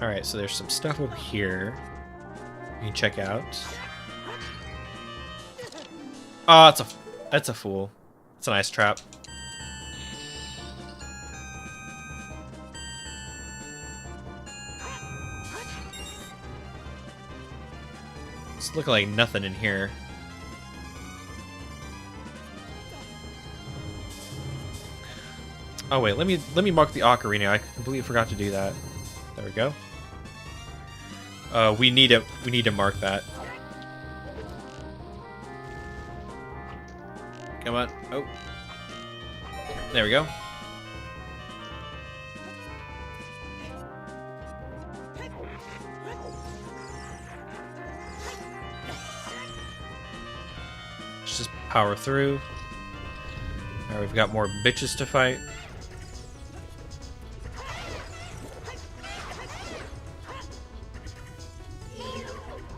Alright, so there's some stuff over here you can check out. Oh, that's a fool. It's a nice trap. It's looking like nothing in here. Oh wait, let me mark the ocarina. I completely forgot to do that. There we go. We need to mark that. Come on. Oh. There we go. Let's just power through. Alright, we've got more bitches to fight.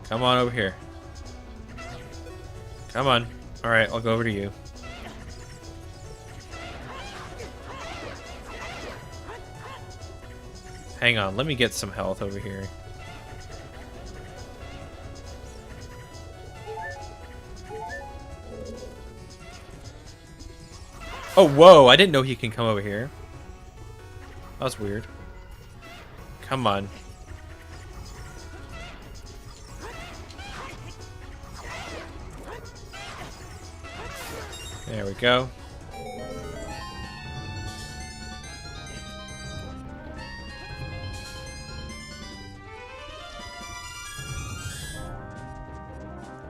Come on over here. Come on. Alright, I'll go over to you. Hang on, let me get some health over here. Oh, whoa, I didn't know he can come over here. That's weird. Come on. There we go.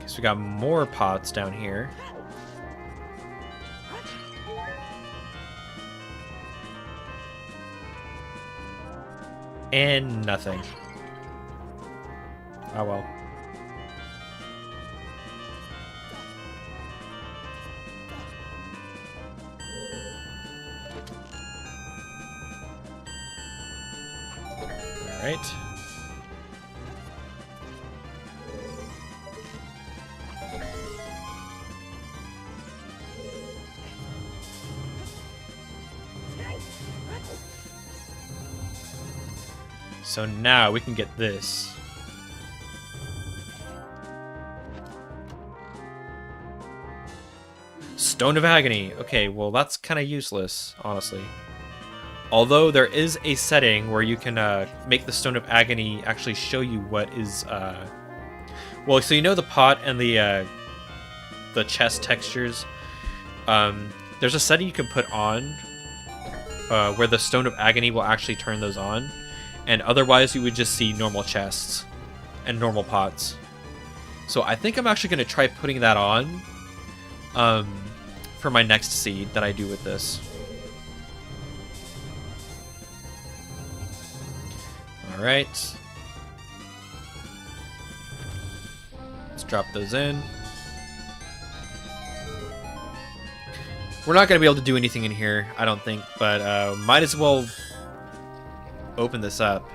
Guess we got more pots down here. And nothing. Oh well. Right. So now we can get this. Stone of Agony. Okay, well that's kind of useless, honestly. Although there is a setting where you can make the Stone of Agony actually show you what is... Well, so you know the pot and the chest textures? There's a setting you can put on where the Stone of Agony will actually turn those on. And otherwise you would just see normal chests and normal pots. So I think I'm actually going to try putting that on for my next seed that I do with this. Alright. Let's drop those in. We're not going to be able to do anything in here, I don't think, but might as well open this up.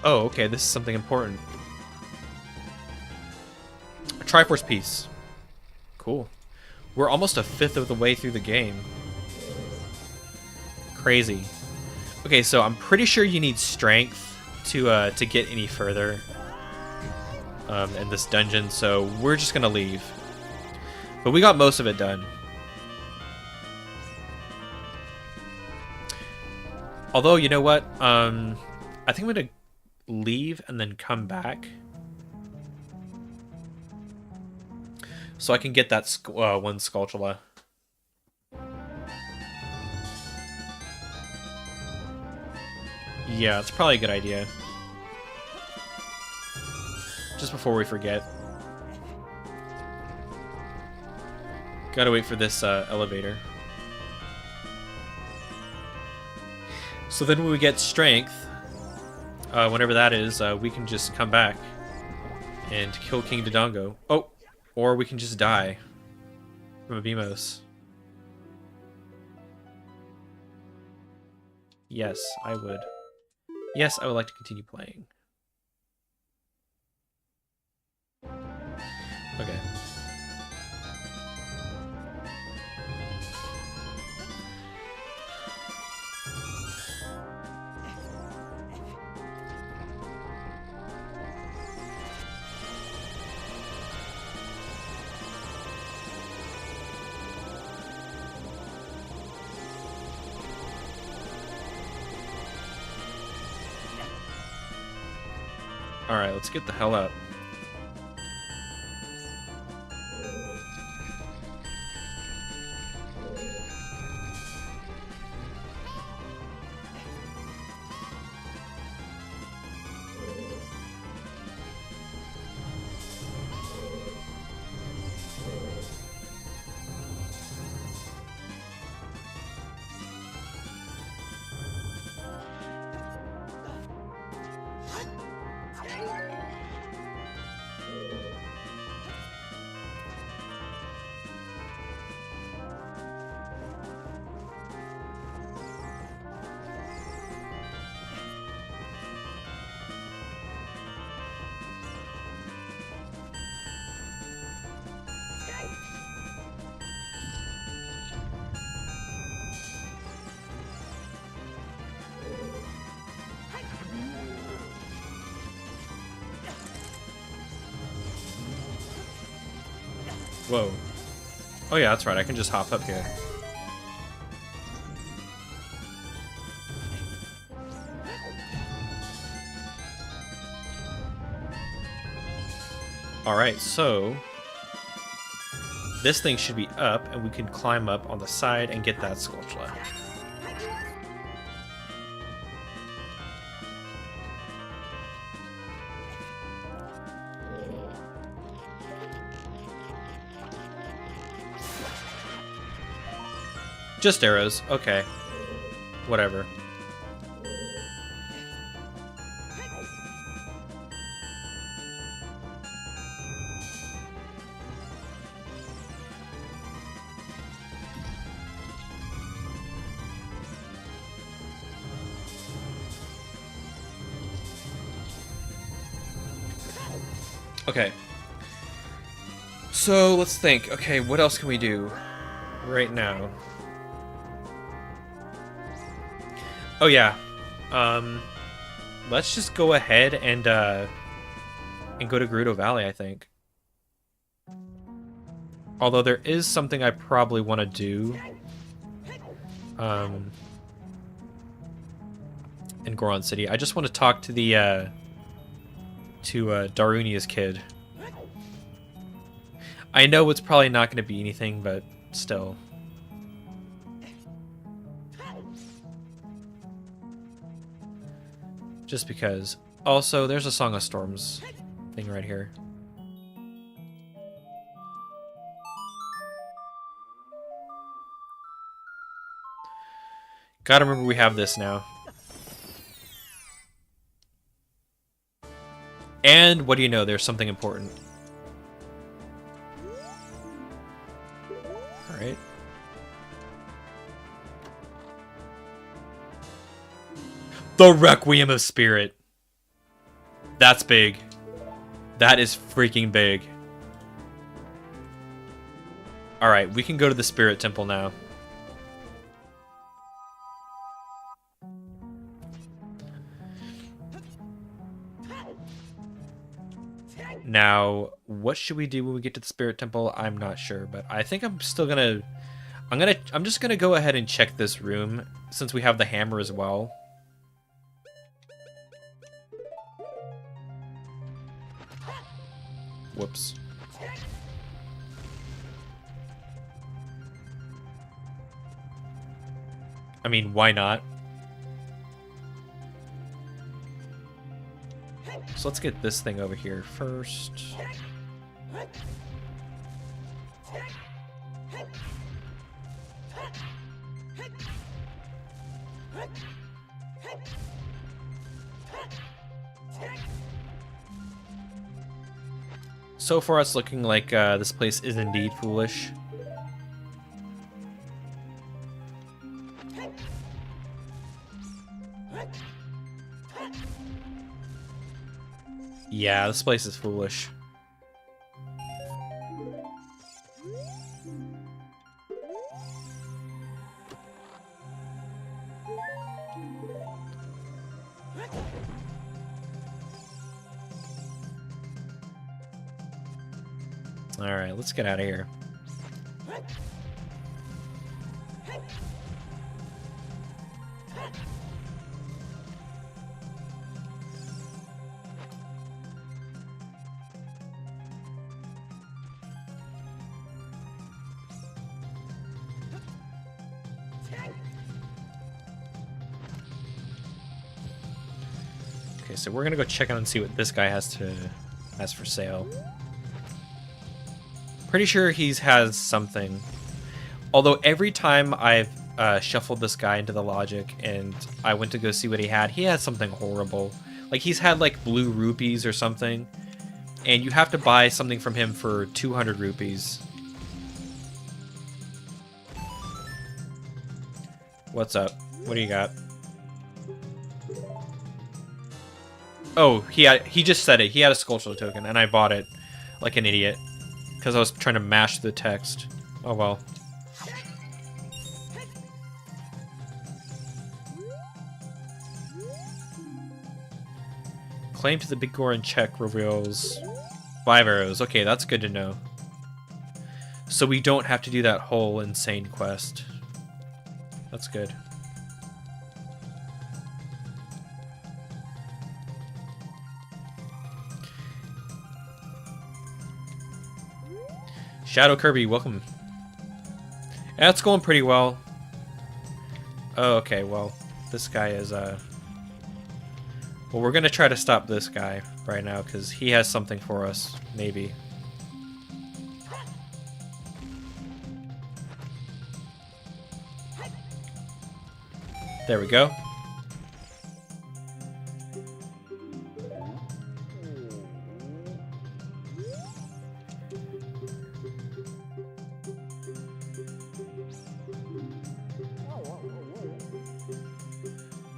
Oh, okay, this is something important. A Triforce piece. Cool. We're almost a fifth of the way through the game. Crazy. Okay, so I'm pretty sure you need strength to get any further in this dungeon, so we're just gonna leave. But we got most of it done. Although, you know what? I think I'm gonna leave and then come back, so I can get that one Skulltula. Yeah, it's probably a good idea. Just before we forget. Gotta wait for this elevator. So then when we get strength, whenever that is, we can just come back and kill King Dodongo. Oh, or we can just die from Abimos. Yes, I would. Yes, I would like to continue playing. Okay. Alright, let's get the hell up. Whoa. Oh yeah, that's right, I can just hop up here. Alright, so this thing should be up, and we can climb up on the side and get that Skulltula. Just arrows, okay. Whatever. Okay. So let's think. Okay, what else can we do right now? Oh yeah. Let's just go ahead and go to Gerudo Valley, I think. Although there is something I probably want to do in Goron City. I just want to talk to the Darunia's kid. I know it's probably not going to be anything, but still. Just because. Also, there's a Song of Storms thing right here. Gotta remember we have this now. And what do you know? There's something important. Alright. The Requiem of Spirit. That's big. That is freaking big. Alright, we can go to the Spirit Temple now. Now, what should we do when we get to the Spirit Temple? I'm not sure, but I think I'm still gonna... I'm just gonna go ahead and check this room, since we have the hammer as well. Whoops. I mean, why not? So let's get this thing over here first. So far, it's looking like this place is indeed foolish. Yeah, this place is foolish. Alright, let's get out of here. Okay, so we're gonna go check out and see what this guy has for sale. Pretty sure he has something. Although every time I've shuffled this guy into the logic and I went to go see what he had something horrible. Like he's had like blue rupees or something, and you have to buy something from him for 200 rupees. What's up? What do you got? Oh, he just said it. He had a sculptural token, and I bought it like an idiot because I was trying to mash the text. Oh well. Claim to the big Goron check reveals 5 arrows. Okay, that's good to know. So we don't have to do that whole insane quest. That's good. Shadow Kirby, welcome. Yeah, it's going pretty well. Oh, okay, well, this guy is, well, we're gonna try to stop this guy right now, because he has something for us, maybe. There we go.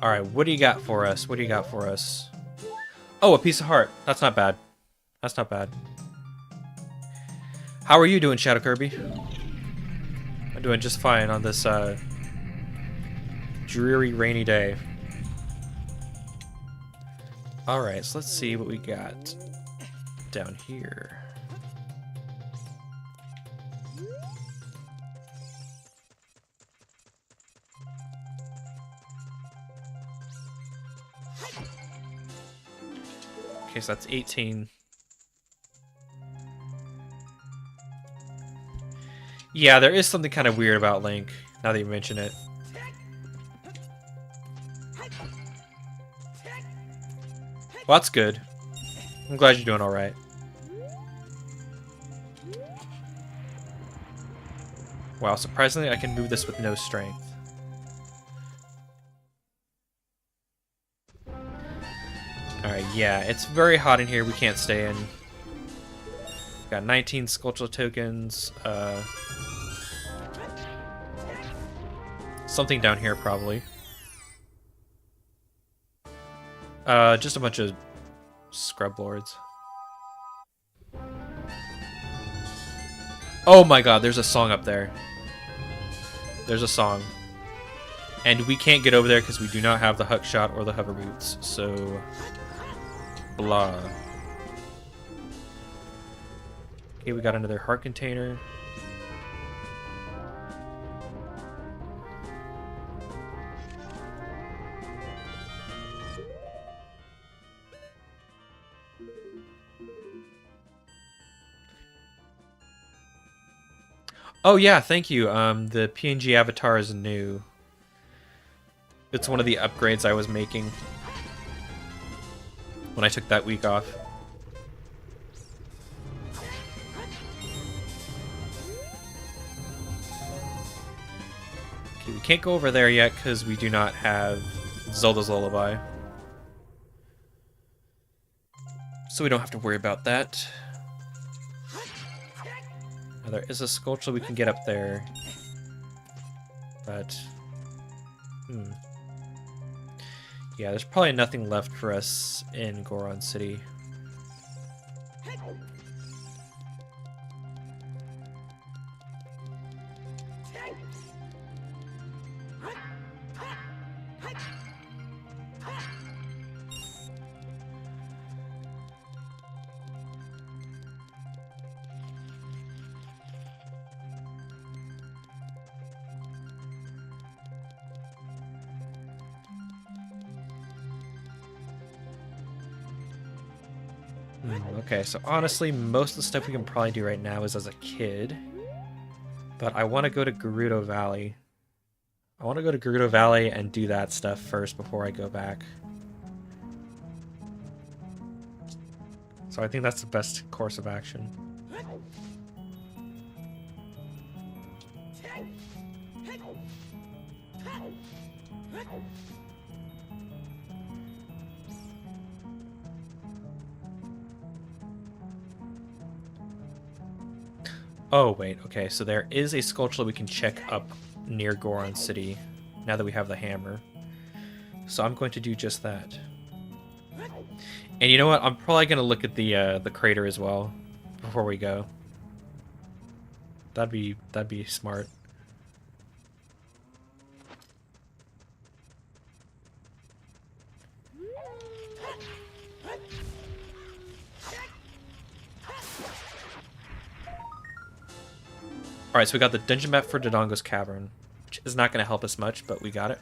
Alright, what do you got for us? What do you got for us? Oh, a piece of heart. That's not bad. That's not bad. How are you doing, Shadow Kirby? I'm doing just fine on this dreary, rainy day. Alright, so let's see what we got down here. Okay, so that's 18. Yeah, there is something kind of weird about Link, now that you mention it. Well, that's good. I'm glad you're doing alright. Wow, surprisingly, I can move this with no strength. Alright, yeah, it's very hot in here. We can't stay in. Got 19 sculptural tokens. Something down here, probably. Just a bunch of Scrub Lords. Oh my god, there's a song up there. There's a song. And we can't get over there because we do not have the hook shot or the hover boots, so... blah. Okay, we got another heart container. Oh yeah, thank you. The PNG avatar is new. It's one of the upgrades I was making when I took that week off. Okay, we can't go over there yet because we do not have Zelda's Lullaby. So we don't have to worry about that. Now, there is a sculpture we can get up there. But... yeah, there's probably nothing left for us in Goron City. Okay, so honestly, most of the stuff we can probably do right now is as a kid. But I want to go to Gerudo Valley. I want to go to Gerudo Valley and do that stuff first before I go back. So I think that's the best course of action. Oh, wait, okay, so there is a sculpture we can check up near Goron City, now that we have the hammer. So I'm going to do just that. And you know what, I'm probably going to look at the crater as well, before we go. That'd be smart. Alright, so we got the dungeon map for Dodongo's Cavern, which is not going to help us much, but we got it.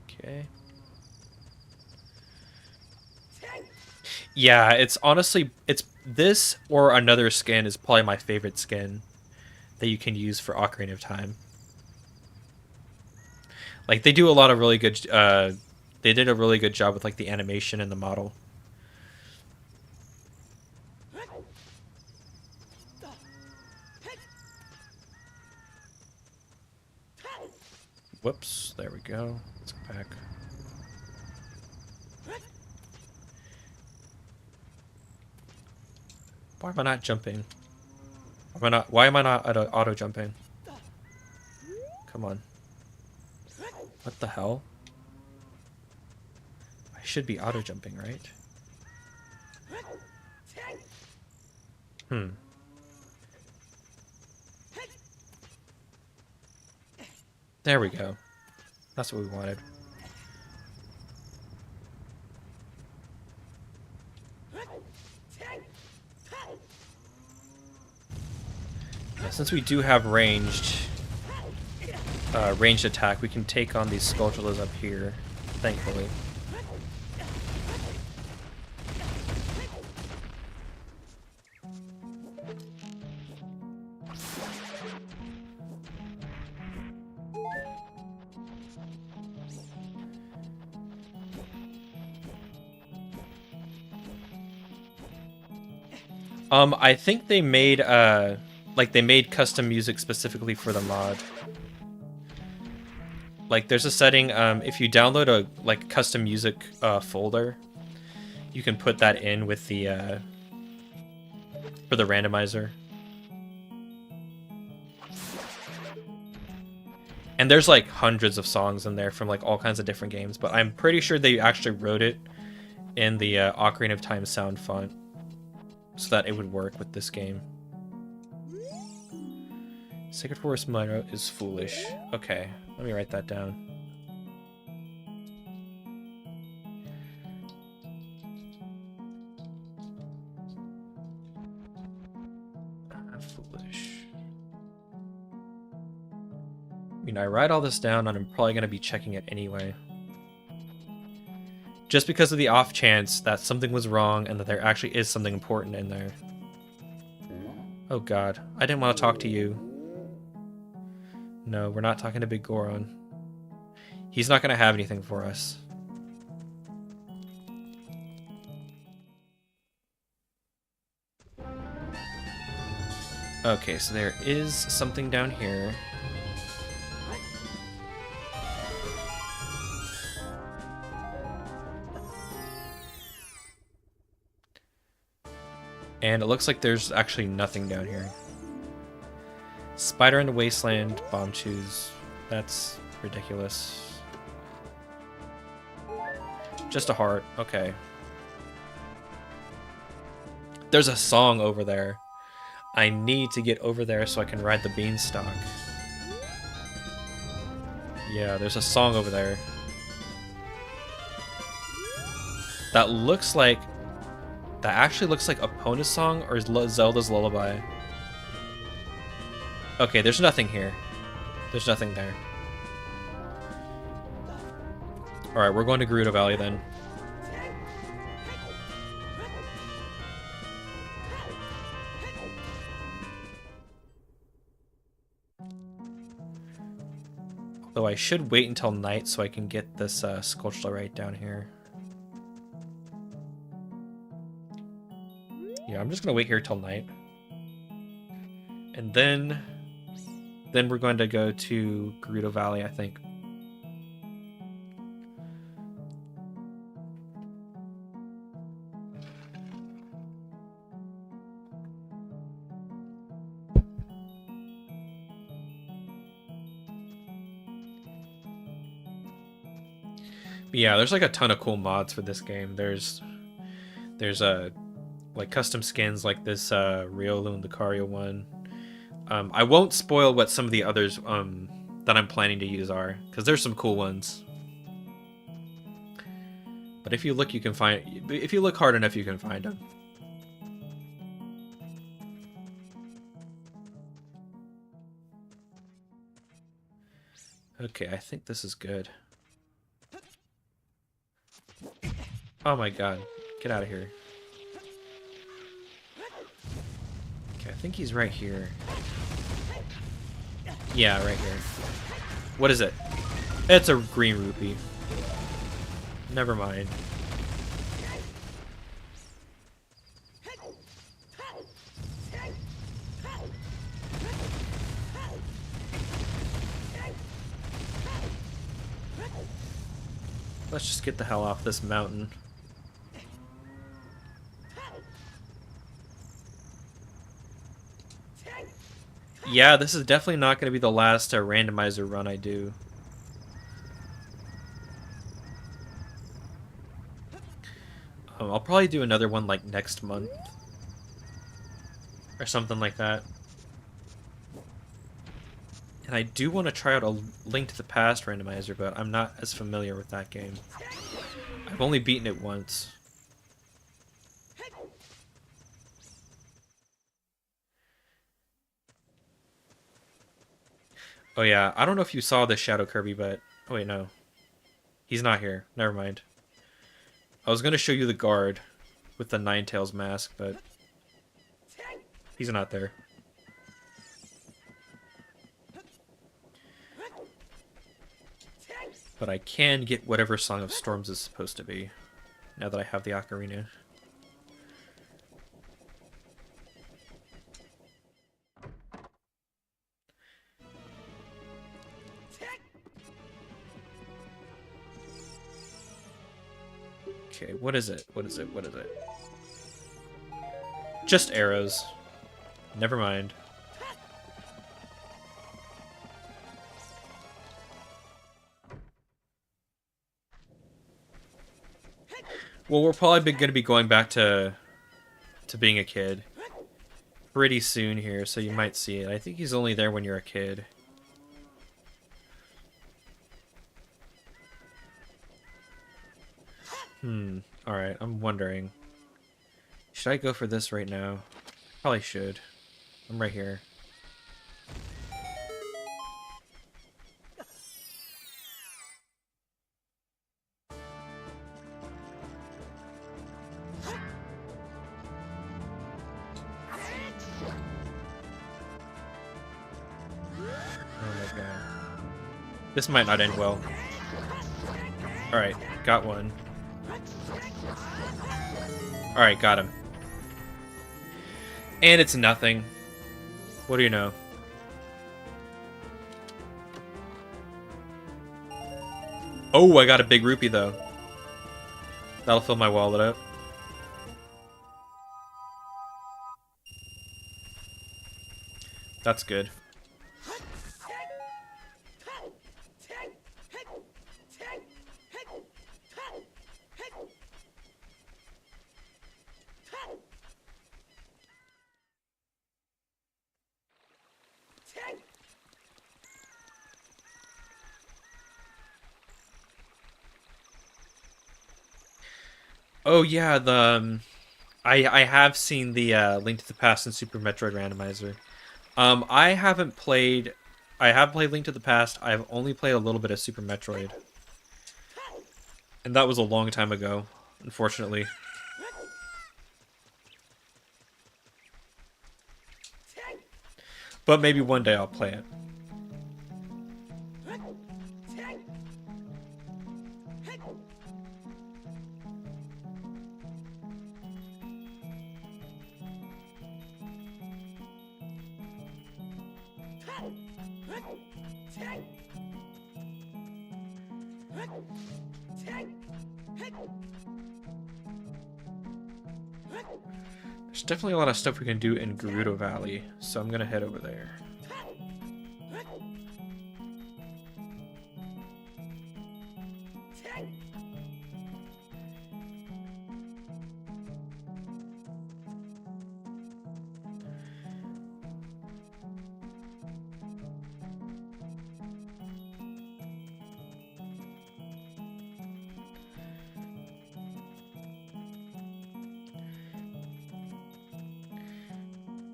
Okay. Yeah, it's honestly, it's this or another skin is probably my favorite skin that you can use for Ocarina of Time. Like, they do a lot of really good, they did a really good job with, like, the animation and the model. Whoops, there we go. Let's go back. Why am I not jumping? Why am I not auto jumping? Come on. What the hell? I should be auto jumping, right? There we go. That's what we wanted. Yeah, since we do have ranged attack, we can take on these Skulltulas up here, thankfully. I think they made, like, they made custom music specifically for the mod. Like, there's a setting, if you download a, like, custom music, folder, you can put that in with the, for the randomizer. And there's like hundreds of songs in there from like all kinds of different games, but I'm pretty sure they actually wrote it in the Ocarina of Time sound font so that it would work with this game. Sacred Forest Motto is foolish. Okay, let me write that down. Foolish. I mean, I write all this down and I'm probably going to be checking it anyway. Just because of the off chance that something was wrong and that there actually is something important in there. Oh god, I didn't want to talk to you. No, we're not talking to Big Goron. He's not going to have anything for us. Okay, so there is something down here. And it looks like there's actually nothing down here. Spider in the Wasteland, bomb shoes. That's ridiculous. Just a heart, okay. There's a song over there. I need to get over there so I can ride the beanstalk. Yeah, there's a song over there. That looks like... That actually looks like Epona's song or Zelda's Lullaby. Okay, there's nothing here. There's nothing there. Alright, we're going to Gerudo Valley then. Though I should wait until night so I can get this Sculpture down here. Yeah, I'm just gonna wait here till night. And then we're going to go to Gerudo Valley, I think. But yeah, there's like a ton of cool mods for this game. There's like custom skins like this Riolu and Lucario one. I won't spoil what some of the others that I'm planning to use are, because there's some cool ones. But if you look, you can find. If you look hard enough, you can find them. Okay, I think this is good. Oh my god, get out of here. Okay, I think he's right here. Yeah, right here. What is it? It's a green rupee. Never mind. Let's just get the hell off this mountain. Yeah, this is definitely not going to be the last randomizer run I do. I'll probably do another one like next month. Or something like that. And I do want to try out a Link to the Past randomizer, but I'm not as familiar with that game. I've only beaten it once. Oh yeah, I don't know if you saw this Shadow Kirby, but... Oh wait, no. He's not here. Never mind. I was going to show you the guard with the Ninetales mask, but... He's not there. But I can get whatever Song of Storms is supposed to be, now that I have the ocarina. Okay, what is it? What is it? What is it? Just arrows. Never mind. Well, we're probably going to be going back to being a kid pretty soon here, so you might see it. I think he's only there when you're a kid. Alright, I'm wondering. Should I go for this right now? Probably should. I'm right here. Oh my god. This might not end well. Alright, got one. Alright, got him. And it's nothing. What do you know? Oh, I got a big rupee though. That'll fill my wallet up. That's good. Oh yeah, the I have seen the Link to the Past and Super Metroid Randomizer. I haven't played. I have played Link to the Past. I've only played a little bit of Super Metroid, and that was a long time ago, unfortunately. But maybe one day I'll play it. There's definitely a lot of stuff we can do in Gerudo Valley, so I'm gonna head over there.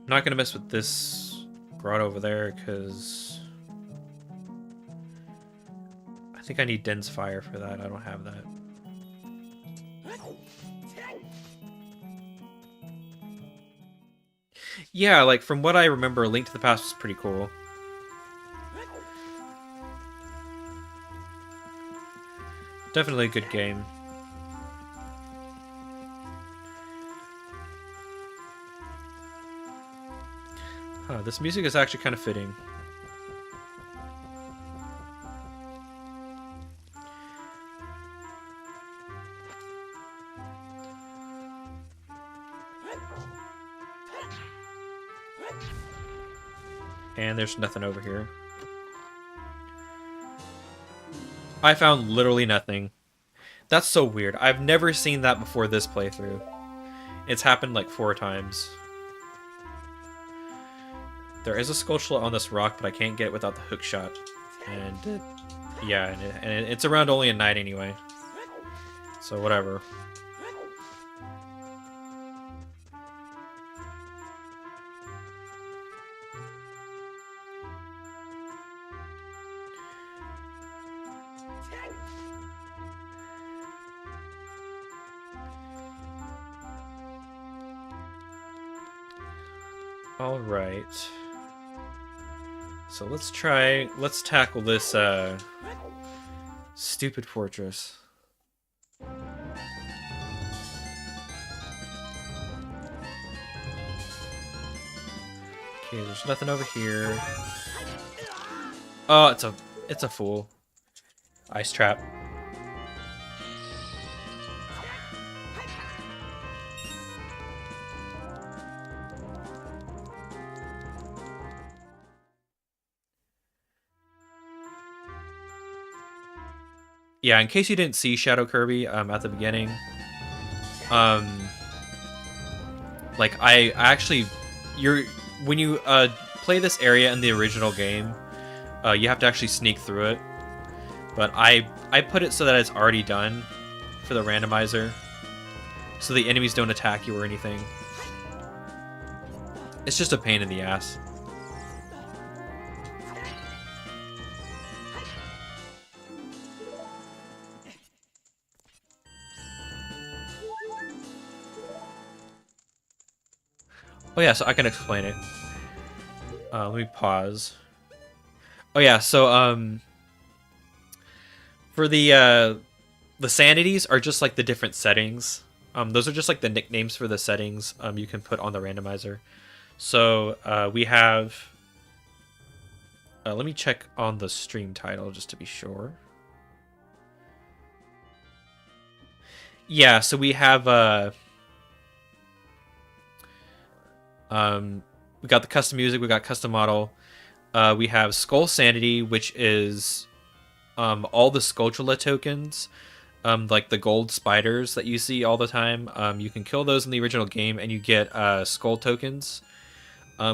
I'm not gonna mess with this grotto over there because I think I need Dense Fire for that. I don't have that. Yeah, like from what I remember, Link to the Past was pretty cool. Definitely a good game. Huh, this music is actually kind of fitting. And there's nothing over here. I found literally nothing. That's so weird. I've never seen that before this playthrough. It's happened like 4 times. There is a Skulltula on this rock, but I can't get it without the hook shot. And yeah, and it's around only at night anyway. So whatever. All right. So let's tackle this stupid fortress. Okay, there's nothing over here. Oh, it's a fool. Ice trap. Yeah, in case you didn't see Shadow Kirby at the beginning, like I actually, when you play this area in the original game, you have to actually sneak through it. But I put it so that it's already done for the randomizer, so the enemies don't attack you or anything. It's just a pain in the ass. Oh yeah, so I can explain it. Let me pause. Oh yeah, so for the sanities are just like the different settings. Those are just like the nicknames for the settings you can put on the randomizer. So we have. Let me check on the stream title just to be sure. Yeah, so we have we got the custom music, we got custom model. We have Skull Sanity, which is all the Skulltula tokens, like the gold spiders that you see all the time. You can kill those in the original game, and you get skull tokens,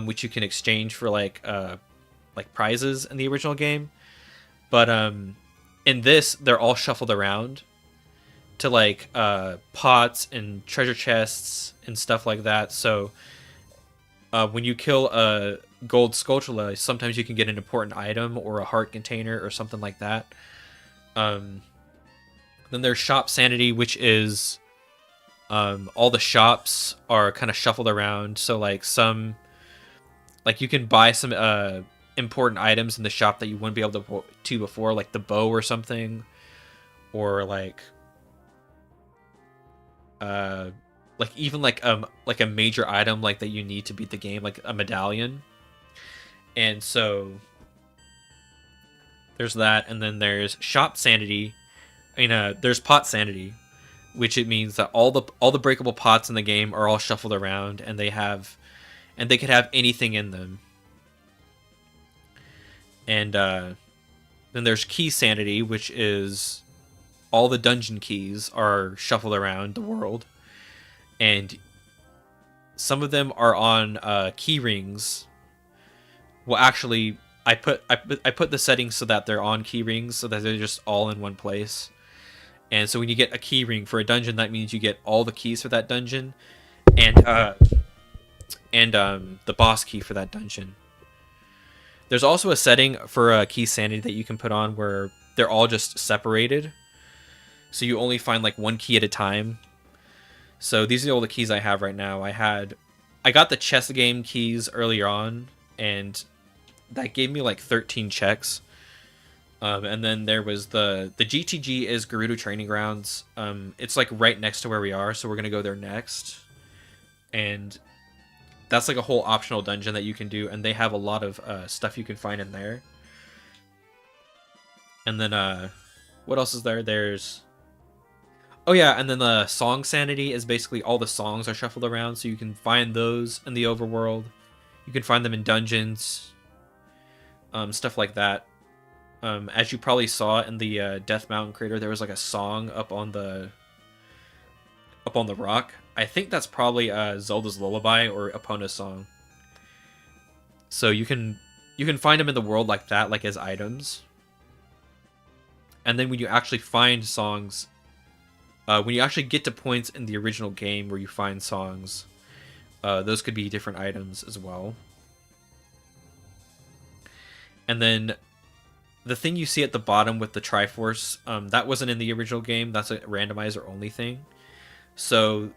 which you can exchange for like prizes in the original game. But in this, they're all shuffled around to like pots and treasure chests and stuff like that. So when you kill a gold Skulltula, sometimes you can get an important item or a heart container or something like that. Then there's Shop Sanity, which is all the shops are kind of shuffled around. So like you can buy some important items in the shop that you wouldn't be able to before, like the bow or something, or like even like a major item like that you need to beat the game, like a medallion. And so there's that, and then there's Shop Sanity. There's Pot Sanity, which it means that all the breakable pots in the game are all shuffled around, and they could have anything in them. And then there's Key Sanity, which is all the dungeon keys are shuffled around the world, and some of them are on key rings. Well, actually, I put the settings so that they're on key rings, so that they're just all in one place. And so when you get a key ring for a dungeon, that means you get all the keys for that dungeon, and the boss key for that dungeon. There's also a setting for Key Sanity that you can put on where they're all just separated, so you only find like one key at a time. So these are all the keys I have right now. I got the chess game keys earlier on, and that gave me like 13 checks. And then there was the GTG is Gerudo Training Grounds. It's like right next to where we are, so we're gonna go there next. And that's like a whole optional dungeon that you can do, and they have a lot of stuff you can find in there. And then what else is there? Oh yeah, and then the Song Sanity is basically all the songs are shuffled around, so you can find those in the overworld. You can find them in dungeons, stuff like that. As you probably saw in the Death Mountain crater, there was like a song up on the rock. I think that's probably Zelda's Lullaby or Epona's song. So you can find them in the world like that, like as items. And then when you actually find songs, when you actually get to points in the original game where you find songs, those could be different items as well. And then the thing you see at the bottom with the Triforce, that wasn't in the original game. That's a randomizer only thing. So,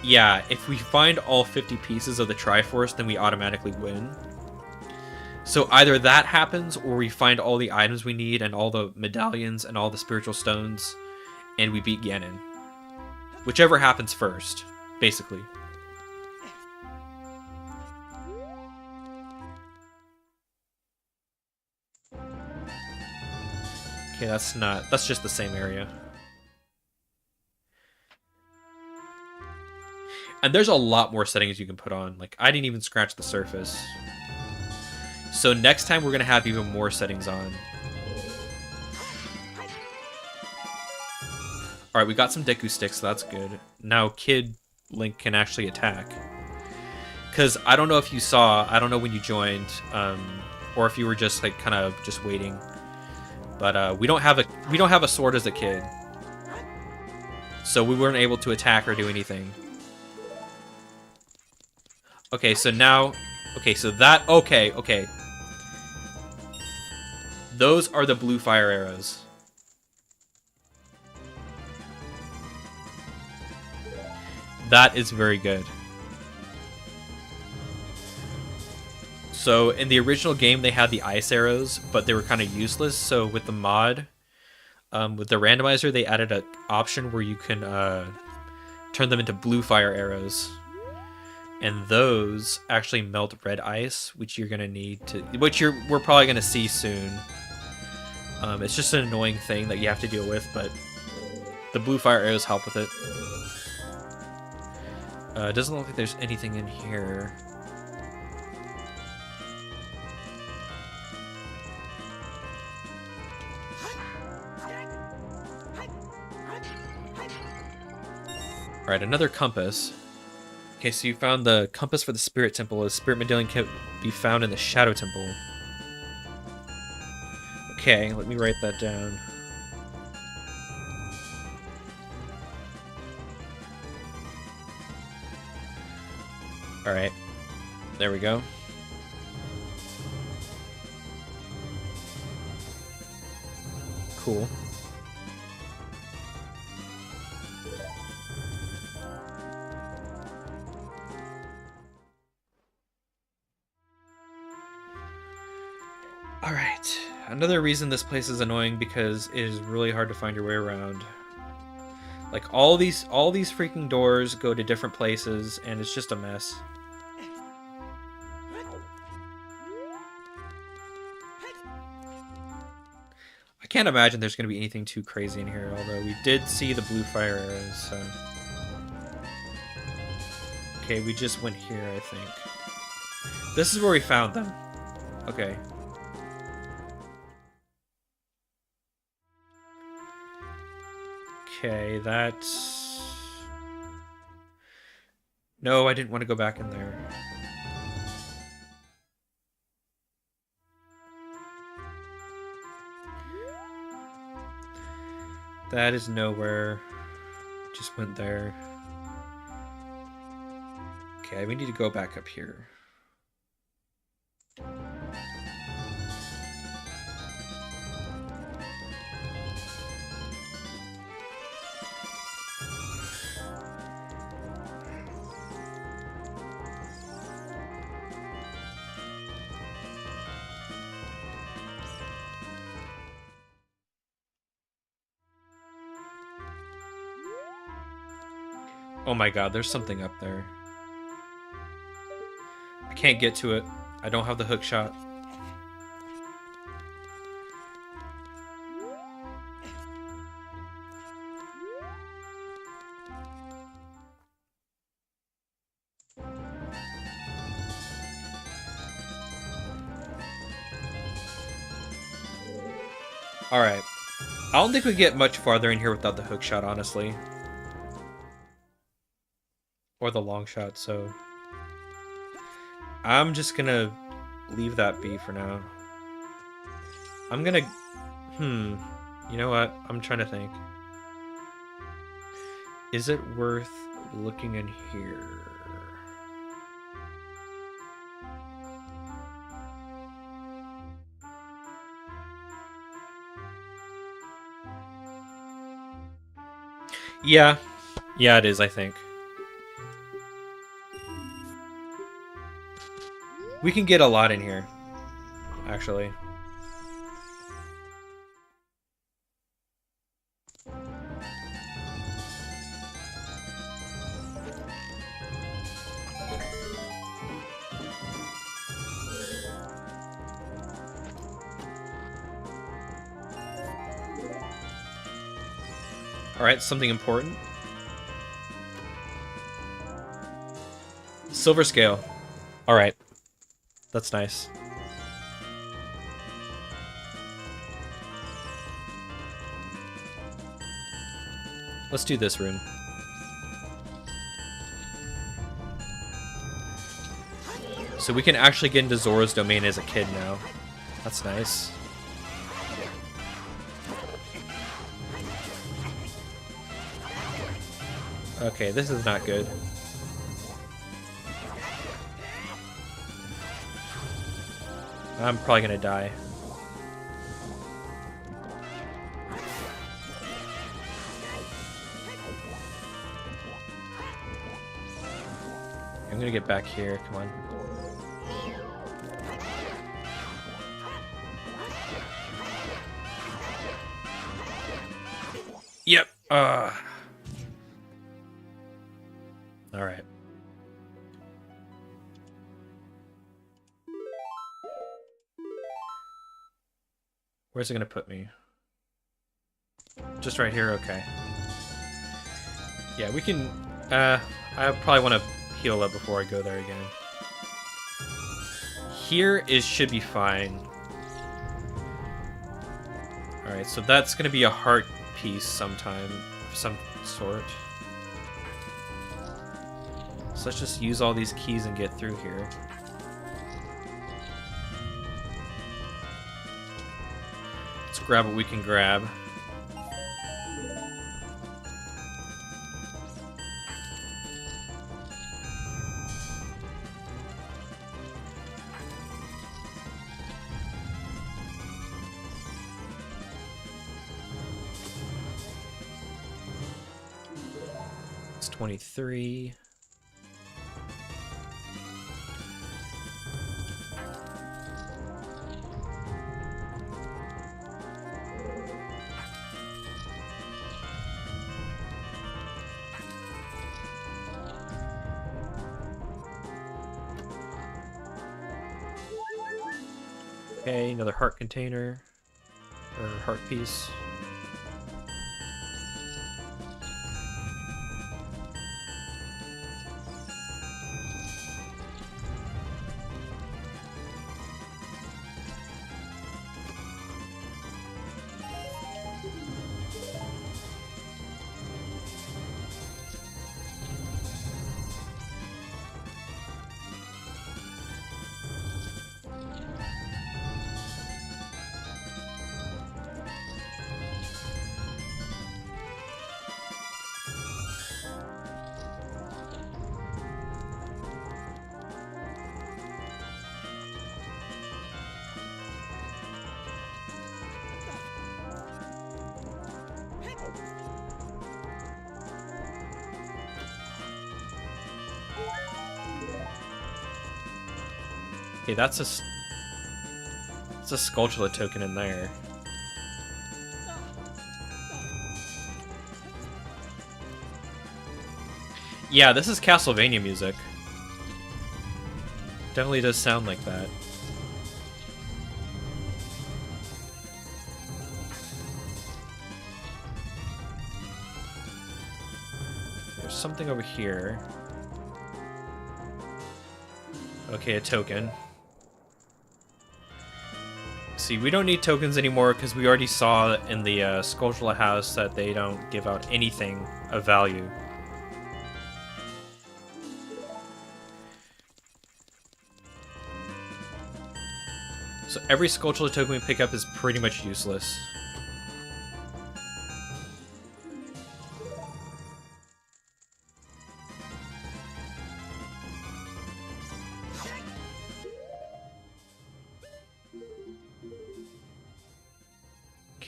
yeah, if we find all 50 pieces of the Triforce, then we automatically win. So either that happens, or we find all the items we need and all the medallions and all the spiritual stones, and we beat Ganon. Whichever happens first, basically. Okay, that's just the same area. And there's a lot more settings you can put on. Like, I didn't even scratch the surface. So next time we're going to have even more settings on. All right, we got some Deku sticks, so that's good. Now Kid Link can actually attack. Because I don't know if you saw, I don't know when you joined, or if you were just like kind of just waiting. But we don't have a sword as a kid, so we weren't able to attack or do anything. Okay, so now, okay, so that, okay. Those are the blue fire arrows. That is very good. So in the original game, they had the ice arrows, but they were kind of useless. So with the mod, with the randomizer, they added an option where you can turn them into blue fire arrows. And those actually melt red ice, which you're gonna need to, we're probably gonna see soon. It's just an annoying thing that you have to deal with, but the blue fire arrows help with it. It doesn't look like there's anything in here. Alright, another compass. Okay, so you found the compass for the Spirit Temple. The Spirit Medallion can be found in the Shadow Temple. Okay, let me write that down. Alright, there we go. Cool. Alright, another reason this place is annoying because it is really hard to find your way around. Like, all these freaking doors go to different places, and it's just a mess. I can't imagine there's going to be anything too crazy in here, although we did see the blue fire arrows, so... Okay, we just went here, I think. This is where we found them. Okay. Okay, that's... No, I didn't want to go back in there. That is nowhere. Just went there. Okay, we need to go back up here. Oh my god, there's something up there. I can't get to it. I don't have the hook shot. Alright. I don't think we get much farther in here without the hook shot, honestly. Or the long shot, so... I'm just gonna leave that be for now. I'm gonna... You know what? I'm trying to think. Is it worth looking in here? Yeah. Yeah, it is, I think. We can get a lot in here, actually. Alright, something important. Silver scale. Alright. That's nice. Let's do this room. So we can actually get into Zora's domain as a kid now. That's nice. Okay, this is not good. I'm probably gonna die. I'm gonna get back here, come on. Yep. All right. Where's it gonna put me? Just right here, okay. Yeah, we can, I probably want to heal up before I go there again. Here should be fine. Alright, so that's gonna be a heart piece sometime, of some sort. So let's just use all these keys and get through here. Let's grab what we can grab. It's 23. Okay, another heart container, or heart piece. Okay, that's a Skulltula token in there. Yeah, this is Castlevania music. Definitely does sound like that. There's something over here. Okay, a token. See, we don't need tokens anymore because we already saw in the Skulltula house that they don't give out anything of value. So every Skulltula token we pick up is pretty much useless.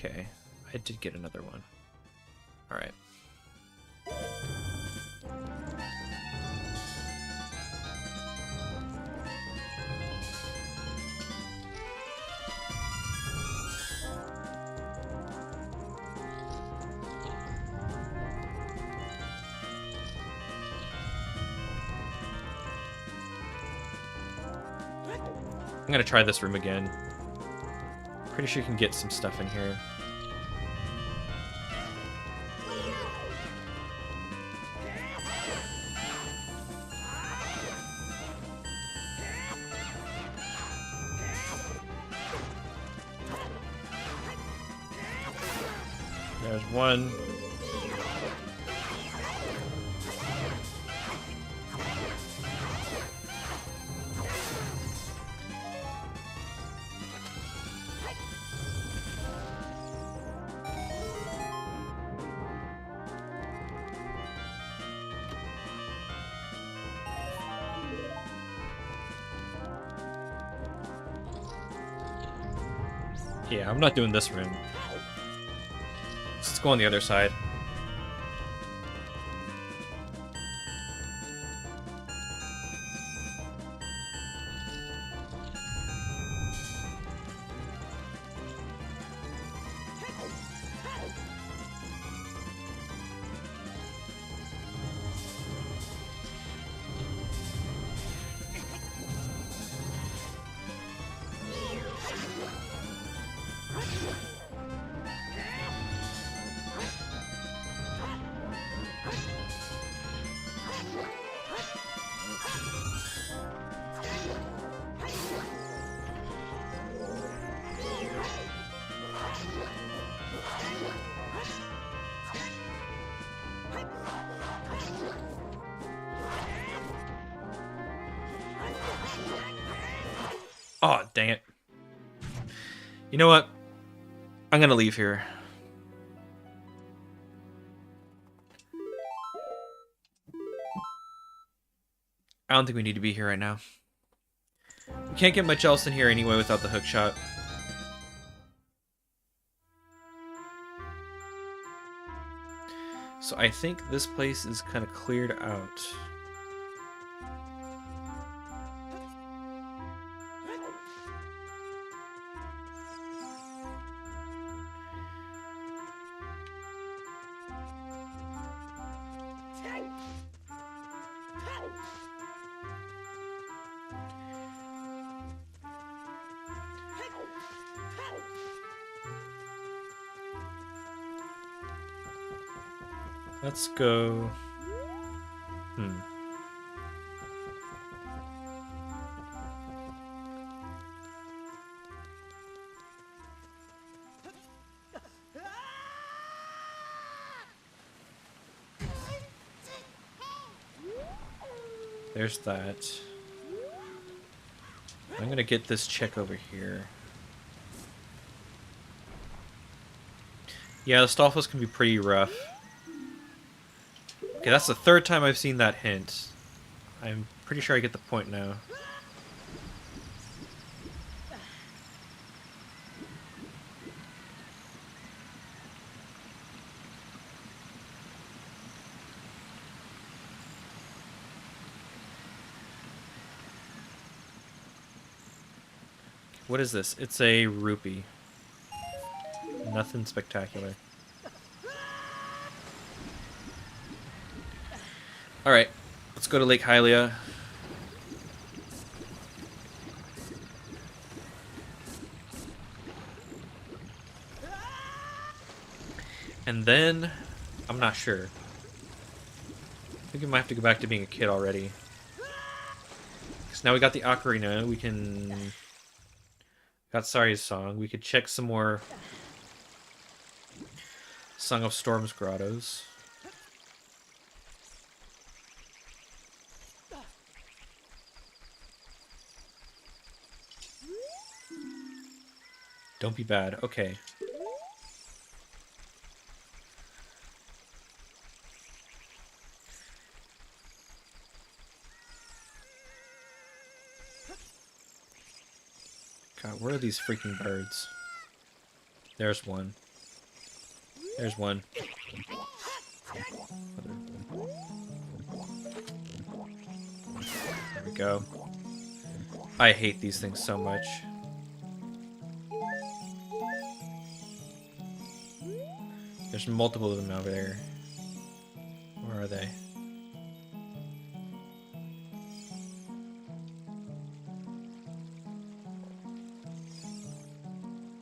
Okay, I did get another one. Alright. I'm gonna try this room again. Pretty sure you can get some stuff in here. There's one. Yeah, I'm not doing this room. Let's go on the other side. Oh, dang it. You know what? I'm gonna leave here. I don't think we need to be here right now. We can't get much else in here anyway without the hook shot. So I think this place is kind of cleared out. Let's go. There's that. I'm gonna get this chick over here. Yeah, the Stalfos can be pretty rough. Okay, that's the third time I've seen that hint. I'm pretty sure I get the point now. What is this? It's a rupee. Nothing spectacular. Alright, let's go to Lake Hylia. And then, I'm not sure. I think we might have to go back to being a kid already. Because now we got the ocarina, we can... Got Sari's song. We could check some more Song of Storms grottos. Don't be bad. Okay. God, where are these freaking birds? There's one. There's one. There we go. I hate these things so much. There's multiple of them over there. Where are they?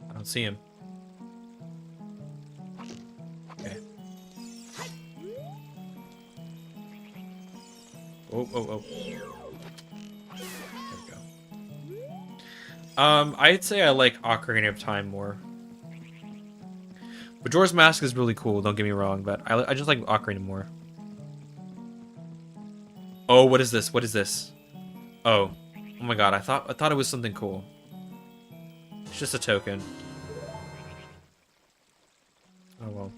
I don't see him. Okay. Oh, oh, oh. There we go. I'd say I like Ocarina of Time more. Majora's Mask is really cool, don't get me wrong, but I just like Ocarina more. Oh, what is this? What is this? Oh. Oh my god, I thought it was something cool. It's just a token. Oh well.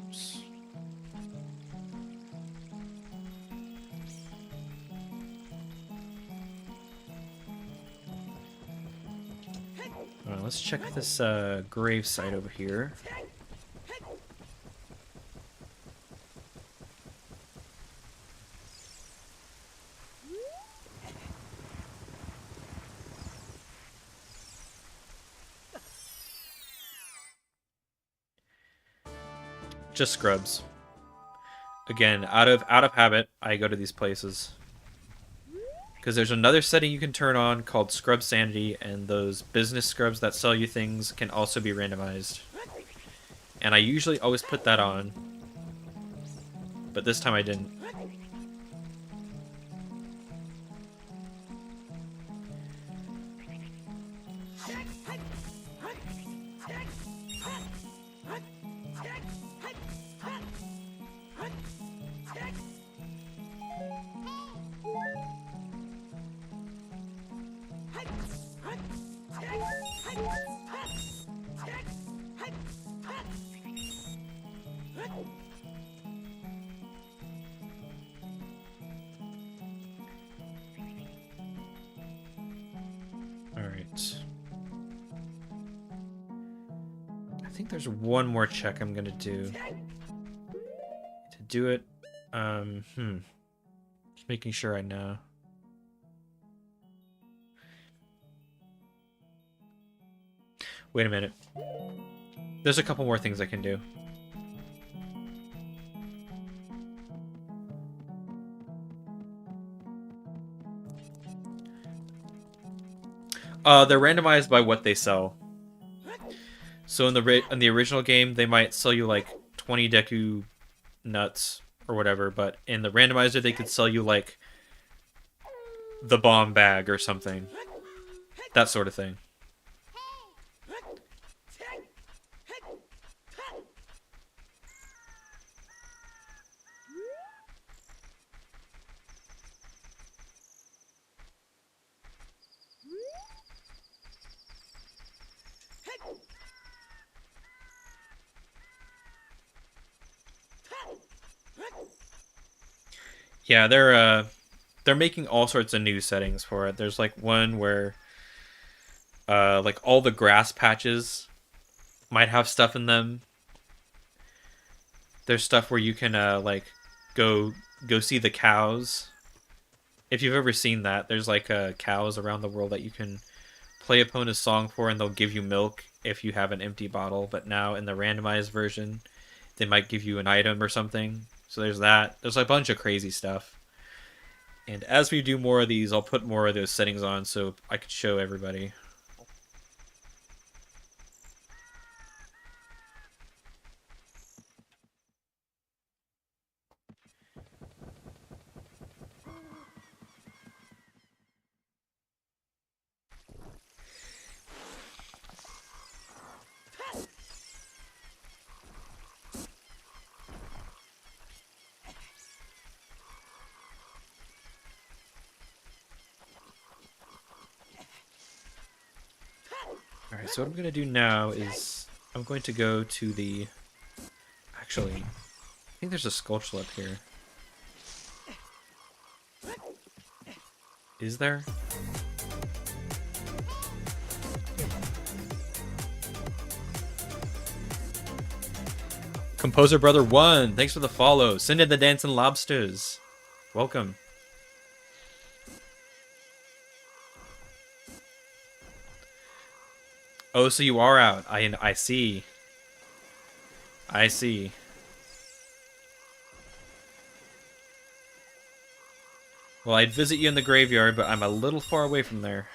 Oops. Well, let's check this grave site over here. Just scrubs. Again, out of habit, I go to these places. Because there's another setting you can turn on called Scrub Sanity, and those business scrubs that sell you things can also be randomized. And I usually always put that on. But this time I didn't. I think there's one more check I'm gonna do. To do it, just making sure I know. Wait a minute. There's a couple more things I can do. They're randomized by what they sell. So in the original game, they might sell you like 20 Deku nuts or whatever, but in the randomizer, they could sell you like the bomb bag or something. That sort of thing. Yeah, they're making all sorts of new settings for it. There's like one where like all the grass patches might have stuff in them. There's stuff where you can like go see the cows. If you've ever seen that, there's like cows around the world that you can play opponent's song for, and they'll give you milk if you have an empty bottle. But now in the randomized version, they might give you an item or something. So there's that. There's a bunch of crazy stuff. And as we do more of these, I'll put more of those settings on so I can show everybody. Alright, so what I'm going to do now is I'm going to go to the... Actually, I think there's a Sculpture up here. Is there? Composer Brother 1, thanks for the follow. Send in the Dancing Lobsters. Welcome. Oh, so you are out. I see. I see. Well, I'd visit you in the graveyard, but I'm a little far away from there.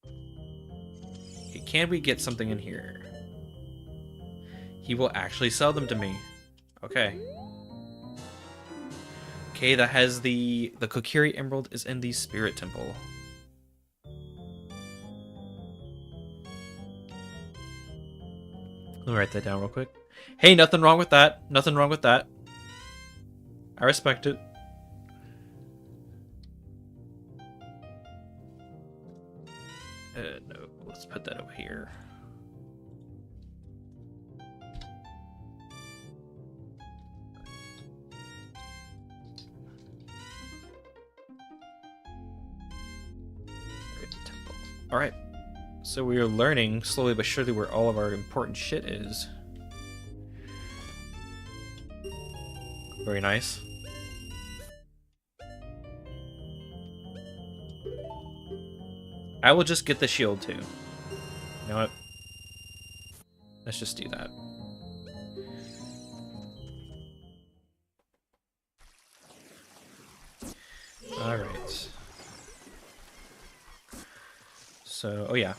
Okay, can we get something in here? He will actually sell them to me. Okay. Okay, that has the Kokiri Emerald is in the Spirit Temple. Let me write that down real quick. Hey, nothing wrong with that. Nothing wrong with that. I respect it. No, let's put that over here. Alright. So we are learning slowly but surely where all of our important shit is. Very nice. I will just get the shield too. You know what? Let's just do that. Alright. So, oh yeah.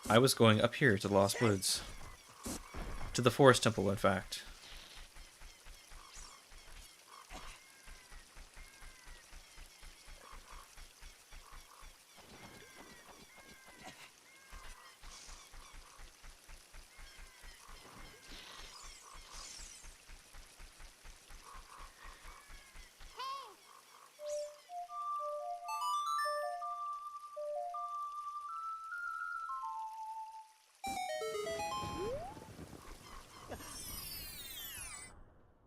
I was going up here to the Lost Woods. To the Forest Temple, in fact.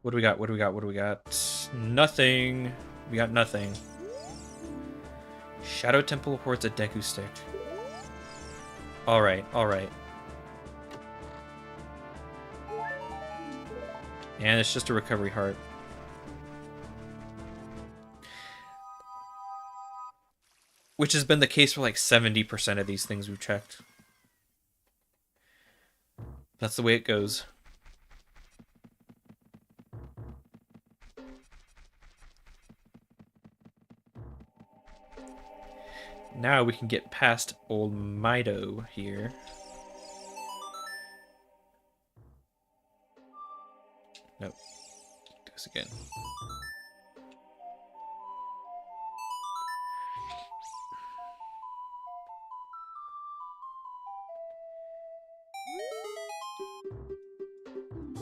What do we got? What do we got? What do we got? Nothing. We got nothing. Shadow Temple reports a Deku stick. Alright, alright. And it's just a recovery heart. Which has been the case for like 70% of these things we've checked. That's the way it goes. Now we can get past old Mido here. Nope. Do this again.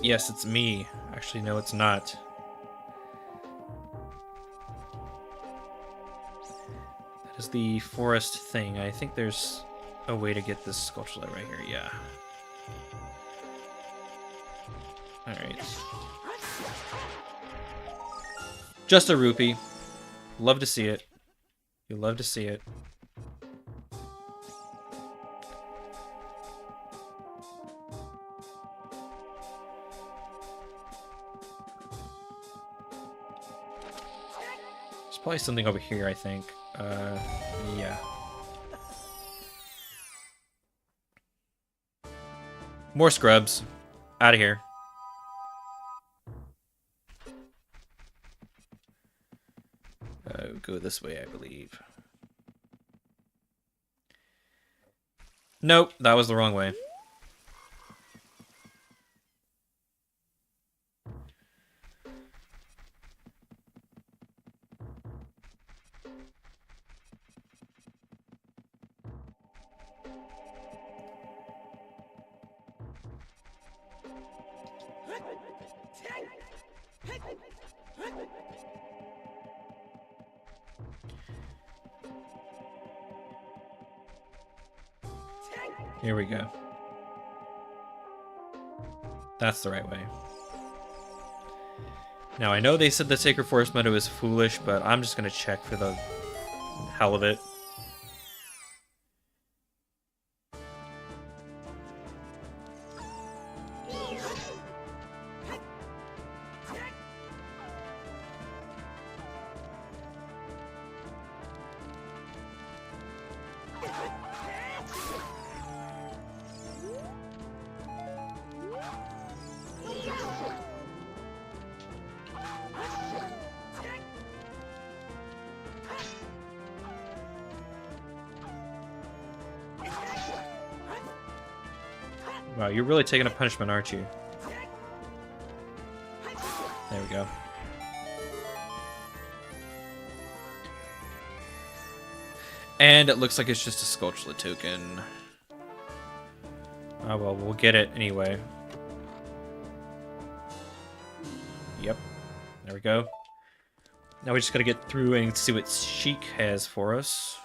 Yes, it's me. Actually, no, it's not. That is the forest thing. I think there's a way to get this sculpture right here. Yeah. Alright. Just a rupee. Love to see it. You love to see it. There's probably something over here, I think. Yeah. More scrubs. Out of here. Go this way, I believe. Nope, that was the wrong way. Here we go. That's the right way. Now, I know they said the Sacred Forest Meadow is foolish, but I'm just going to check for the hell of it. Wow, you're really taking a punishment, aren't you? There we go. And it looks like it's just a Sculpture token. Oh well, we'll get it anyway. Yep. There we go. Now we just gotta get through and see what Sheik has for us.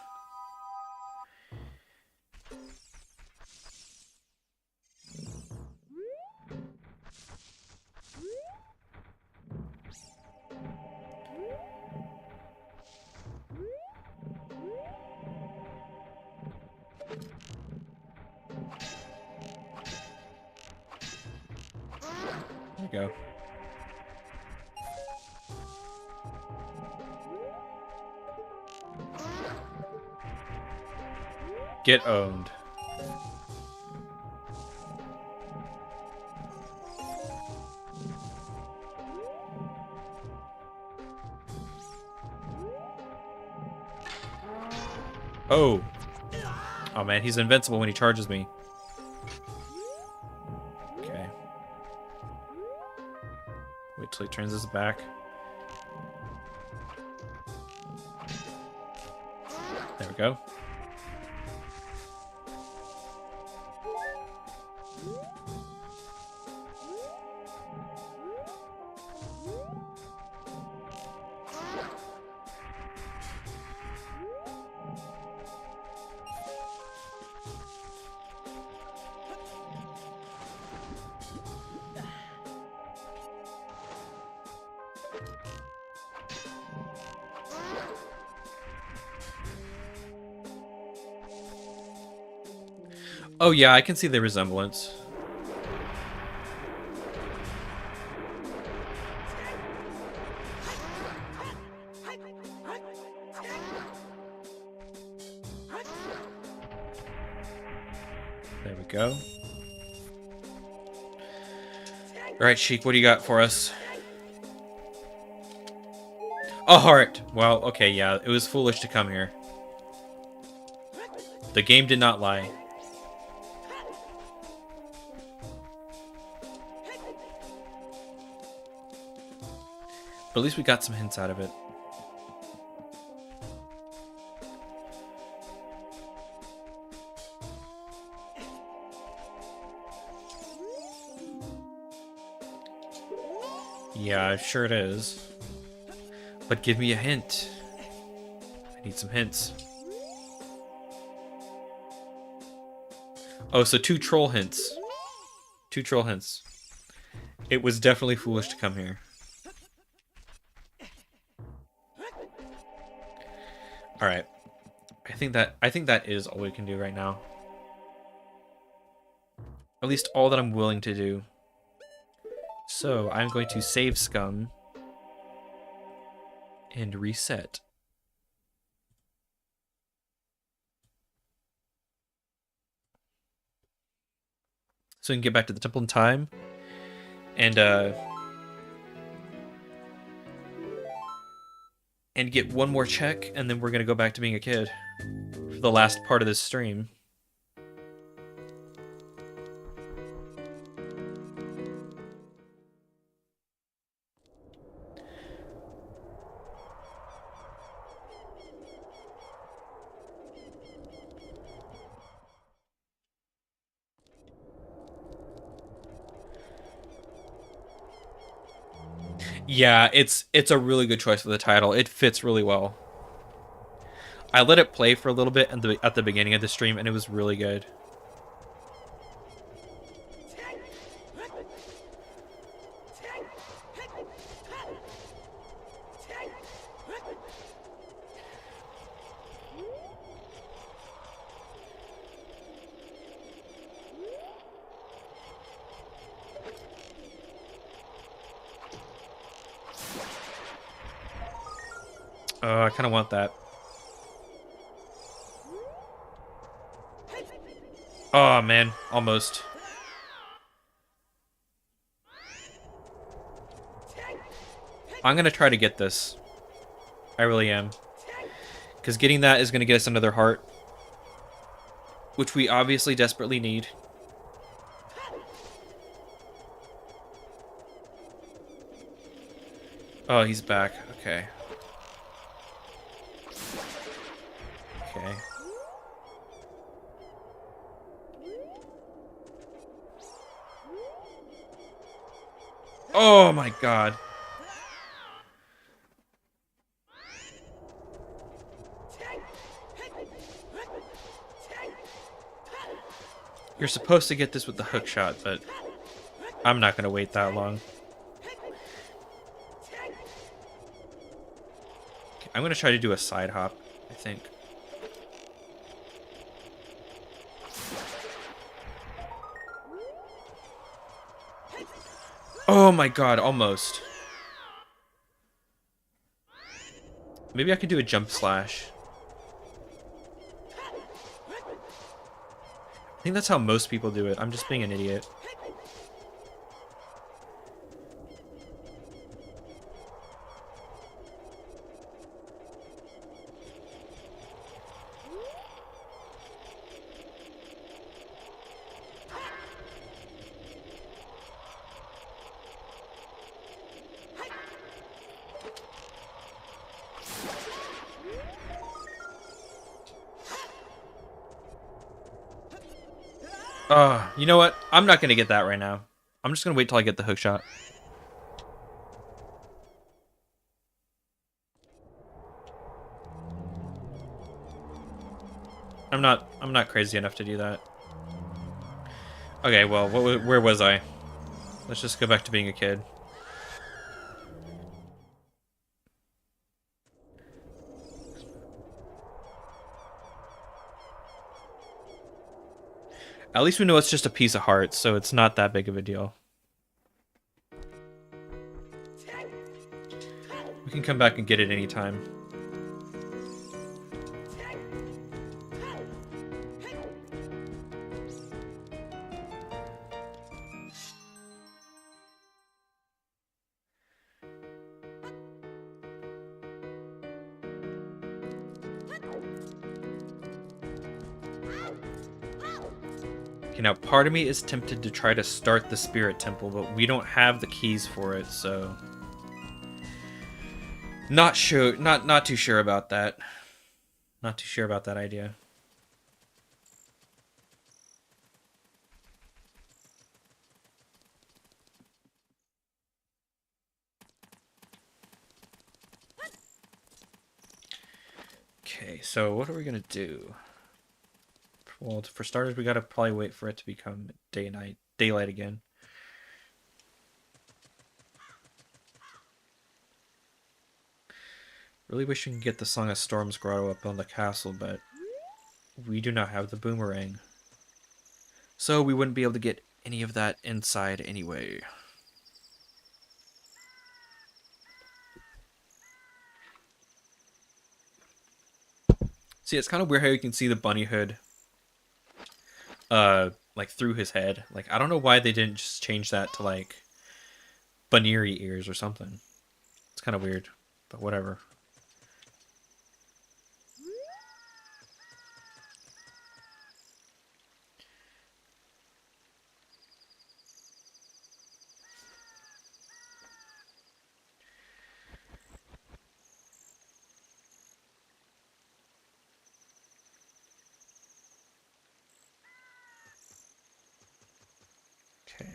go. Get owned. Oh. Oh man, he's invincible when he charges me. Okay. Wait till he turns his back. There we go. Oh yeah, I can see the resemblance. There we go. Alright, Sheik, what do you got for us? A heart! Well, okay, yeah, it was foolish to come here. The game did not lie. But at least we got some hints out of it. Yeah, sure it is. But give me a hint. I need some hints. Oh, so 2 troll hints. 2 troll hints. It was definitely foolish to come here. All right. I think that is all we can do right now. At least all that I'm willing to do. So, I'm going to save scum and reset. So we can get back to the temple in time and get one more check, and then we're gonna go back to being a kid for the last part of this stream. Yeah, it's a really good choice for the title. It fits really well. I let it play for a little bit at the beginning of the stream, and it was really good. I kind of want that. Oh, man. Almost. I'm going to try to get this. I really am. Because getting that is going to get us another heart. Which we obviously desperately need. Oh, he's back. Okay. Okay. Oh my god. You're supposed to get this with the hook shot, but I'm not going to wait that long. Okay, I'm going to try to do a side hop, I think. Oh my god, almost. Maybe I could do a jump slash. I think that's how most people do it. I'm just being an idiot. You know what? I'm not gonna get that right now. I'm just gonna wait till I get the hook shot. I'm not crazy enough to do that. Okay, well, where was I? Let's just go back to being a kid. At least we know it's just a piece of heart, so it's not that big of a deal. We can come back and get it anytime. Okay, now part of me is tempted to try to start the spirit temple, but we don't have the keys for it, so not sure, not too sure about that. Not too sure about that idea. Okay, so what are we gonna do? Well, for starters, we gotta probably wait for it to become daylight again. Really wish we could get the Song of Storms grotto up on the castle, but we do not have the boomerang. So we wouldn't be able to get any of that inside anyway. See, it's kind of weird how you can see the bunny hood like through his head. Like, I don't know why they didn't just change that to like bunnery ears or something. It's kind of weird, but whatever. Okay.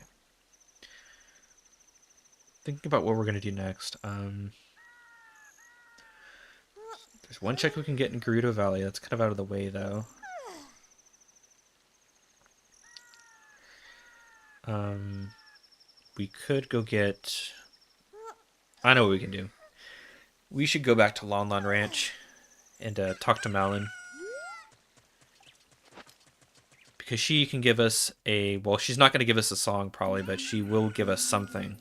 Thinking about what we're gonna do next. There's one check we can get in Gerudo Valley. That's kind of out of the way, though. We could go get... I know what we can do. We should go back to Lon Lon Ranch and talk to Malin. Because she can give us a... Well, she's not going to give us a song, probably, but she will give us something.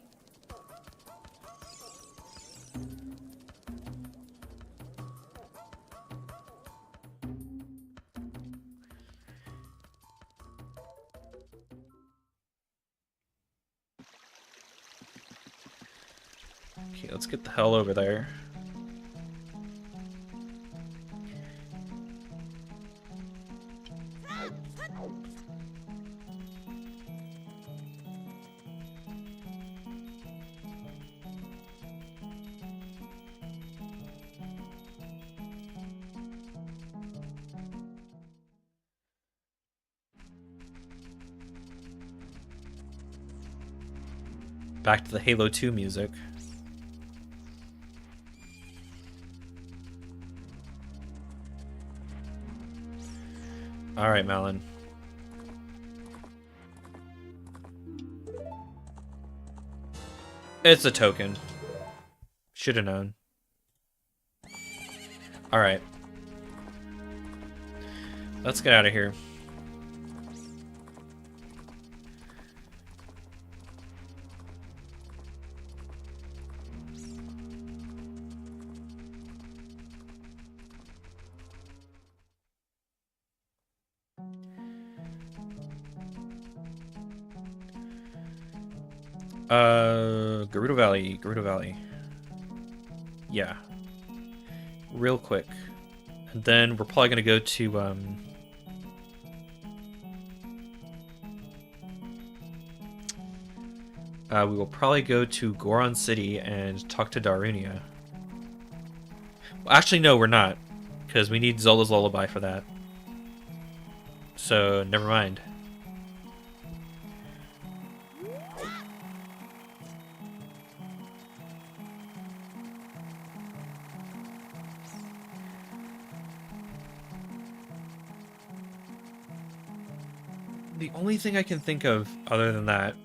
Okay, let's get the hell over there. Back to the Halo 2 music. Alright, Malin. It's a token. Should have known. Alright. Let's get out of here. Gerudo Valley, Gerudo Valley. Yeah. Real quick. And then we're probably gonna go to, we will probably go to Goron City and talk to Darunia. Well, actually, no, we're not. Because we need Zola's Lullaby for that. So, never mind. The only thing I can think of other than that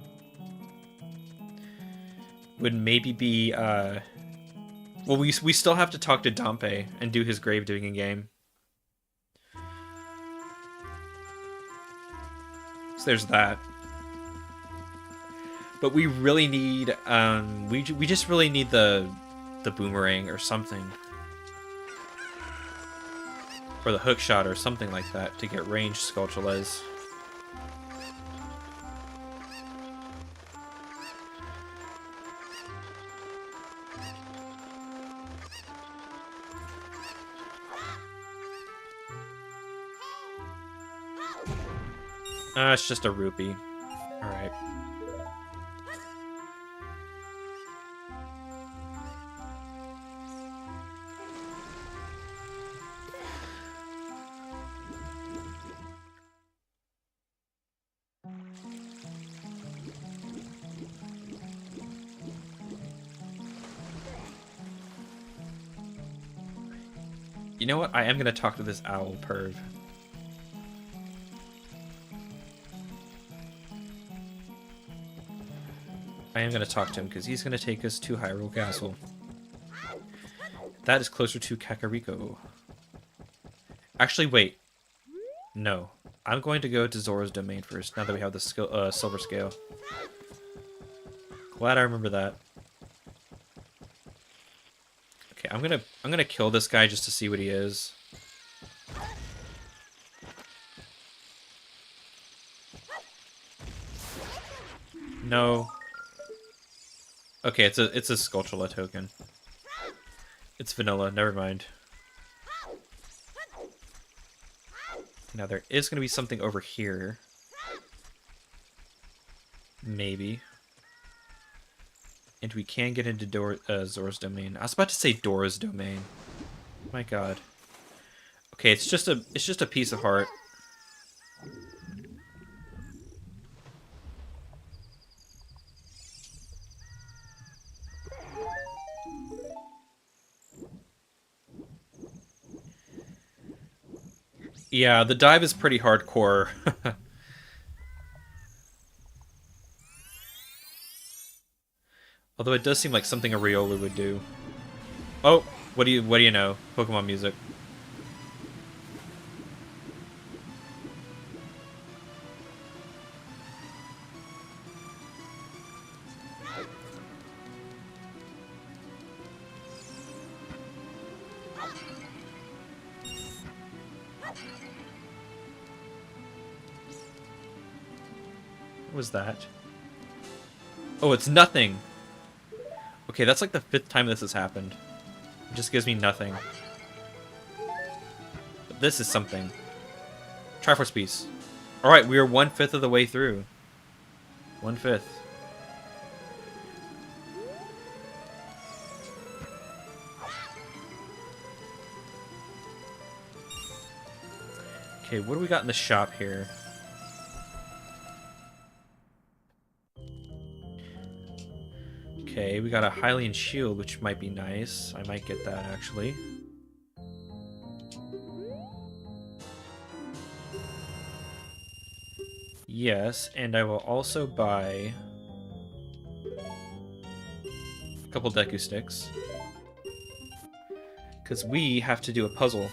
would maybe be, well, we still have to talk to Dampe and do his grave digging game. So there's that. But we really need, we just really need the boomerang or something. Or the hook shot or something like that to get ranged Skulltulas. It's just a rupee. Alright. You know what? I am going to talk to this owl perv. I am going to talk to him because he's going to take us to Hyrule Castle. That is closer to Kakariko. Actually, wait. No. I'm going to go to Zora's Domain first, now that we have the Silver Scale. Glad I remember that. Okay, I'm gonna kill this guy just to see what he is. No. Okay, it's a Skulltula token. It's vanilla, never mind. Now there is going to be something over here. Maybe. And we can get into Zora's Domain. I was about to say Dora's Domain. My god. Okay, it's just a piece of heart. Yeah, the dive is pretty hardcore. Although it does seem like something a Riolu would do. Oh, what do you know? Pokemon music. What was that? Oh, it's nothing. Okay, that's like the 5th time this has happened. It just gives me nothing. But this is something. Triforce Piece. Alright, we are 1/5 of the way through. 1/5. Okay, what do we got in the shop here? Okay, we got a Hylian shield, which might be nice. I might get that, actually. Yes, and I will also buy a couple Deku Sticks. Because we have to do a puzzle.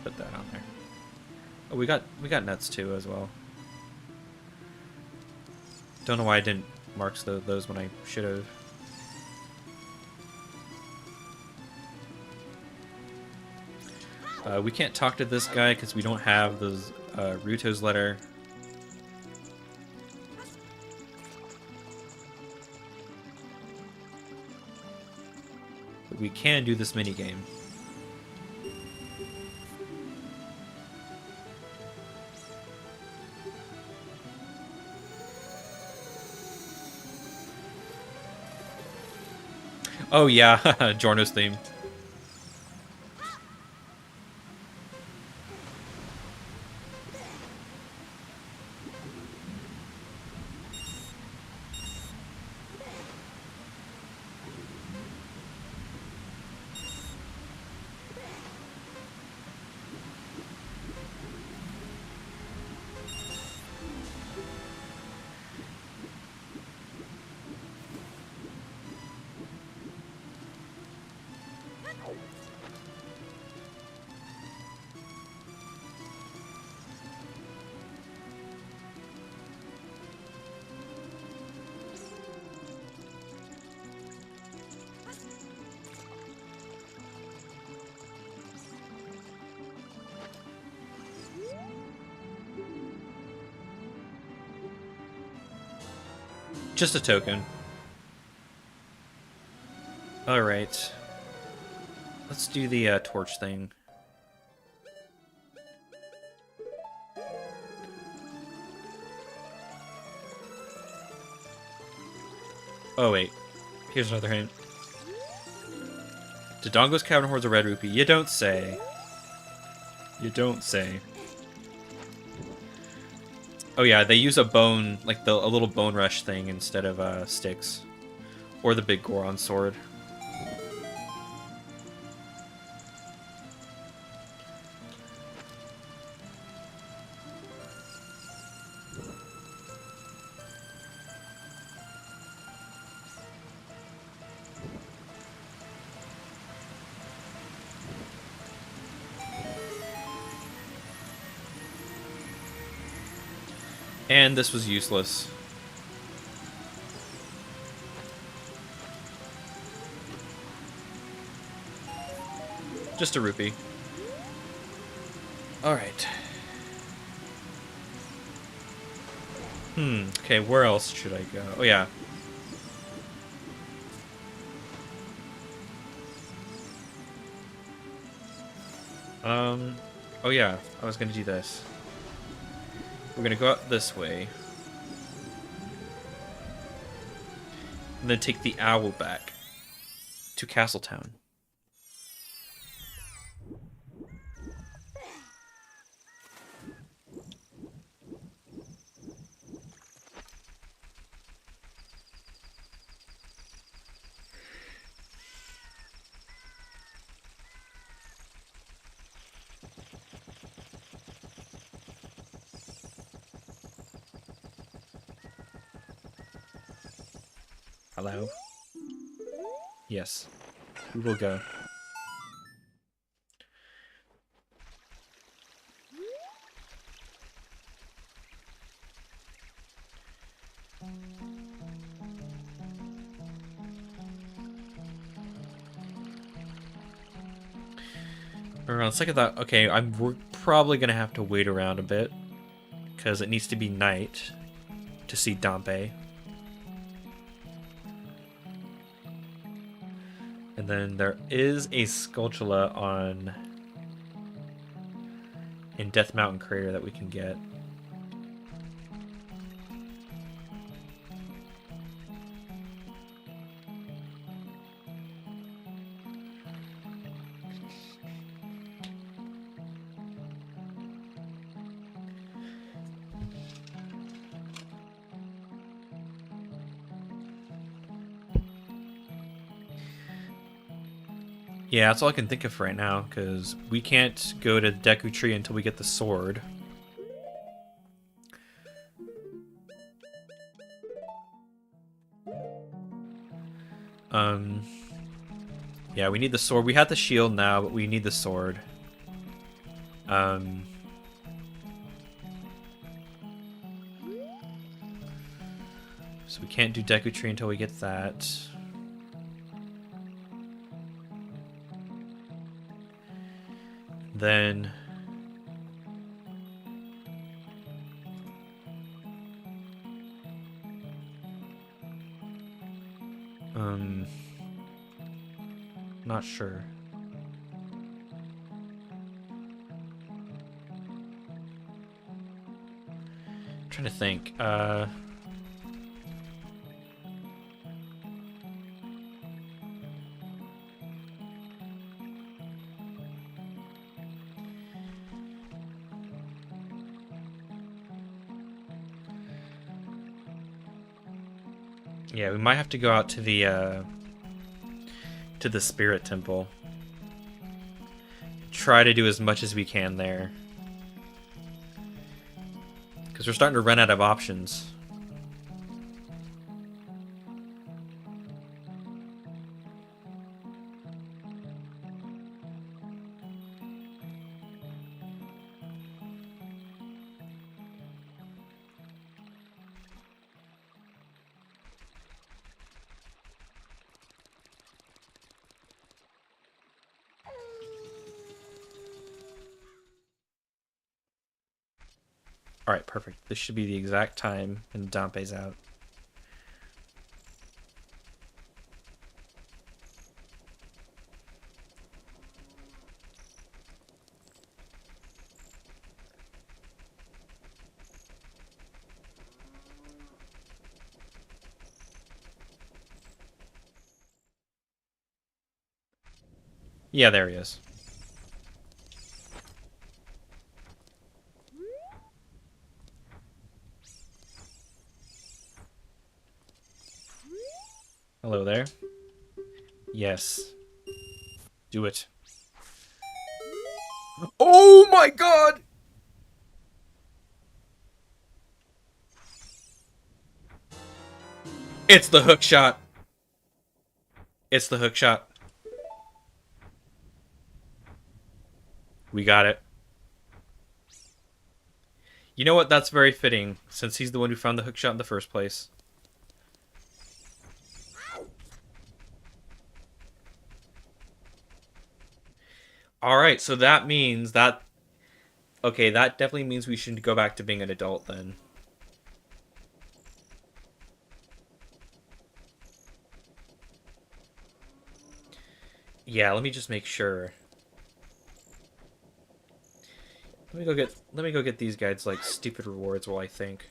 Put that on there. Oh, we got nuts too as well. Don't know why I didn't mark those when I should have. We can't talk to this guy because we don't have the Ruto's letter. But we can do this mini game. Oh yeah, Giorno's theme. Just a token. Alright. Let's do the torch thing. Oh wait. Here's another hint. Dodongo's Cavern hoards a red rupee. You don't say. You don't say. Oh yeah, they use a bone, like a little bone rush thing instead of sticks. Or the big Goron sword. And this was useless. Just a rupee. Alright. Okay, where else should I go? Oh yeah. Oh yeah, I was gonna do this. We're gonna go out this way. And then take the owl back to Castletown. Hello? Yes. We will go. Around second thought, okay, we're probably gonna have to wait around a bit because it needs to be night to see Dampe. And then there is a Skulltula in Death Mountain Crater that we can get. Yeah, that's all I can think of for right now, because we can't go to Deku Tree until we get the sword. Yeah, we need the sword. We have the shield now, but we need the sword. So we can't do Deku Tree until we get that. then... Not sure. I'm trying to think. Yeah, we might have to go out to the spirit temple. Try to do as much as we can there. Because we're starting to run out of options. Alright, perfect. This should be the exact time when Dampe's out. Yeah, there he is. Hello there. Yes. Do it. Oh my god! It's the hook shot. It's the hook shot. We got it. You know what? That's very fitting, since he's the one who found the hook shot in the first place. Alright, so that means that... Okay, that definitely means we should go back to being an adult then. Yeah, let me just make sure. Let me go get these guys like stupid rewards while I think.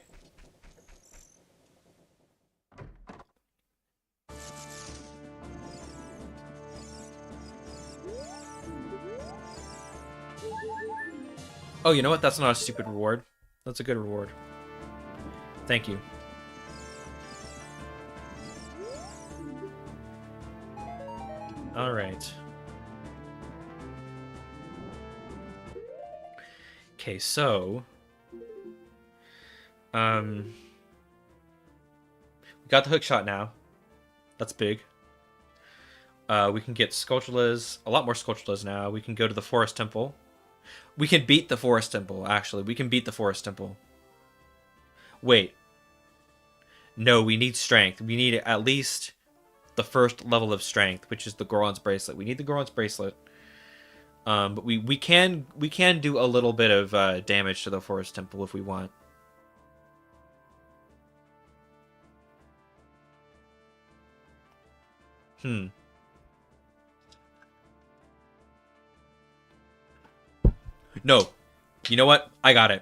Oh, you know what? That's not a stupid reward. That's a good reward. Thank you. Alright. Okay, so... We got the hook shot now. That's big. We can get Skulltulas, a lot more Skulltulas now. We can go to the Forest Temple. We can beat the Forest Temple, actually. We can beat the Forest Temple. Wait. No, we need strength. We need at least the first level of strength, which is the Goron's Bracelet. We need the Goron's Bracelet. But we can do a little bit of damage to the Forest Temple if we want. No. You know what? I got it.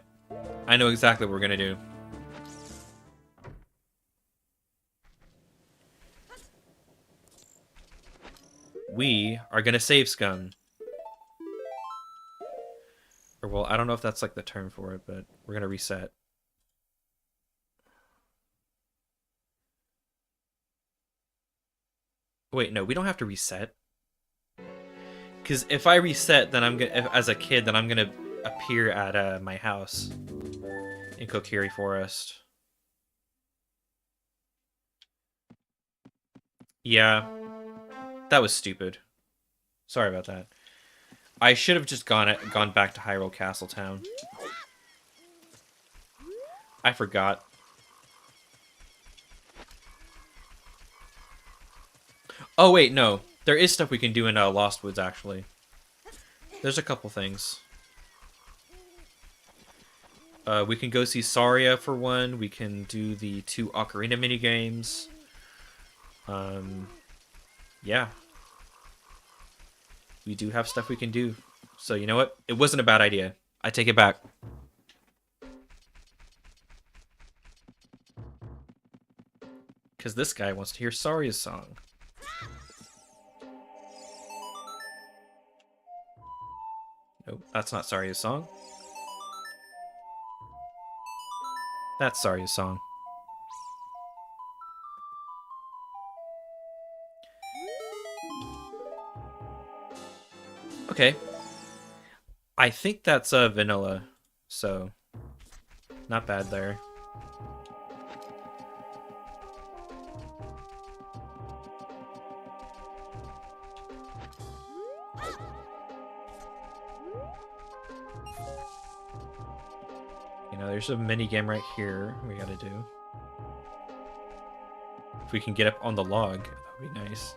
I know exactly what we're gonna do. We are gonna save Scum. Or, well, I don't know if that's like the term for it, but we're gonna reset. Wait, no, we don't have to reset. Because if I reset, then I'm gonna, as a kid, then I'm gonna appear at my house in Kokiri Forest. Yeah, that was stupid. Sorry about that. I should have just gone back to Hyrule Castle Town. I forgot. Oh wait, no. There is stuff we can do in Lost Woods, actually. There's a couple things. We can go see Saria for one. We can do the 2 Ocarina minigames. Yeah. We do have stuff we can do. So you know what? It wasn't a bad idea. I take it back. Because this guy wants to hear Saria's song. Nope, that's not Saria's song. That's Saria's song. Okay. I think that's vanilla, so not bad there. You know, there's a mini game right here we gotta do. If we can get up on the log, that would be nice.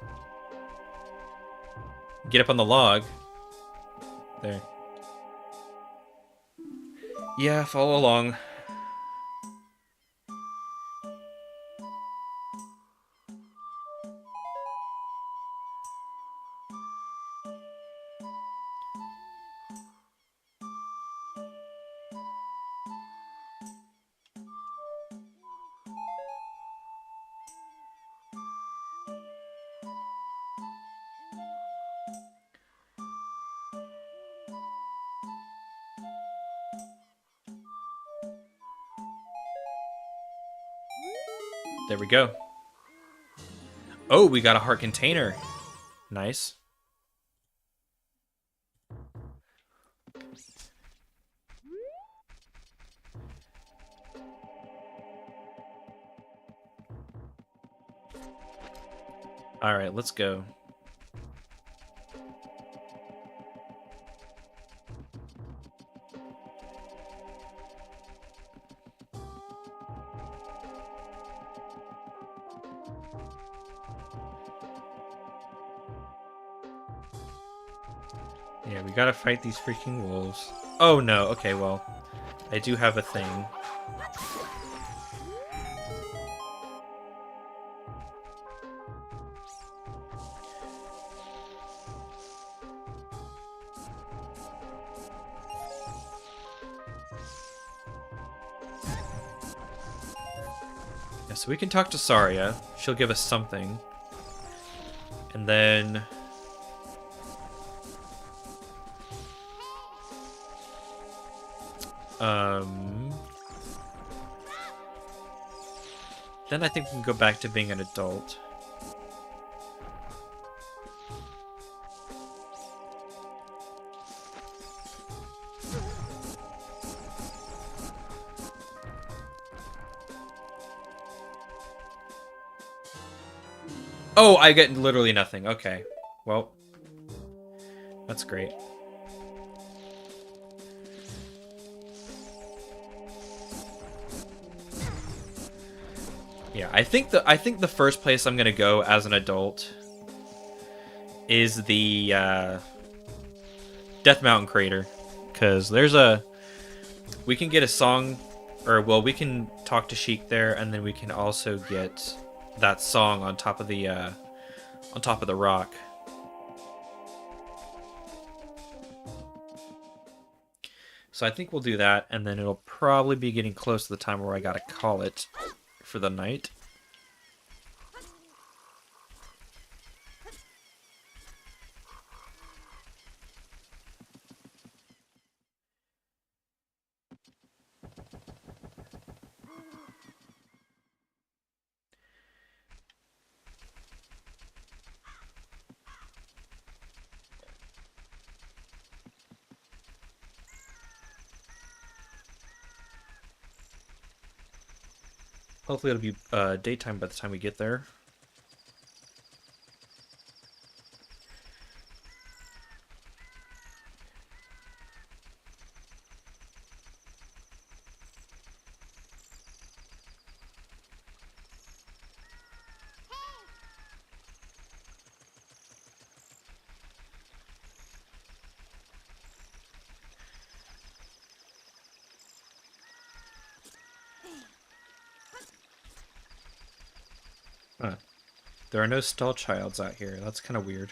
Get up on the log. There. Yeah, follow along. There we go. Oh, we got a heart container. Nice. All right, let's go. Yeah, we gotta fight these freaking wolves. Oh no, okay, well, I do have a thing. Yeah, so we can talk to Saria. She'll give us something. And then... Then I think we can go back to being an adult. Oh, I get literally nothing. Okay. Well, that's great. Yeah, I think the first place I'm gonna go as an adult is the Death Mountain crater, because we can get a song, or well, we can talk to Sheik there, and then we can also get that song on top of the rock. So I think we'll do that, and then it'll probably be getting close to the time where I gotta call it for the night. Hopefully it'll be daytime by the time we get there. Huh. There are no stall childs out here. That's kind of weird.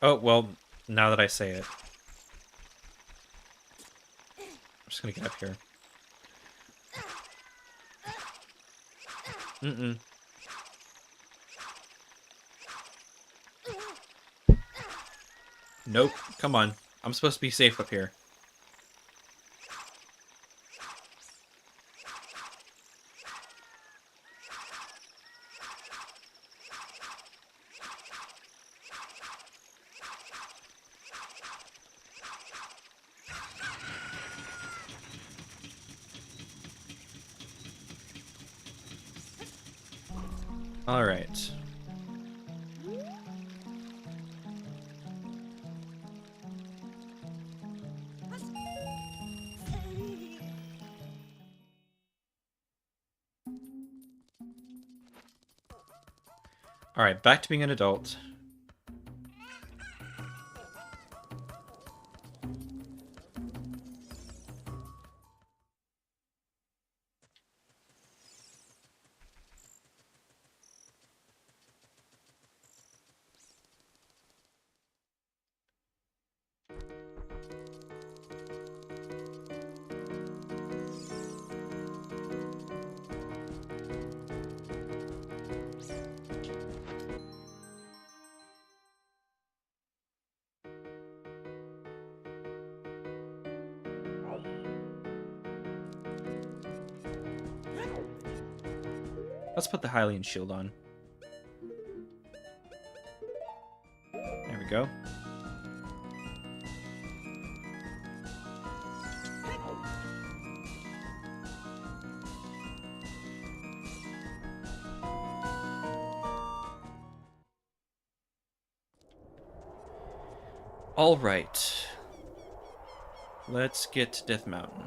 Oh, well, now that I say it. I'm just gonna get up here. Mm-mm. Nope. Come on. I'm supposed to be safe up here. All right. All right, back to being an adult. Let's put the Hylian shield on. There we go. All right. Let's get to Death Mountain.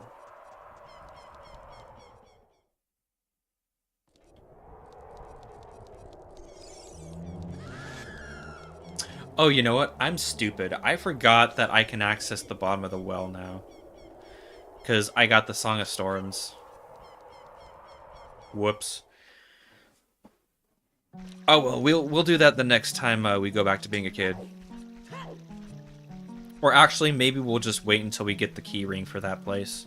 Oh, you know what? I'm stupid. I forgot that I can access the bottom of the well now. Because I got the Song of Storms. Whoops. Oh well, we'll do that the next time we go back to being a kid. Or actually, maybe we'll just wait until we get the key ring for that place.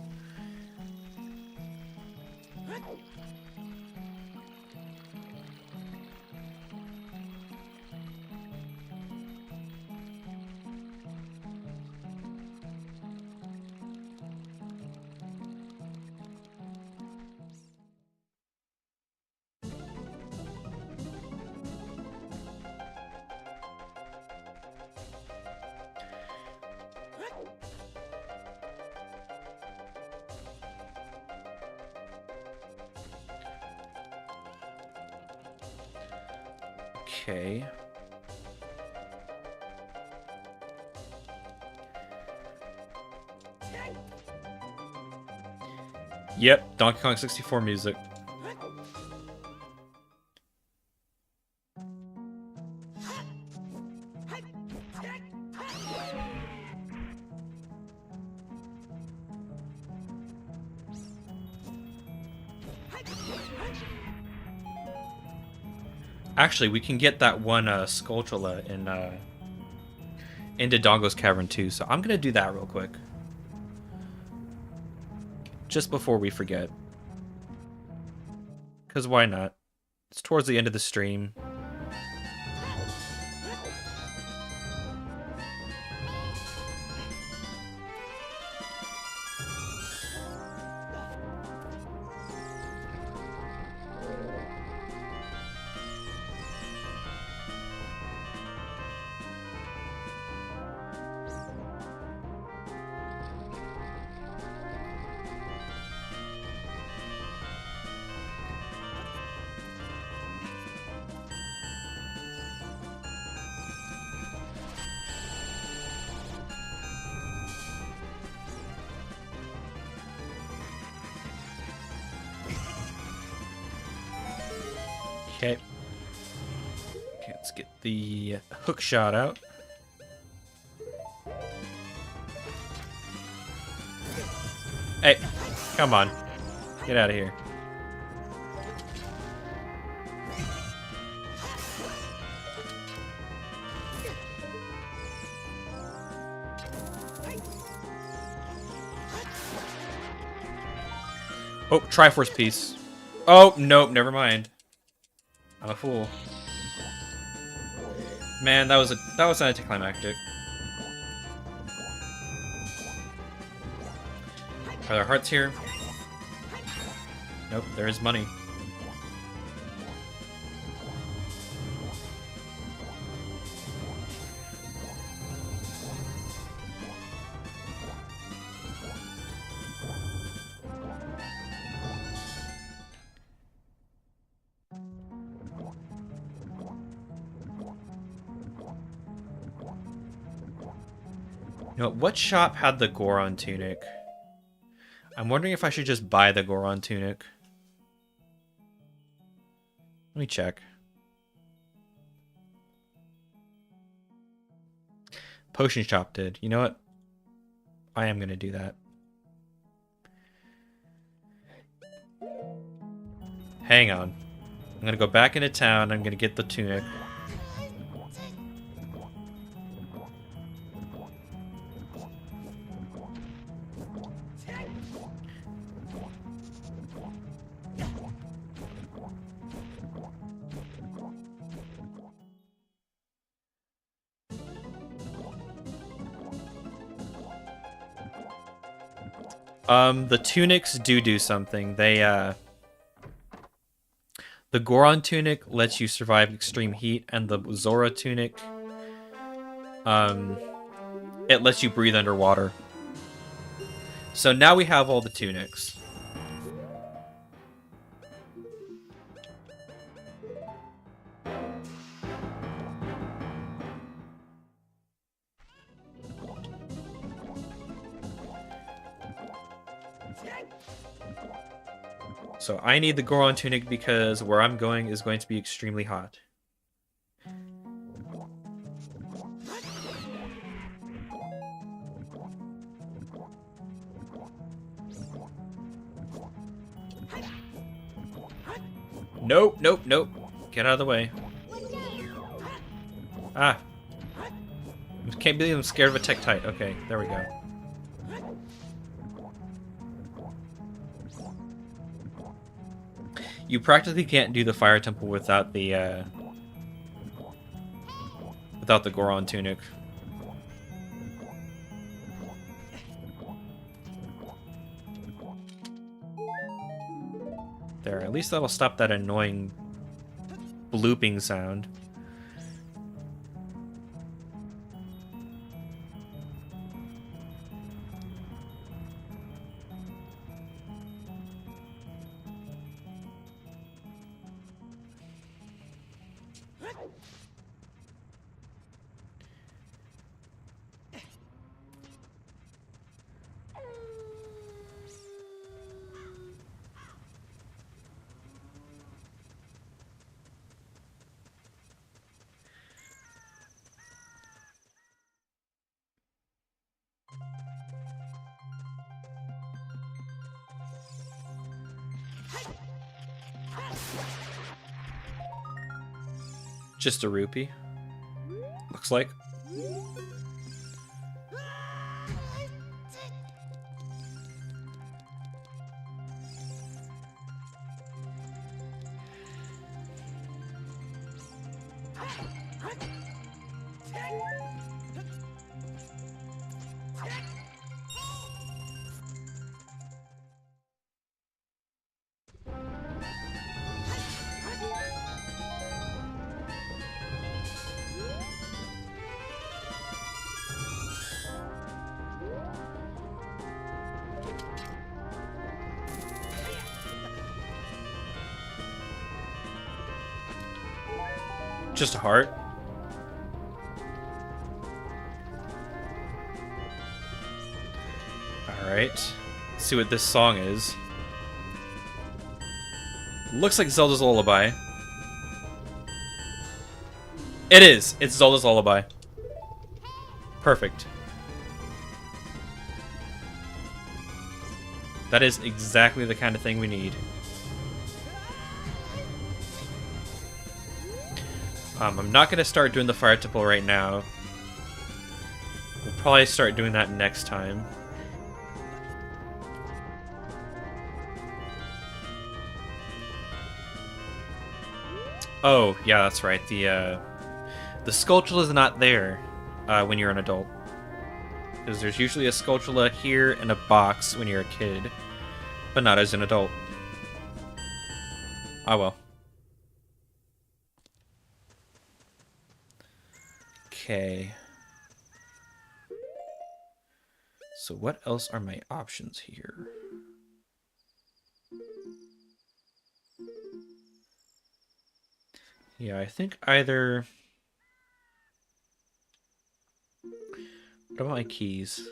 Okay. Yep, Donkey Kong 64 music. Actually, we can get that one Skulltula in Dodongo's Cavern too, so I'm gonna do that real quick. Just before we forget. Because why not? It's towards the end of the stream. Okay. Okay, let's get the hook shot out. Hey, come on. Get out of here. Oh, Triforce piece. Oh, nope, never mind. I'm a fool. Man, that was anticlimactic. Are there hearts here? Nope, there is money. You know, what shop had the Goron tunic? I'm wondering if I should just buy the Goron tunic. Let me check. Potion shop did. You know what? I am going to do that. Hang on. I'm going to go back into town. I'm going to get the tunic. The tunics do something. They, the Goron tunic lets you survive extreme heat, and the Zora tunic, it lets you breathe underwater. So now we have all the tunics. So I need the Goron tunic because where I'm going is going to be extremely hot. Nope, nope, nope. Get out of the way. Ah. I can't believe I'm scared of a Tektite. Okay, there we go. You practically can't do the Fire Temple without the Goron tunic. There, at least that'll stop that annoying blooping sound. Just a rupee. Looks like. Just a heart. Alright. Let's see what this song is. Looks like Zelda's Lullaby. It is! It's Zelda's Lullaby. Perfect. That is exactly the kind of thing we need. I'm not going to start doing the Fire Temple right now. We'll probably start doing that next time. Oh, yeah, that's right. The Skulltula is not there when you're an adult. Because there's usually a Skulltula here in a box when you're a kid, but not as an adult. Ah, well. Okay. So what else are my options here? Yeah, I think either... What about my keys?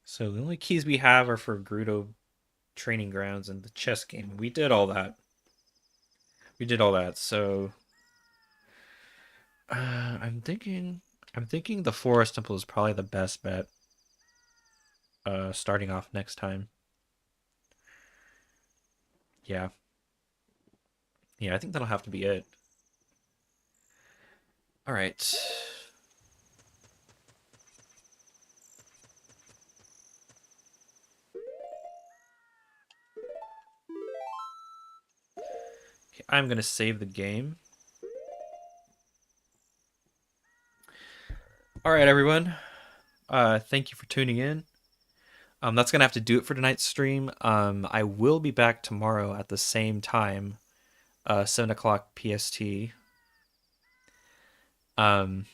So the only keys we have are for Gerudo training grounds and the chess game. We did all that. We did all that. So I'm thinking the Forest Temple is probably the best bet. Starting off next time. Yeah, yeah, I think that'll have to be it. All right. Okay, I'm gonna save the game. All right, everyone. Thank you for tuning in. That's gonna have to do it for tonight's stream. I will be back tomorrow at the same time, 7 o'clock PST. Um,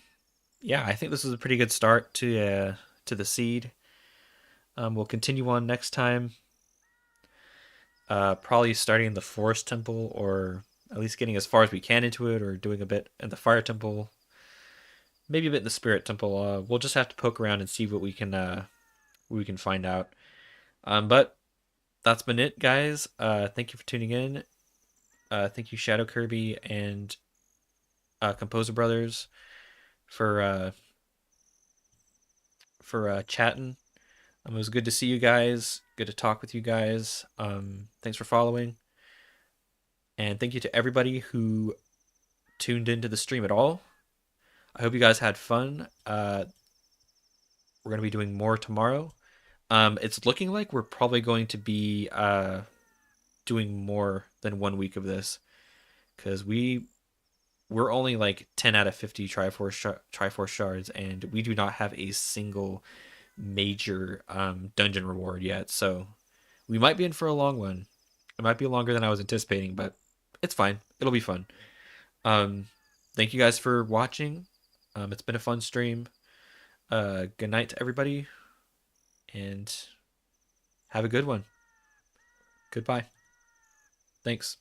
yeah, I think this is a pretty good start to the seed. We'll continue on next time. Probably starting the Forest Temple, or at least getting as far as we can into it, or doing a bit in the Fire Temple, maybe a bit in the Spirit Temple. We'll just have to poke around and see what we can find out. But that's been it, guys. Thank you for tuning in. Thank you, Shadow Kirby and Composer Brothers, for chatting. It was good to see you guys. Good to talk with you guys. Thanks for following, and thank you to everybody who tuned into the stream at all. I hope you guys had fun. We're gonna be doing more tomorrow. It's looking like we're probably going to be doing more than 1 week of this, because we're only like 10 out of 50 Triforce shards, and we do not have a single major dungeon reward yet. So we might be in for a long one. It might be longer than I was anticipating, but it's fine. It'll be fun. Um, Thank you guys for watching. It's been a fun stream. Good night to everybody, and have a good one. Goodbye. Thanks.